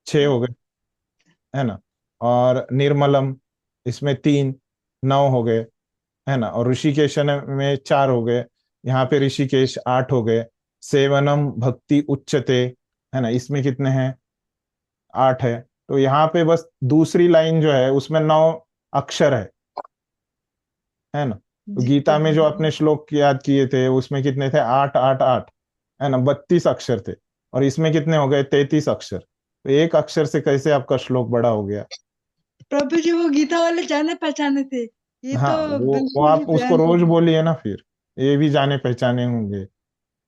6 हो गए, है ना। और निर्मलम इसमें 3, 9 हो गए, है ना। और ऋषिकेश में 4 हो गए, यहाँ पे ऋषिकेश 8 हो गए। सेवनम भक्ति उच्चते, है ना, इसमें कितने हैं? 8 है। तो यहाँ पे बस दूसरी लाइन जो है उसमें 9 अक्षर है ना। तो जी गीता में प्रभु जो जी। अपने श्लोक याद किए थे उसमें कितने थे? 8 8 8, है ना, 32 अक्षर थे। और इसमें कितने हो गए? 33 अक्षर। तो एक अक्षर से कैसे आपका श्लोक बड़ा हो गया? प्रभु जी वो गीता वाले जाने पहचाने थे, ये हाँ, तो वो बिल्कुल ही आप उसको बयान कर रोज दिया। बोलिए ना, फिर ये भी जाने पहचाने होंगे।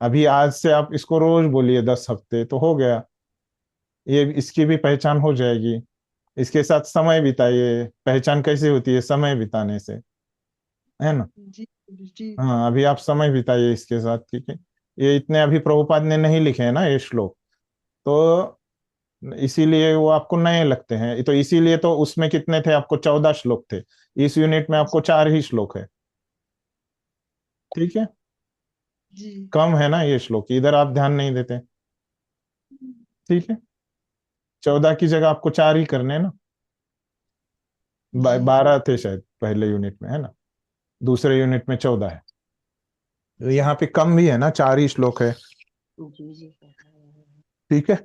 अभी आज से आप इसको रोज बोलिए 10 हफ्ते, तो हो गया, ये इसकी भी पहचान हो जाएगी। इसके साथ समय बिताइए। पहचान कैसे होती है? समय बिताने से, है ना। जी जी। हाँ, अभी आप समय बिताइए इसके साथ, ठीक है। ये इतने अभी प्रभुपाद ने नहीं लिखे हैं ना ये श्लोक, तो इसीलिए वो आपको नए लगते हैं। तो इसीलिए तो उसमें कितने थे आपको? 14 श्लोक थे। इस यूनिट में आपको 4 ही श्लोक है, ठीक है। जी कम है ना ये श्लोक, इधर आप ध्यान नहीं देते, ठीक है। 14 की जगह आपको 4 ही करने हैं ना। जी 12 थे शायद पहले यूनिट में, है ना। दूसरे यूनिट में 14 है, तो यहाँ पे कम भी है ना, 4 ही श्लोक है, जी जी ठीक है।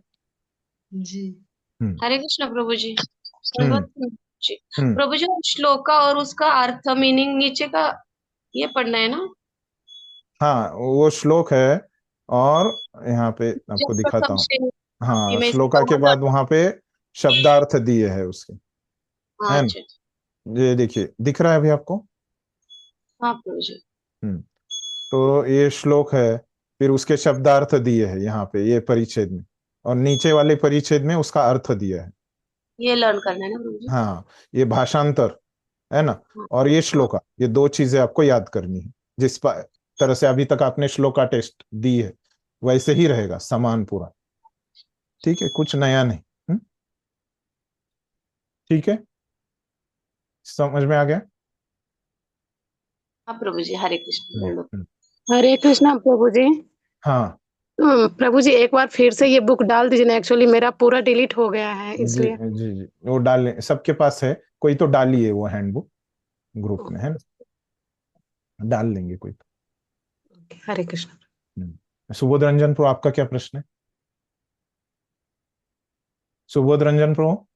जी। हम्म हरे कृष्ण प्रभु जी। हम्म धन्यवाद जी। हम्म प्रभु जी श्लोका और उसका अर्थ मीनिंग नीचे का ये पढ़ना है ना? हाँ, वो श्लोक है, और यहाँ पे आपको जब दिखाता प्रथम हूँ। श्रेणी हाँ, में श्लोका के बाद वहां पे शब्दार्थ दिए है उसके, हाँ है अच्छा। ना। ये देखिए, दिख रहा है अभी आपको? हाँ प्रभु जी। हम्म तो ये श्लोक है, फिर उसके शब्दार्थ दिए है यहाँ पे ये परिच्छेद में, और नीचे वाले परिच्छेद में उसका अर्थ दिया है। ये लर्न करना है ना प्रभु जी? हाँ, ये भाषांतर है ना, हाँ और ये हाँ श्लोका, ये 2 चीजें आपको याद करनी है। जिस तरह से अभी तक आपने श्लोका टेस्ट दी है, वैसे ही रहेगा, समान पूरा, ठीक है, कुछ नया नहीं। ठीक है, समझ में आ गया? हाँ प्रभु जी। हरे कृष्ण धन्यवाद। हरे कृष्णा प्रभु जी। हाँ प्रभु जी एक बार फिर से ये बुक डाल दीजिए ना, एक्चुअली मेरा पूरा डिलीट हो गया है जी इसलिए। जी जी, वो डाल, सबके पास है, कोई तो डालिए वो हैंडबुक ग्रुप में, है ना, डाल देंगे कोई तो। हरे कृष्ण। सुबोध रंजन प्रो, आपका क्या प्रश्न है? सुबोध रंजन प्रो,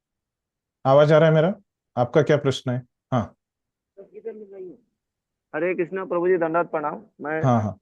आवाज आ रहा है मेरा? आपका क्या प्रश्न है? हाँ हरे कृष्णा प्रभु जी, दंडवत प्रणाम। हाँ हाँ,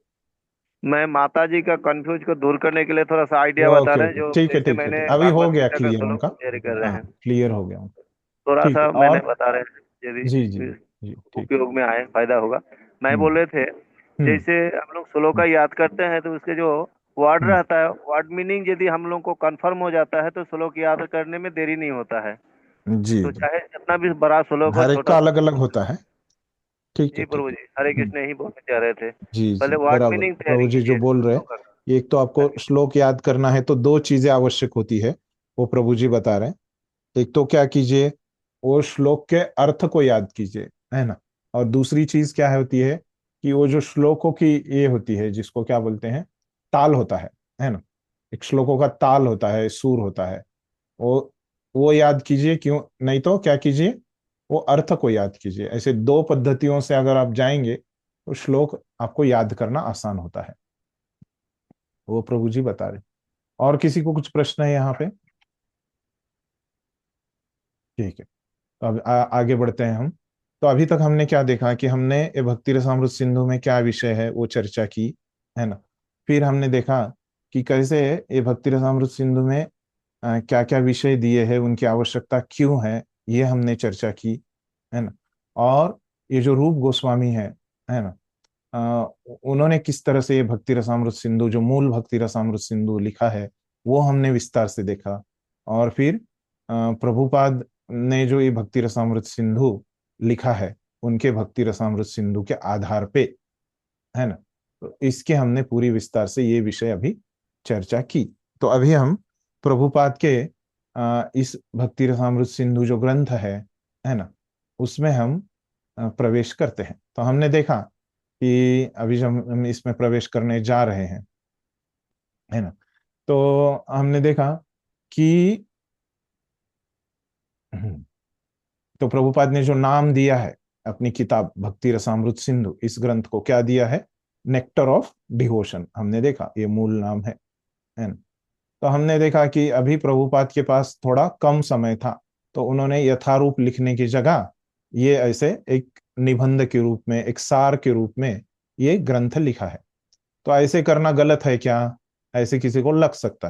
मैं माता जी का कंफ्यूज को दूर करने के लिए थोड़ा सा आइडिया बता ओके रहे हैं, ओके, जो ठीक है जैसे ठीक है मैंने ठीक, अभी हो भागवत गया गीता का क्लियर श्लोक उनका। तैयारी कर रहे हाँ, हैं, क्लियर हो गया उनका, थोड़ा ठीक है। सा मैंने और बता रहे हैं यदि जी जी जी, ठीक। उपयोग में आए, फायदा होगा। मैं हम्म बोल रहे थे, हम्म जैसे हम लोग श्लोक का याद करते हैं तो उसके जो वर्ड हम्म, रहता है, वर्ड मीनिंग यदि हम लोग को कंफर्म हो जाता है तो श्लोक याद करने में देरी नहीं होता है। जी तो जी, चाहे जितना भी बड़ा श्लोक हो, हर एक छोटा का अलग अलग श्लोक हो। होता है, ठीक है जी ठीक प्रभु है। जी, हरे कृष्ण ही बोलने जा रहे थे। जी जी, पहले वर्ड बराबर, मीनिंग तैयारी प्रभु जी जो कीजिए बोल रहे हैं, श्लोक का। एक तो आपको श्लोक याद करना है तो 2 चीजें आवश्यक होती है, वो प्रभु जी बता रहे हैं। एक तो क्या कीजिए, वो श्लोक के अर्थ को याद कीजिए, है ना। और दूसरी चीज क्या होती है कि वो जो श्लोकों की ये होती है, जिसको क्या बोलते हैं, ताल होता है ना। एक श्लोकों का ताल होता है, सुर होता है, वो याद कीजिए। क्यों नहीं, तो क्या कीजिए, वो अर्थ को याद कीजिए। ऐसे 2 पद्धतियों से अगर आप जाएंगे तो श्लोक आपको याद करना आसान होता है, वो प्रभु जी बता रहे। और किसी को कुछ प्रश्न है यहाँ पे? ठीक है, तो अब आगे बढ़ते हैं हम। तो अभी तक हमने क्या देखा कि हमने ये भक्ति रसामृत सिंधु में क्या विषय है वो चर्चा की, है ना। फिर हमने देखा कि कैसे ये भक्ति रसामृत सिंधु में क्या क्या विषय दिए हैं, उनकी आवश्यकता क्यों है, ये हमने चर्चा की, है ना। और ये जो रूप गोस्वामी है ना, उन्होंने किस तरह से ये भक्ति रसामृत सिंधु, जो मूल भक्ति रसामृत सिंधु लिखा है, वो हमने विस्तार से देखा। और फिर प्रभुपाद ने जो ये भक्ति रसामृत सिंधु लिखा है, उनके भक्ति रसामृत सिंधु के आधार पे, है ना, तो इसके हमने पूरी विस्तार से ये विषय अभी चर्चा की। तो अभी हम प्रभुपाद के इस भक्ति रसामृत सिंधु जो ग्रंथ है ना, उसमें हम प्रवेश करते हैं। तो हमने देखा कि अभी जब हम इसमें प्रवेश करने जा रहे हैं, है ना, तो हमने देखा कि तो प्रभुपाद ने जो नाम दिया है अपनी किताब भक्ति रसामृत सिंधु, इस ग्रंथ को क्या दिया है? नेक्टर ऑफ डिवोशन, हमने देखा ये मूल नाम है ना। तो हमने देखा कि अभी प्रभुपाद के पास थोड़ा कम समय था, तो उन्होंने यथारूप लिखने की जगह ये ऐसे एक निबंध के रूप में, एक सार के रूप में ये ग्रंथ लिखा है। तो ऐसे करना गलत है क्या, ऐसे किसी को लग सकता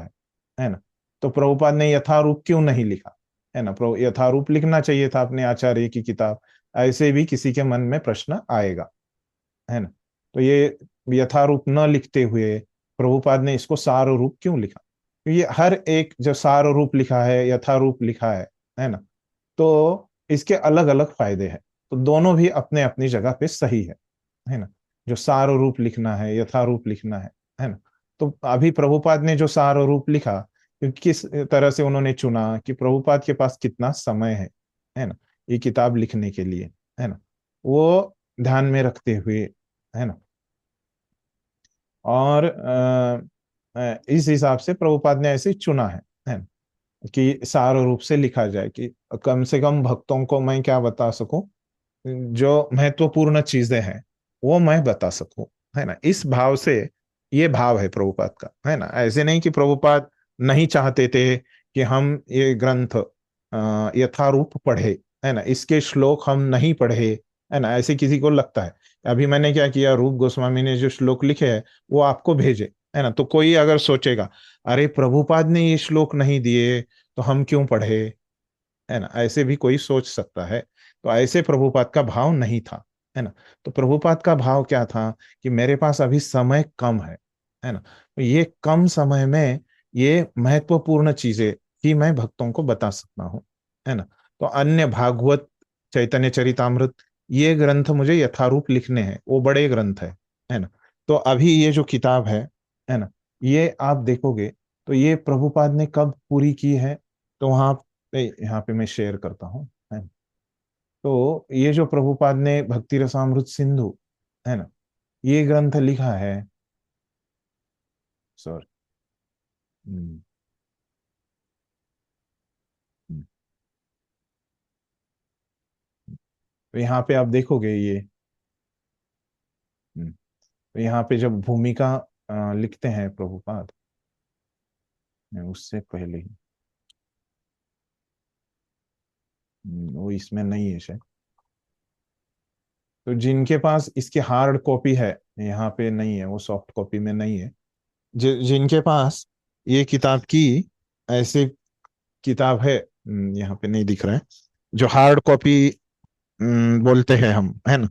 है ना। तो प्रभुपाद ने यथारूप क्यों नहीं लिखा, है ना। यथारूप लिखना चाहिए था अपने आचार्य की किताब, ऐसे भी किसी के मन में प्रश्न आएगा, है ना। तो ये यथारूप न लिखते हुए प्रभुपाद ने इसको सार रूप क्यों लिखा? ये हर एक जो सार रूप लिखा है, यथारूप लिखा है ना, तो इसके अलग अलग फायदे हैं। तो दोनों भी अपने अपनी जगह पे सही है ना। जो सार रूप लिखना है, यथारूप लिखना है ना। तो अभी प्रभुपाद ने जो सार रूप लिखा, क्योंकि किस तरह से उन्होंने चुना कि प्रभुपाद के पास कितना समय है ना, ये किताब लिखने के लिए, है ना, वो ध्यान में रखते हुए, है ना। और इस हिसाब से प्रभुपाद ने ऐसे चुना है ना, कि सार रूप से लिखा जाए, कि कम से कम भक्तों को मैं क्या बता सकूं, जो महत्वपूर्ण चीजें हैं वो मैं बता सकूं, है ना। इस भाव से, ये भाव है प्रभुपाद का, है ना। ऐसे नहीं कि प्रभुपाद नहीं चाहते थे कि हम ये ग्रंथ यथारूप पढ़े, है ना, इसके श्लोक हम नहीं पढ़े, है ना। ऐसे किसी को लगता है। अभी मैंने क्या किया, रूप गोस्वामी ने जो श्लोक लिखे हैं वो आपको भेजे, है ना। तो कोई अगर सोचेगा अरे प्रभुपाद ने ये श्लोक नहीं दिए तो हम क्यों पढ़े, है ना, ऐसे भी कोई सोच सकता है। तो ऐसे प्रभुपाद का भाव नहीं था, है ना। तो प्रभुपाद का भाव क्या था कि मेरे पास अभी समय कम है ना। तो ये कम समय में ये महत्वपूर्ण चीजें ही मैं भक्तों को बता सकता हूँ, है ना। तो अन्य भागवत, चैतन्य चरितामृत, ये ग्रंथ मुझे यथारूप लिखने हैं, वो बड़े ग्रंथ है ना। तो अभी ये जो किताब है ना, ये आप देखोगे तो ये प्रभुपाद ने कब पूरी की है, तो वहां यहाँ पे मैं शेयर करता हूँ, है ना। तो ये जो प्रभुपाद ने भक्ति रसामृत सिंधु, है ना, ये ग्रंथ लिखा है, सॉरी, तो यहाँ पे आप देखोगे ये, तो यहाँ पे जब भूमिका लिखते हैं प्रभुपाद, उससे पहले ही, वो इसमें नहीं है शायद। तो जिनके पास इसकी हार्ड कॉपी है, यहाँ पे नहीं है, वो सॉफ्ट कॉपी में नहीं है। जिनके पास ये किताब की ऐसे किताब है, यहाँ पे नहीं दिख रहा है, जो हार्ड कॉपी बोलते हैं हम, है ना,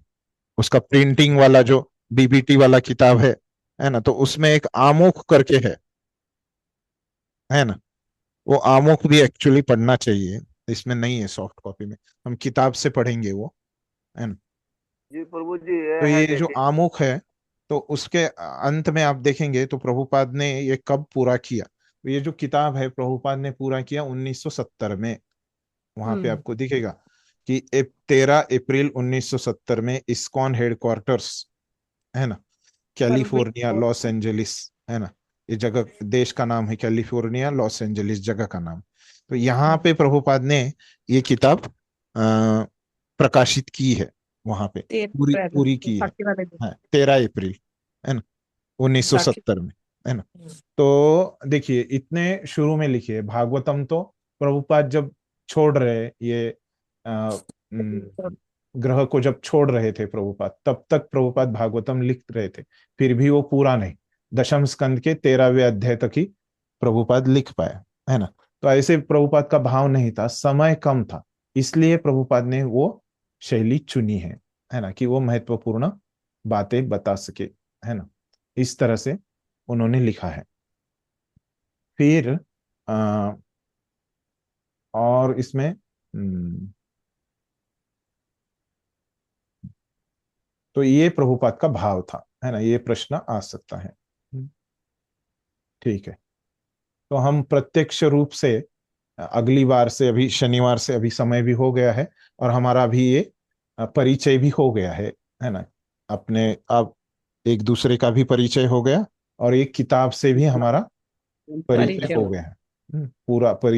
उसका प्रिंटिंग वाला जो बीबीटी वाला किताब है ना, तो उसमें एक आमुख करके है ना। वो आमुख भी एक्चुअली पढ़ना चाहिए, इसमें नहीं है सॉफ्ट कॉपी में, हम किताब से पढ़ेंगे वो, है ना। जी प्रभु जी, ये तो है ये जो जैसे आमुख है, तो उसके अंत में आप देखेंगे तो प्रभुपाद ने ये कब पूरा किया। तो ये जो किताब है प्रभुपाद ने पूरा किया 1970 में। वहां पे आपको दिखेगा कि 13 अप्रैल 1970 में इस्कॉन हेडक्वार्टर्स, है ना, कैलिफोर्निया, लॉस एंजलिस, है ना, ये जगह, देश का नाम है कैलिफोर्निया, लॉस एंजलिस जगह का नाम। तो यहाँ पे प्रभुपाद ने ये किताब प्रकाशित की है, वहां पे पूरी पूरी की है, 13 अप्रैल, है ना, 1970 में, है ना। तो देखिए, इतने शुरू में लिखिए भागवतम, तो प्रभुपाद जब छोड़ रहे ये ग्रह को, जब छोड़ रहे थे प्रभुपाद, तब तक प्रभुपाद भागवतम लिख रहे थे, फिर भी वो पूरा नहीं, दशम स्कंद के 13वें अध्याय तक ही प्रभुपाद लिख पाया, है ना। तो ऐसे प्रभुपाद का भाव नहीं था, समय कम था, इसलिए प्रभुपाद ने वो शैली चुनी है ना, कि वो महत्वपूर्ण बातें बता सके, है ना। इस तरह से उन्होंने लिखा है। फिर और इसमें तो ये प्रभुपाद का भाव था, है ना। ये प्रश्न आ सकता है, ठीक है। तो हम प्रत्यक्ष रूप से अगली बार से, अभी शनिवार से, अभी समय भी हो गया है और हमारा भी ये परिचय भी हो गया है ना। अपने अब एक दूसरे का भी परिचय हो गया और एक किताब से भी हमारा परिचय हो गया है, पूरा परिचय